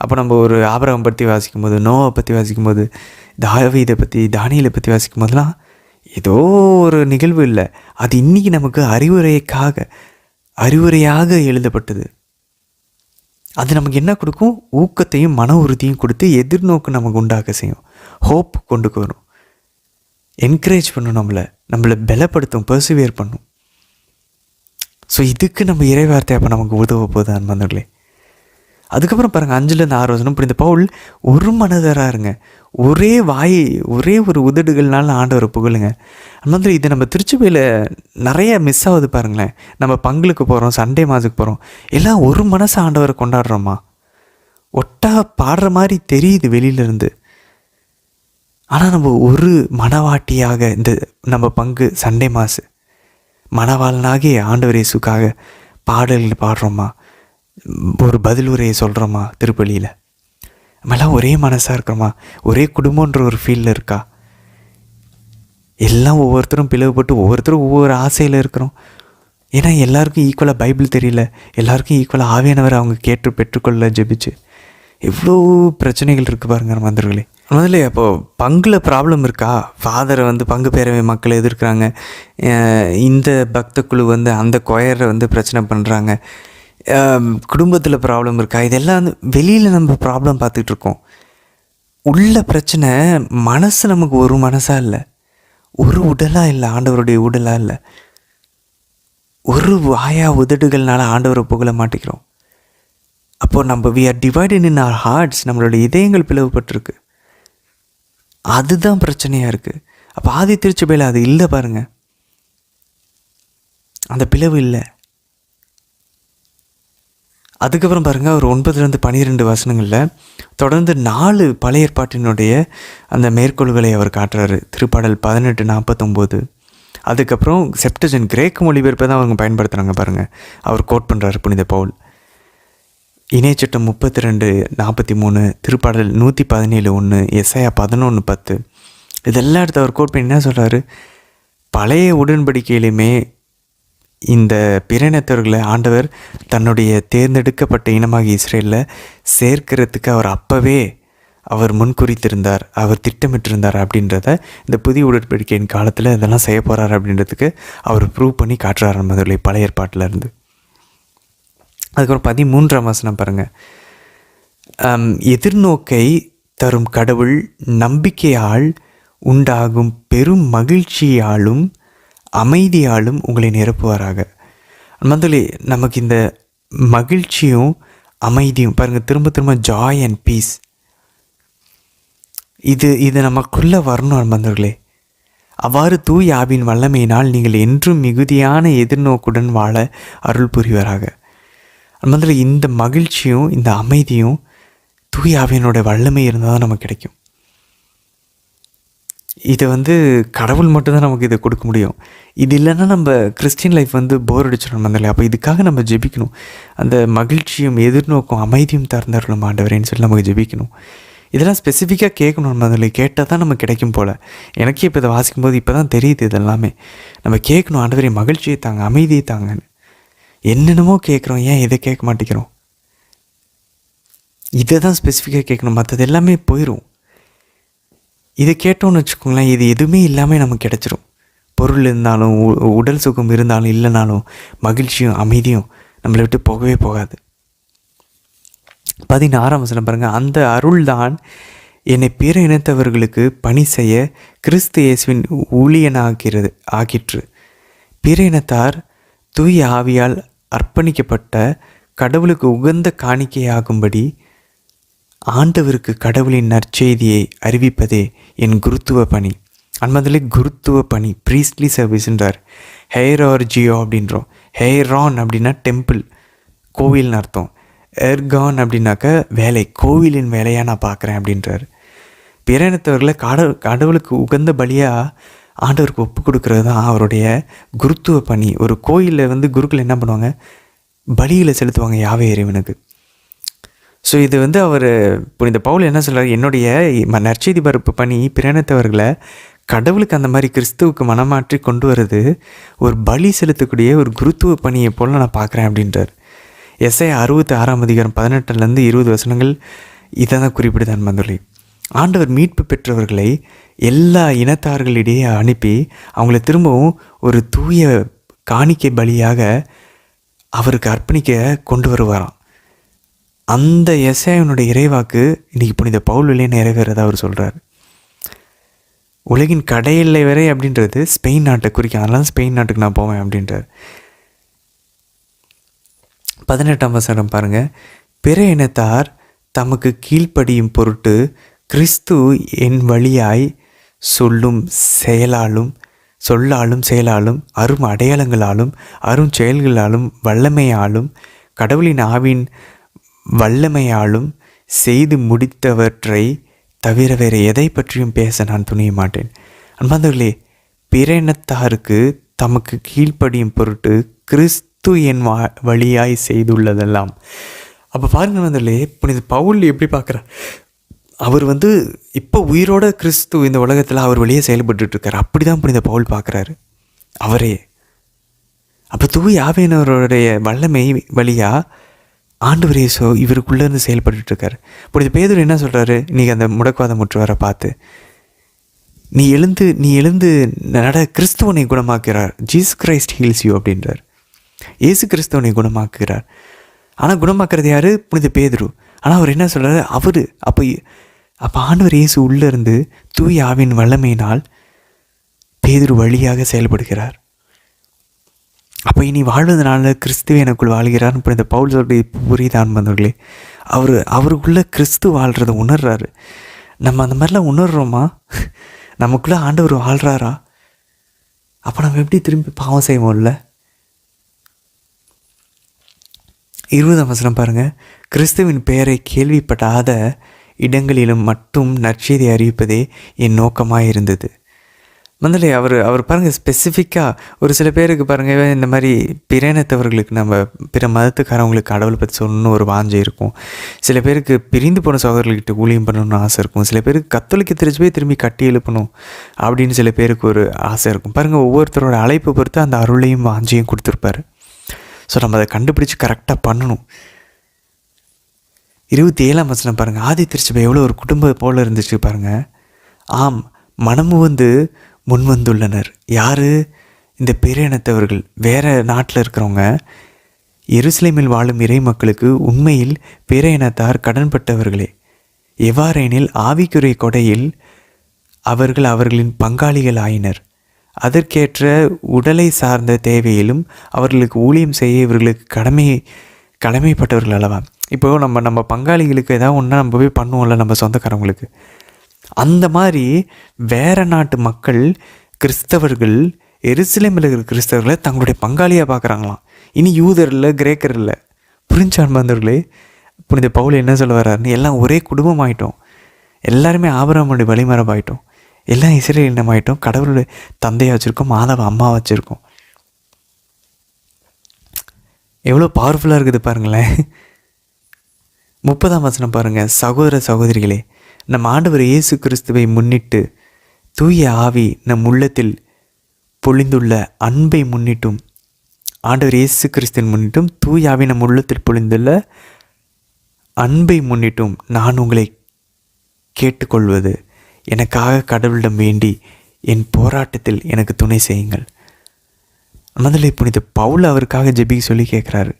அப்போ நம்ம ஒரு ஆபிரகாம் பற்றி வாசிக்கும் போது, நோவை பற்றி வாசிக்கும் போது, தாவீதை பற்றி, தானியேலை பற்றி வாசிக்கும் போதெல்லாம் ஏதோ ஒரு நிகழ்வு இல்லை, அது இன்றைக்கி நமக்கு அறிவுரையாக எழுதப்பட்டது. அது நமக்கு என்ன கொடுக்கும்? ஊக்கத்தையும் மன உறுதியும் கொடுத்து எதிர்நோக்கு நமக்கு உண்டாக்க செய்யும், ஹோப் கொண்டு வரும், என்கரேஜ் பண்ணும், நம்மளை பலப்படுத்தும், பர்சிவியர் பண்ணும். ஸோ இதுக்கு நம்ம இறைவார்த்தை அப்போ நமக்கு உதவ போகுது அன்பர்களே. அதுக்கப்புறம் பாருங்கள் 5-6 வசனம். இப்படி இந்த பவுல் ஒரு மனதராக இருங்க, ஒரே வாய், ஒரே ஒரு உதடுகள்னால ஆண்டவரை புகழுங்க. அந்த இது நம்ம திருச்சிபையில் நிறைய மிஸ் ஆகுது பாருங்களேன். நம்ம பங்குக்கு போகிறோம், சண்டே மாசுக்கு போகிறோம், எல்லாம் ஒரு மனசு ஆண்டவரை கொண்டாடுறோமா, ஒட்டா பாடுற மாதிரி தெரியுது வெளியிலேருந்து. ஆனால் நம்ம ஒரு மனவாட்டியாக இந்த நம்ம பங்கு சண்டே மாசு மணவாளனாகி ஆண்டவர் இயேசுக்காக பாடல்கள் பாடுறோமா, ஒரு பதில் உரையை சொல்கிறோமா, திருப்பலியில் நம்மளாம் ஒரே மனசாக இருக்கிறோமா, ஒரே குடும்பன்ற ஒரு ஃபீலில் இருக்கா? எல்லாம் ஒவ்வொருத்தரும் பிளவுபட்டு ஒவ்வொருத்தரும் ஒவ்வொரு ஆசையில் இருக்கிறோம். ஏன்னா எல்லாருக்கும் ஈக்குவலாக பைபிள் தெரியல, எல்லாருக்கும் ஈக்குவலாக ஆவியானவர் அவங்க கேட்டு பெற்றுக்கொள்ள ஜெபிச்சு எவ்வளோ பிரச்சனைகள் இருக்குது பாருங்க மந்திரங்களே. முதல்ல அப்போது பங்கில் ப்ராப்ளம் இருக்கா? ஃபாதரை பங்கு பேரவை மக்கள் எதிர்க்கிறாங்க, இந்த பக்த குழு அந்த கொயரை பிரச்சனை பண்ணுறாங்க, குடும்பத்தில் ப்ராப்ளம் இருக்கா? இதெல்லாம் வெளியில் நம்ம ப்ராப்ளம் பார்த்துட்ருக்கோம். உள்ள பிரச்சனை மனசு நமக்கு ஒரு மனசாக இல்லை, ஒரு உடலாக இல்லை, ஆண்டவருடைய உடலாக இல்லை, ஒரு வாயா உதடுகள்னால ஆண்டவரை புகழ மாட்டேங்கிறோம். அப்போது நம்ம we are divided in our hearts, நம்மளோட இதயங்கள் பிளவுபட்டிருக்கு. அதுதான் பிரச்சனையாக இருக்குது. அப்போ ஆதி திருச்சபையில் அது இல்லை பாருங்கள், அந்த பிளவு இல்லை. அதுக்கப்புறம் பாருங்கள், ஒரு 9-12 வசனங்களில் தொடர்ந்து 4 பழைய ஏற்பாட்டினுடைய அந்த மேற்கோள்களை அவர் காட்டுறாரு. திருப்பாடல் 18:49. அதுக்கப்புறம் செப்டஜன் கிரேக்க மொழிபெயர்ப்பை தான் அவங்க பயன்படுத்துகிறாங்க பாருங்கள். அவர் கோட் பண்ணுறாரு புனித பவுல். இணையச்சட்டம் 32:43, திருப்பாடல் 117:1, எசாயா 11:10, இதெல்லாம் எடுத்து அவர் கோட் பண்ணி என்ன சொல்கிறாரு? பழைய உடன்படிக்கையிலுமே இந்த பிறனத்தவர்களை ஆண்டவர் தன்னுடைய தேர்ந்தெடுக்கப்பட்ட இனமாக இஸ்ரேலில் சேர்க்கிறதுக்கு அவர் அப்போவே அவர் முன்குறித்திருந்தார், அவர் திட்டமிட்டிருந்தார் அப்படின்றத இந்த புதிய உடன்படிக்கையின் காலத்தில் இதெல்லாம் செய்ய போகிறார் அப்படின்றதுக்கு அவர் ப்ரூவ் பண்ணி காட்டுறார் என்பதில்லை பழைய ஏற்பாட்டில் இருந்து. அதுக்கப்புறம் 13ஆம் வசனம் பாருங்கள். எதிர்நோக்கை தரும் கடவுள் நம்பிக்கையால் உண்டாகும் பெரும் மகிழ்ச்சியாலும் அமைதியாலும் உங்களை நிரப்புவாராக. மந்தலி நமக்கு இந்த மகிழ்ச்சியும் அமைதியும் பாருங்கள், திரும்ப திரும்ப ஜாய் அண்ட் பீஸ், இது நமக்குள்ளே வரணும் அன்பர்களே. அவ்வாறு தூய ஆவியின் வல்லமையினால் நீங்கள் என்றும் மிகுதியான எதிர்நோக்குடன் வாழ அருள் புரிவராக. அன்பர்களே, இந்த மகிழ்ச்சியும் இந்த அமைதியும் தூய ஆவியினோட வல்லமை இருந்தால் தான் நமக்கு கிடைக்கும். இதை கடவுள் மட்டும்தான் நமக்கு இதை கொடுக்க முடியும். இது இல்லைன்னா நம்ம கிறிஸ்டின் லைஃப் போர் அடிச்சிடணும் அந்தல. அப்போ இதுக்காக நம்ம ஜெபிக்கணும். அந்த மகிழ்ச்சியும் எதிர்நோக்கும் அமைதியும் தரந்தரலும் ஆண்டவரேன்னு சொல்லி நமக்கு ஜெபிக்கணும். இதெல்லாம் ஸ்பெசிஃபிக்காக கேட்கணும் அதில். கேட்டால் தான் நமக்கு கிடைக்கும் போல். எனக்கே இப்போ இதை வாசிக்கும்போது இப்போ தான் தெரியுது இதெல்லாமே. நம்ம கேட்கணும், ஆண்டவரே மகிழ்ச்சியை தாங்க, அமைதியை தாங்கன்னு. என்னென்னமோ கேட்குறோம், ஏன் இதை கேட்க மாட்டேங்கிறோம்? இதை தான் ஸ்பெசிஃபிக்காக கேட்கணும், மற்றது எல்லாமே போயிடும். இதை கேட்டோன்னு வச்சுக்கோங்களேன், இது எதுவுமே இல்லாமல் நமக்கு கிடச்சிரும். பொருள் இருந்தாலும் உடல் சுகம் இருந்தாலும் இல்லைனாலும் மகிழ்ச்சியும் அமைதியும் நம்மளை விட்டு போகவே போகாது. 16ஆம் வசனம் பாருங்கள். அந்த அருள் தான் என்னை பிற இனத்தவர்களுக்கு பணி செய்ய கிறிஸ்து இயேசுவின் ஆக்கிற்று. பிற இனத்தார் தூய ஆவியால் அர்ப்பணிக்கப்பட்ட கடவுளுக்கு உகந்த காணிக்கையாகும்படி ஆண்டவருக்கு கடவுளின் நற்செய்தியை அறிவிப்பதே என் குருத்துவ பணி. அன்பதிலே குருத்துவ பணி, ப்ரீஸ்ட்லி சர்வீஸ்ன்றார். ஹெய்ரார்ஜியோ அப்படின்றோம். ஹெய்ரான் அப்படின்னா டெம்பிள், கோவில்னு அர்த்தம். எர்கான் அப்படின்னாக்க வேலை, கோவிலின் வேலையாக நான் பார்க்குறேன் அப்படின்றார். பிற இனத்தவர்களை கடவுளுக்கு உகந்த பலியாக ஆண்டவருக்கு ஒப்பு கொடுக்கறது தான் அவருடைய குருத்துவ பணி. ஒரு கோயிலில் குருக்கள் என்ன பண்ணுவாங்க? பலிகளை செலுத்துவாங்க யாவே இறைவனுக்கு. ஸோ இது அவர் புனித பவுல் என்ன சொல்கிறார்? என்னுடைய நற்செய்தி பரப்பு பணி பிற இனத்தவர்களை கடவுளுக்கு அந்த மாதிரி கிறிஸ்துவுக்கு மனமாற்றி கொண்டு வருது ஒரு பலி செலுத்தக்கூடிய ஒரு குருத்துவ பணியை போல் நான் பார்க்குறேன் அப்படின்றார். எஸ்ஐயா 66ஆம் அதிகாரம் 18 20 வசனங்கள் இதை தான் குறிப்பிடுதான் மந்தொலி. ஆண்டவர் மீட்பு பெற்றவர்களை எல்லா இனத்தார்களிடையே அனுப்பி அவங்கள திரும்பவும் ஒரு தூய காணிக்கை பலியாக அவருக்கு அர்ப்பணிக்க கொண்டு வருவாராம். அந்த எஸ்ஐயனுடைய இறைவாக்கு இன்றைக்கி புனித பவுல் வழியே நிறைவேறதா அவர் சொல்கிறார். உலகின் கடையெல்லை வரை அப்படின்றது ஸ்பெயின் நாட்டை குறிக்கும். அதனால ஸ்பெயின் நாட்டுக்கு நான் போவேன் அப்படின்றார். 18ஆம் வசனம் பாருங்கள். பிற இனத்தார் தமக்கு கீழ்ப்படியும் பொருட்டு கிறிஸ்து என் வழியாய் சொல்லாலும் செயலாலும் அரும் அடையாளங்களாலும் அரும் செயல்களாலும் வல்லமையாலும் கடவுளின் ஆவின் வல்லமையாலும் செய்து முடித்தவற்றை தவிர வேறு எதை பற்றியும் பேச நான் துணிய மாட்டேன். அன்பார்ந்தவர்களே, பிற இனத்தாருக்கு தமக்கு கீழ்ப்படியும் பொருட்டு கிறிஸ்து என் வழியாய் செய்துள்ளதெல்லாம். அப்போ பாருங்க நண்பர்களே, புனித பவுல் எப்படி பார்க்குறார்? அவர் இப்போ உயிரோட கிறிஸ்து இந்த உலகத்தில் அவர் வழியே செயல்பட்டுருக்கார். அப்படி தான் புனித பவுல் பார்க்குறாரு அவரே. அப்போ தூய் ஆவியானவருடைய வல்லமை வழியாக ஆண்டவர் இயேசு இவருக்குள்ளேருந்து செயல்பட்டுருக்கார். புனித பேதுரு என்ன சொல்கிறாரு? இன்றைக்கி அந்த முடக்குவாதம் முற்றுவரை பார்த்து, நீ எழுந்து நட, கிறிஸ்துவனை குணமாக்குகிறார். ஜீசஸ் கிரைஸ்ட் ஹீல்ஸ் யூ அப்படின்றார். இயேசு கிறிஸ்துவனை குணமாக்குகிறார். ஆனால் குணமாக்குறது யார்? புனித பேதுரு. ஆனால் அவர் என்ன சொல்கிறாரு? அப்போ ஆண்டவர் இயேசு உள்ளேருந்து தூய் ஆவின் வல்லமையினால் பேதுரு வழியாக செயல்படுகிறார். அப்போ இனி வாழ்வதனால கிறிஸ்துவ எனக்குள் வாழ்கிறார்னு புனித பவுல் சொல்லி புரியுதான் வந்தவர்களே. அவருக்குள்ளே கிறிஸ்து வாழ்கிறத உணர்றாரு. நம்ம அந்த மாதிரிலாம் உணர்கிறோமா? நமக்குள்ளே ஆண்டவர் வாழ்கிறாரா? அப்போ நம்ம எப்படி திரும்பி பாவம் செய்வோம்ல? 20ஆம் வசனம் பாருங்கள். கிறிஸ்துவின் பெயரை கேள்விப்படாத இடங்களிலும் மட்டும் நற்செய்தி அறிவிப்பதே என் நோக்கமாக இருந்தது. முதல்ல அவர் பாருங்கள், ஸ்பெசிஃபிக்காக ஒரு சில பேருக்கு பாருங்கள், இந்த மாதிரி பிறனத்தவர்களுக்கு, நம்ம பிற மதத்துக்காரவங்களுக்கு கடவுளை பற்றி சொல்லணும்னு ஒரு வாஞ்சை இருக்கும். சில பேருக்கு பிரிந்து போன சகோதரர்கிட்ட ஊழியம் பண்ணணும்னு ஆசை இருக்கும். சில பேருக்கு கத்தோலிக்க திருச்சி போய் திரும்பி கட்டி எழுப்பணும் அப்படின்னு சில பேருக்கு ஒரு ஆசை இருக்கும். பாருங்கள், ஒவ்வொருத்தரோட அழைப்பை பொறுத்து அந்த அருளையும் வாஞ்சையும் கொடுத்துருப்பாரு. ஸோ நம்ம அதை கண்டுபிடிச்சி கரெக்டாக பண்ணணும். 27ஆம் வசனம் பாருங்கள், ஆதி திருச்சபை எவ்வளோ ஒரு குடும்பம் போல் இருந்துச்சு பாருங்கள். ஆம், மனமு வந்து முன் வந்துள்ளனர். யார்? இந்த பிற இனத்தவர்கள், வேறு நாட்டில் இருக்கிறவங்க. எருசலேமில் வாழும் இறை மக்களுக்கு உண்மையில் பிற இனத்தார் கடன்பட்டவர்களே. எவ்வாறெனில் ஆவிக்குரிய கொடையில் அவர்கள் அவர்களின் பங்காளிகள் ஆயினர். அதற்கேற்ற உடலை சார்ந்த தேவையிலும் அவர்களுக்கு ஊழியம் செய்ய இவர்களுக்கு கடமைப்பட்டவர்கள் அல்லவா. இப்போது நம்ம பங்காளிகளுக்கு ஏதாவது ஒன்றா நம்ம போய் பண்ணுவோம்ல, நம்ம சொந்தக்காரவங்களுக்கு. அந்த மாதிரி வேறு நாட்டு மக்கள், கிறிஸ்தவர்கள், எருசலேமில் இருக்கிற கிறிஸ்தவர்களை தங்களுடைய பங்காளியாக பார்க்குறாங்களாம். இனி யூதர் இல்லை, கிரேக்கர் இல்லை. புரிஞ்சான் வந்தவர்களே, புனித பவுல் என்ன சொல்ல வர்றாருன்னு, எல்லாம் ஒரே குடும்பம் ஆகிட்டோம், எல்லாருமே ஆபிரகாமுடைய வழிமரபாயிட்டோம், எல்லாம் இஸ்ரேல் இனமாயிட்டோம், கடவுளுடைய தந்தையை வச்சுருக்கோம், மாதாவை அம்மா வச்சுருக்கோம். எவ்வளோ பவர்ஃபுல்லாக இருக்குது பாருங்களேன். 30ஆம் வசனம் பாருங்கள், சகோதர சகோதரிகளே, நம் ஆண்டவர் இயேசு கிறிஸ்துவை முன்னிட்டு தூய ஆவி நம் உள்ளத்தில் பொழிந்துள்ள அன்பை முன்னிட்டும், ஆண்டவர் இயேசு கிறிஸ்துவின் முன்னிட்டும் தூய ஆவி நம் உள்ளத்தில் பொழிந்துள்ள அன்பை முன்னிட்டும் நான் உங்களை கேட்டுக்கொள்வது, எனக்காக கடவுளிடம் வேண்டி என் போராட்டத்தில் எனக்கு துணை செய்யுங்கள். முதல்ல புனித பவுல் அவருக்காக ஜெபிக்க சொல்லி கேட்குறாரு.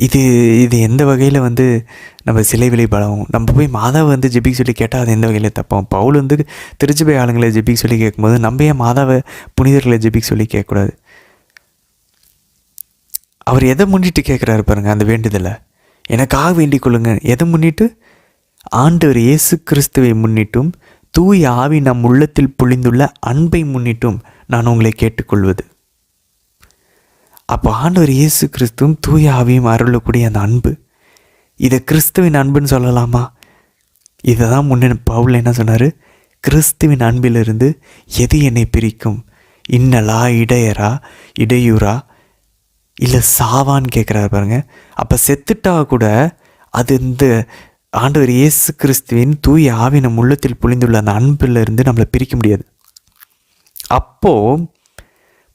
இது எந்த வகையில் வந்து நம்ம சிலை விலை பலவும், நம்ம போய் மாதாவை வந்து ஜெபிக்க சொல்லி கேட்டால் அது எந்த வகையில் தப்போம். பவுல் வந்து திருச்சி போய் ஆளுங்களை ஜெபிக்க சொல்லி கேட்கும்போது நம்ம ஏன் மாதாவை புனிதர்களை ஜெபிக்க சொல்லி கேட்கக்கூடாது? அவர் எதை முன்னிட்டு கேட்குறாரு பாருங்கள் அந்த வேண்டுதலை, எனக்காக வேண்டிக் கொள்ளுங்க. எதை முன்னிட்டு? ஆண்டவர் இயேசு கிறிஸ்துவை முன்னிட்டும் தூய ஆவி நம் உள்ளத்தில் பொழிந்துள்ள அன்பை முன்னிட்டும் நான் உங்களை கேட்டுக்கொள்வது. அப்போ ஆண்டவர் இயேசு கிறிஸ்துவும் தூய ஆவியும் அருளக்கூடிய அந்த அன்பு, இதை கிறிஸ்துவின் அன்புன்னு சொல்லலாமா? இதை தான் முன்ன பவுல் என்ன சொன்னார், கிறிஸ்துவின் அன்பிலிருந்து எது என்னை பிரிக்கும்? இன்னலா, இடையரா, இடையூறா, இல்லை சாவான்னு கேட்குறாரு பாருங்க. அப்போ செத்துட்டா கூட அது இந்த ஆண்டவர் இயேசு கிறிஸ்துவின் தூய ஆவி நம் உள்ளத்தில் பொழிந்துள்ள அந்த அன்பிலிருந்து நம்மளை பிரிக்க முடியாது. அப்போது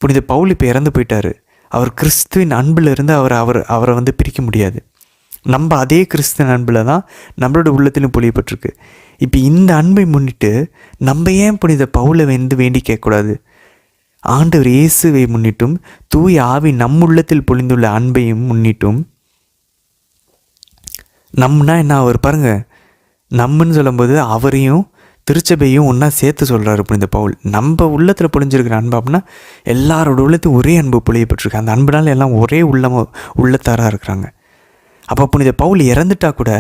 புனித பவுல் இப்போ இறந்து போயிட்டார். அவர் கிறிஸ்துவின் அன்பிலிருந்து அவரை வந்து பிரிக்க முடியாது. நம்ம அதே கிறிஸ்துவின் அன்பில் தான் நம்மளோட உள்ளத்திலும் பொழியப்பட்டிருக்கு. இப்போ இந்த அன்பை முன்னிட்டு நம்ம ஏன் புனித பவுலை வந்து வேண்டி கேட்கக்கூடாது? ஆண்டவர் இயேசுவை முன்னிட்டும் தூய ஆவி நம் உள்ளத்தில் பொழிந்துள்ள அன்பையும் முன்னிட்டும், நம்மனா என்ன, அவர் பாருங்க, நம்மன்னு சொல்லும்போது அவரையும் திருச்சபையும் ஒன்றா சேர்த்து சொல்கிறாரு புனித பவுல். நம்ம உள்ளத்தில் பொழிஞ்சிருக்கிற அன்பு அப்படின்னா எல்லாரோட உள்ளத்தையும் ஒரே அன்பு பொழியப்பட்டிருக்கு. அந்த அன்புனால எல்லாம் ஒரே உள்ளத்தாராக இருக்கிறாங்க. அப்போ புனித பவுல் இறந்துட்டா கூட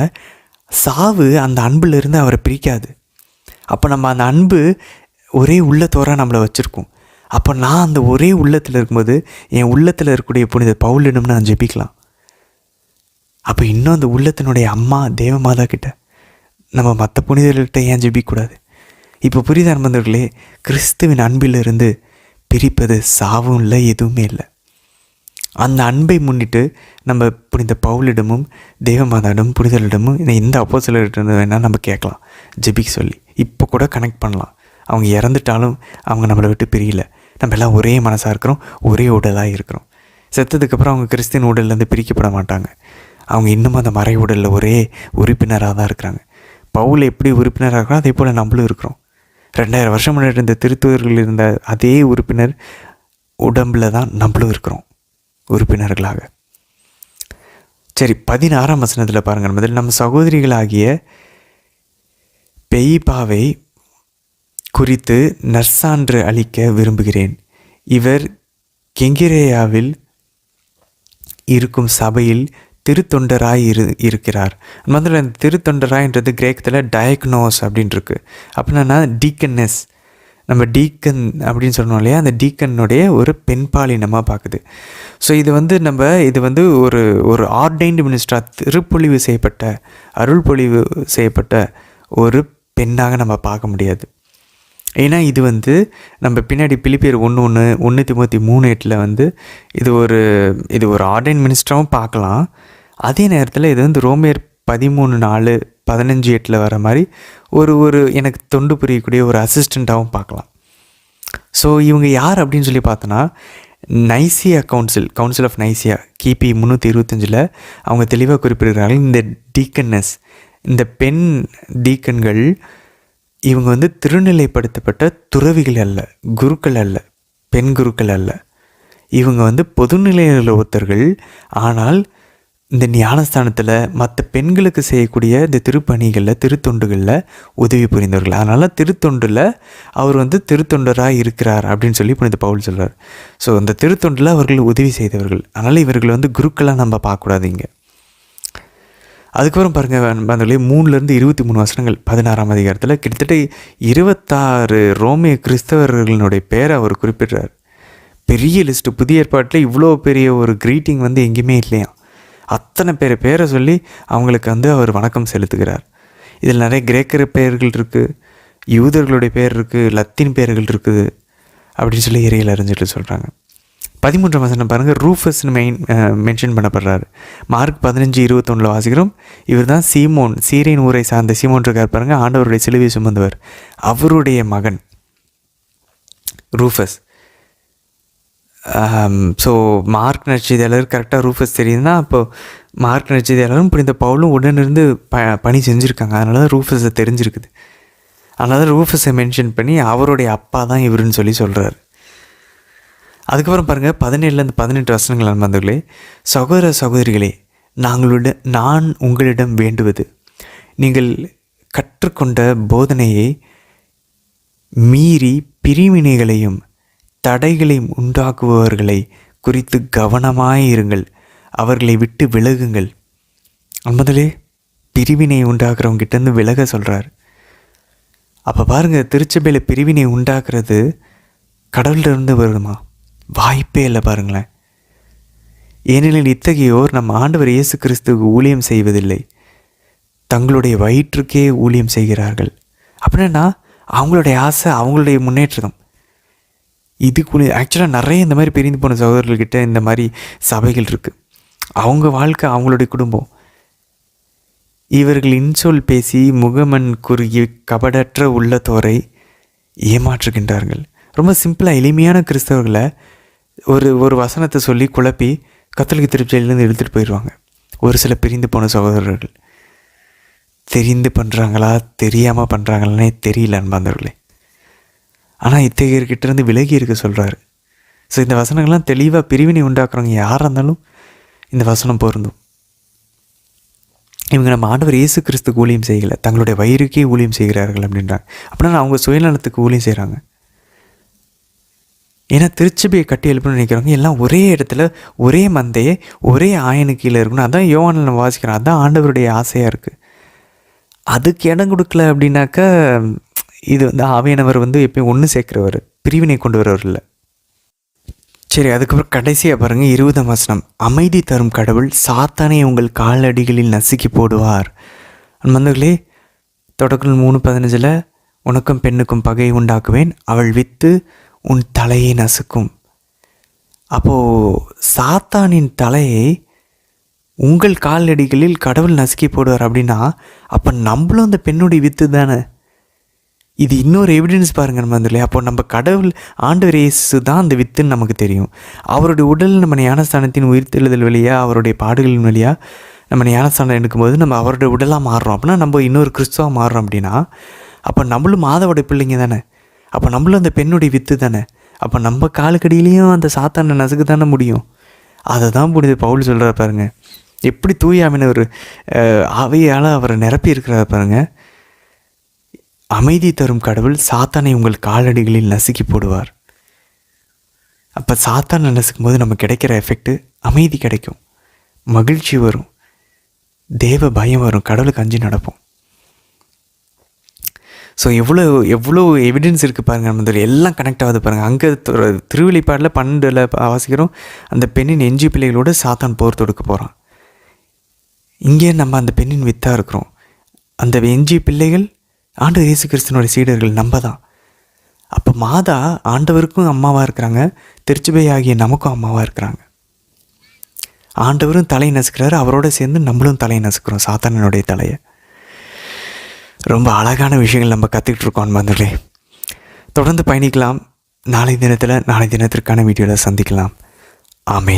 சாவு அந்த அன்பிலிருந்து அவரை பிரிக்காது. அப்போ நம்ம அந்த அன்பு ஒரே உள்ளத்தோராக நம்மளை வச்சுருக்கோம். அப்போ நான் அந்த ஒரே உள்ளத்தில் இருக்கும்போது என் உள்ளத்தில் இருக்கக்கூடிய புனித பவுலிடம்னு நான் ஜெபிக்கலாம். அப்போ இன்னும் அந்த உள்ளத்தினுடைய அம்மா தேவமாதா கிட்ட நம்ம மற்ற புனிதர்கள்கிட்ட ஏன் ஜெபிக்கக்கூடாது? இப்போ புரியுதா நண்பர்களே, கிறிஸ்துவின் அன்பிலிருந்து பிரிப்பது சாவும் இல்லை, எதுவுமே இல்லை. அந்த அன்பை முன்னிட்டு நம்ம புனித பவுலிடமும் தேவமாதாவிடமும் புனிதர்களிடமும் இந்த அப்போஸ்தலர்கிட்ட வேணால் நம்ம கேட்கலாம், ஜெபிக்க சொல்லி. இப்போ கூட கனெக்ட் பண்ணலாம். அவங்க இறந்துட்டாலும் அவங்க நம்மளை விட்டு பிரியல. நம்ம எல்லாம் ஒரே மனசாக இருக்கிறோம், ஒரே உடலாக இருக்கிறோம். செத்ததுக்கப்புறம் அவங்க கிறிஸ்தின் உடல்லேருந்து பிரிக்கப்பட மாட்டாங்க. அவங்க இன்னும் அந்த மறை உடலில் ஒரே உறுப்பினராக தான் இருக்கிறாங்க. பவுல் எப்படி உறுப்பினராக இருக்கிறோம், அதே போல் நம்மளும் இருக்கிறோம். 2000 வருஷம் முன்னாடி இருந்த திருத்தூதர்கள் இருந்த அதே உறுப்பினர் உடம்பில் தான் நம்மளும் இருக்கிறோம் உறுப்பினர்களாக. சரி, 16ஆம் வசனத்தில் பாருங்கள். முதல்ல நம்ம சகோதரிகளாகிய பெயிபாவை குறித்து நற்சான்று அளிக்க விரும்புகிறேன். இவர் கெங்கிரேயாவில் இருக்கும் சபையில் திருத்தொண்டராய் இருக்கிறார். முதல்ல இந்த திருத்தொண்டராய்ன்றது கிரேக்கத்தில் டயக்னோஸ் அப்படின்ட்டுருக்கு. அப்படின்னா டீக்கன்னஸ், நம்ம டீக்கன் அப்படின்னு சொன்னோம் இல்லையா, அந்த டீக்கனுடைய ஒரு பெண்பாலினமாக பார்க்குது. ஸோ இது வந்து ஒரு ஆர்டைன்டு மினிஸ்டராக, திருப்பொழிவு செய்யப்பட்ட, அருள் பொழிவு செய்யப்பட்ட ஒரு பெண்ணாக நம்ம பார்க்க முடியாது. ஏன்னா இது வந்து நம்ம பின்னாடி பிலிப்பியர் 1 தீமோத்தேயு 3:8 வந்து இது ஒரு ஆர்டைன் மினிஸ்டராகவும் பார்க்கலாம். அதே நேரத்தில் இது வந்து ரோமியர் 13:4 15:8 வர மாதிரி ஒரு எனக்கு தொண்டு புரியக்கூடிய ஒரு அசிஸ்டண்ட்டாகவும் பார்க்கலாம். ஸோ இவங்க யார் அப்படின்னு சொல்லி பார்த்தோன்னா, நைசியா கவுன்சில் ஆஃப் நைசியா கிபி 325 அவங்க தெளிவாக குறிப்பிடுகிறார்கள். இந்த டீக்கன்னஸ், இந்த பெண் டீக்கன்கள் இவங்க வந்து திருநிலைப்படுத்தப்பட்ட துறவிகள் அல்ல, குருக்கள் அல்ல, பெண் குருக்கள் அல்ல. இவங்க வந்து பொதுநிலையில் ஒருத்தர்கள். ஆனால் இந்த ஞானஸ்தானத்தில் மற்ற பெண்களுக்கு செய்யக்கூடிய இந்த திருப்பணிகளில், திருத்தொண்டுகளில் உதவி புரிந்தவர்கள். அதனால் திருத்தொண்டில் அவர் வந்து திருத்தொண்டராக இருக்கிறார் அப்படின்னு சொல்லி புனித பவுல் சொல்கிறார். ஸோ அந்த திருத்தொண்டில் அவர்கள் உதவி செய்தவர்கள். அதனால் இவர்கள் வந்து குருக்களாக நம்ம பார்க்கக்கூடாதீங்க. அதுக்கப்புறம் பாருங்கள், அந்த 3-23 வசனங்கள் 16ஆம் அதிகாரத்தில் கிட்டத்தட்ட 26 ரோமிய கிறிஸ்தவர்களினுடைய பேரை அவர் குறிப்பிடுறார். பெரிய லிஸ்ட்டு. புதிய ஏற்பாட்டில் இவ்வளோ பெரிய ஒரு க்ரீட்டிங் வந்து எங்கேயுமே இல்லையா. அத்தனை பேரை சொல்லி அவங்களுக்கு வந்து அவர் வணக்கம் செலுத்துகிறார். இதில் நிறைய கிரேக்கர் பெயர்கள் இருக்குது, யூதர்களுடைய பேர் இருக்குது, லத்தீன் பெயர்கள் இருக்குது அப்படின்னு சொல்லி இறையில் அறிஞ்சிட்டு சொல்கிறாங்க. 13ஆம் வசனம் பாருங்கள், ரூஃபஸ்னு மென்ஷன் பண்ணப்படுறாரு. மார்க் 15:21 வாசிக்கிறோம். இவர் தான் சீமோன், சீரியன் ஊரை சார்ந்த சீமோன் இருக்கார் பாருங்கள், ஆண்டவருடைய சிலுவை சுமந்தவர். அவருடைய மகன் ரூஃபஸ். ஸோ மார்க் நற்செய்தியாளர் கரெக்டாக ரூஃபஸ் தெரியுதுன்னா, அப்போது மார்க் நற்செய்தியாளரும் புனித பவுலும் உடனிருந்து பணி செஞ்சுருக்காங்க. அதனால தான் ரூஃபஸை தெரிஞ்சிருக்குது. அதனால தான் ரூஃபஸை மென்ஷன் பண்ணி அவருடைய அப்பா தான் இவருன்னு சொல்லி சொல்கிறார். அதுக்கப்புறம் பாருங்கள், 17-18 வசனங்கள் நண்பர்களே, சகோதர சகோதரிகளே, நான் உங்களிடம் வேண்டுவது, நீங்கள் கற்றுக்கொண்ட போதனையை மீறி பிரிவினைகளையும் தடைகளையும் உண்டாக்குபவர்களை குறித்து கவனமாயிருங்கள், அவர்களை விட்டு விலகுங்கள். முதலே பிரிவினை உண்டாக்குறவங்கிட்டேருந்து விலக சொல்கிறார். அப்போ பாருங்கள், திருச்சபையில் பிரிவினை உண்டாக்குறது கடவுளிலிருந்து வருமா? வாய்ப்பே இல்லை பாருங்களேன். ஏனெனில் இத்தகையோர் நம்ம ஆண்டவர் இயேசு கிறிஸ்துவுக்கு ஊழியம் செய்வதில்லை, தங்களுடைய வயிற்றுக்கே ஊழியம் செய்கிறார்கள். அப்படின்னா அவங்களுடைய ஆசை, அவங்களுடைய முன்னேற்றம். இதுக்குள்ளே ஆக்சுவலாக நிறைய இந்த மாதிரி பிரிந்து போன சகோதரர்கள்கிட்ட இந்த மாதிரி சபைகள் இருக்குது. அவங்க வாழ்க்கை, அவங்களுடைய குடும்பம். இவர்கள் இன்சொல் பேசி முகமன் குறுகி கபடற்ற உள்ளத்தோரை ஏமாற்றுகின்றார்கள். ரொம்ப சிம்பிளாக எளிமையான கிறிஸ்தவர்களை ஒரு வசனத்தை சொல்லி குழப்பி கத்தோலிக்க திருச்சபையிலேருந்து எடுத்துகிட்டு போயிடுவாங்க. ஒரு சில பிரிந்து போன சகோதரர்கள் தெரிந்து பண்ணுறாங்களா தெரியாமல் பண்ணுறாங்களானே தெரியல அன்பாந்தவர்களே. ஆனால் இத்தகையர்கிட்டேருந்து விலகி இருக்க சொல்கிறாரு. ஸோ இந்த வசனங்கள்லாம் தெளிவாக பிரிவினை உண்டாக்குறவங்க யாராக இருந்தாலும் இந்த வசனம் பொருந்தும். இவங்க நம்ம ஆண்டவர் இயேசு கிறிஸ்துக்கு ஊழியம் செய்யலை, தங்களுடைய வயிறுக்கே ஊழியம் செய்கிறார்கள் அப்படின்றாங்க. அப்படின்னா அவங்க சுயநலத்துக்கு ஊழியம் செய்கிறாங்க. ஏன்னா திருச்சபையை கட்டி எழுப்பணும்னு நினைக்கிறவங்க எல்லாம் ஒரே இடத்துல ஒரே மந்தையே ஒரே ஆயனு கீழே இருக்கணும். அதான் யோவானில் நம்ம வாசிக்கிறோம். அதான் ஆண்டவருடைய ஆசையாக இருக்குது. அதுக்கு இடம் கொடுக்கல அப்படின்னாக்கா இது வந்து ஆவியானவர் வந்து எப்பயும் ஒன்று சேர்க்குறவர், பிரிவினை கொண்டு வரவர் இல்லை. சரி, அதுக்கப்புறம் கடைசியாக பாருங்கள், 20ஆம் வசனம், அமைதி தரும் கடவுள் சாத்தானை உங்கள் காலடிகளில் நசுக்கி போடுவார். மந்தர்களே, தொடக்கம் 3:15 உனக்கும் பெண்ணுக்கும் பகை உண்டாக்குவேன், அவள் வித்து உன் தலையை நசுக்கும். அப்போது சாத்தானின் தலையை உங்கள் காலடிகளில் கடவுள் நசுக்கி போடுவார் அப்படின்னா, அப்போ நம்மளும் அந்த பெண்ணுடைய வித்து தானே. இது இன்னொரு எவிடன்ஸ் பாருங்கள் நம்ம வந்துடல. அப்போ நம்ம கடவுள் ஆண்டவர் இயேசு தான் அந்த வித்துன்னு நமக்கு தெரியும். அவருடைய உடல் நம்ம ஞானஸ்தானத்தின் உயிர்த்தெழுதல் வழியாக, அவருடைய பாடுகளின் வழியாக நம்ம ஞானஸ்தானம் எடுக்கும்போது நம்ம அவருடைய உடலாக மாறுறோம். அப்படின்னா நம்ம இன்னொரு கிறிஸ்துவாக மாறுறோம். அப்படின்னா அப்போ நம்மளும் மாதவோட பிள்ளைங்க தானே. அப்போ நம்மளும் அந்த பெண்ணுடைய வித்து தானே. அப்போ நம்ம காலுக்கடியிலையும் அந்த சாத்தானை நசுக்கு தானே முடியும். அதை தான் புனித பவுல் சொல்கிறார் பாருங்க. எப்படி தூயாமின ஒரு ஆவியால் அவரை நிரப்பி இருக்கிறார் பாருங்க. அமைதி தரும் கடவுள் சாத்தானை உங்கள் காலடிகளில் நசுக்கி போடுவார். அப்போ சாத்தானை நசுக்கும் போது நமக்கு கிடைக்கிற எஃபெக்ட் அமைதி கிடைக்கும், மகிழ்ச்சி வரும், தேவ பயம் வரும், கடவுளுக்கு அஞ்சு நடப்போம். ஸோ எவ்வளோ எவிடன்ஸ் இருக்குது பாருங்கள். நம்ம எல்லாம் கனெக்ட் ஆகுது பாருங்கள். அங்கே திருவெளிப்பாடில் 12 வாசிக்கிறோம், அந்த பெண்ணின் எஞ்சி பிள்ளைகளோடு சாத்தான் போர் தொடுக்க போகிறான். இங்கே நம்ம அந்த பெண்ணின் வித்தாக இருக்கிறோம். அந்த எஞ்சி பிள்ளைகள் ஆண்டவர் இயேசு கிறிஸ்துவனுடைய சீடர்கள் நம்ம தான். மாதா ஆண்டவருக்கும் அம்மாவாக இருக்கிறாங்க, திருச்சபை ஆகிய நமக்கும் அம்மாவாக இருக்கிறாங்க. ஆண்டவரும் தலை நசுக்கிறாரு, அவரோட சேர்ந்து நம்மளும் தலை நசுக்கிறோம், சாத்தானுடைய தலையை. ரொம்ப அழகான விஷயங்கள் நம்ம கற்றுக்கிட்டு இருக்கோம் அன்பர்களே. தொடர்ந்து பயணிக்கலாம். நாளை தினத்திற்கான வீடியோவில் சந்திக்கலாம். ஆமென்.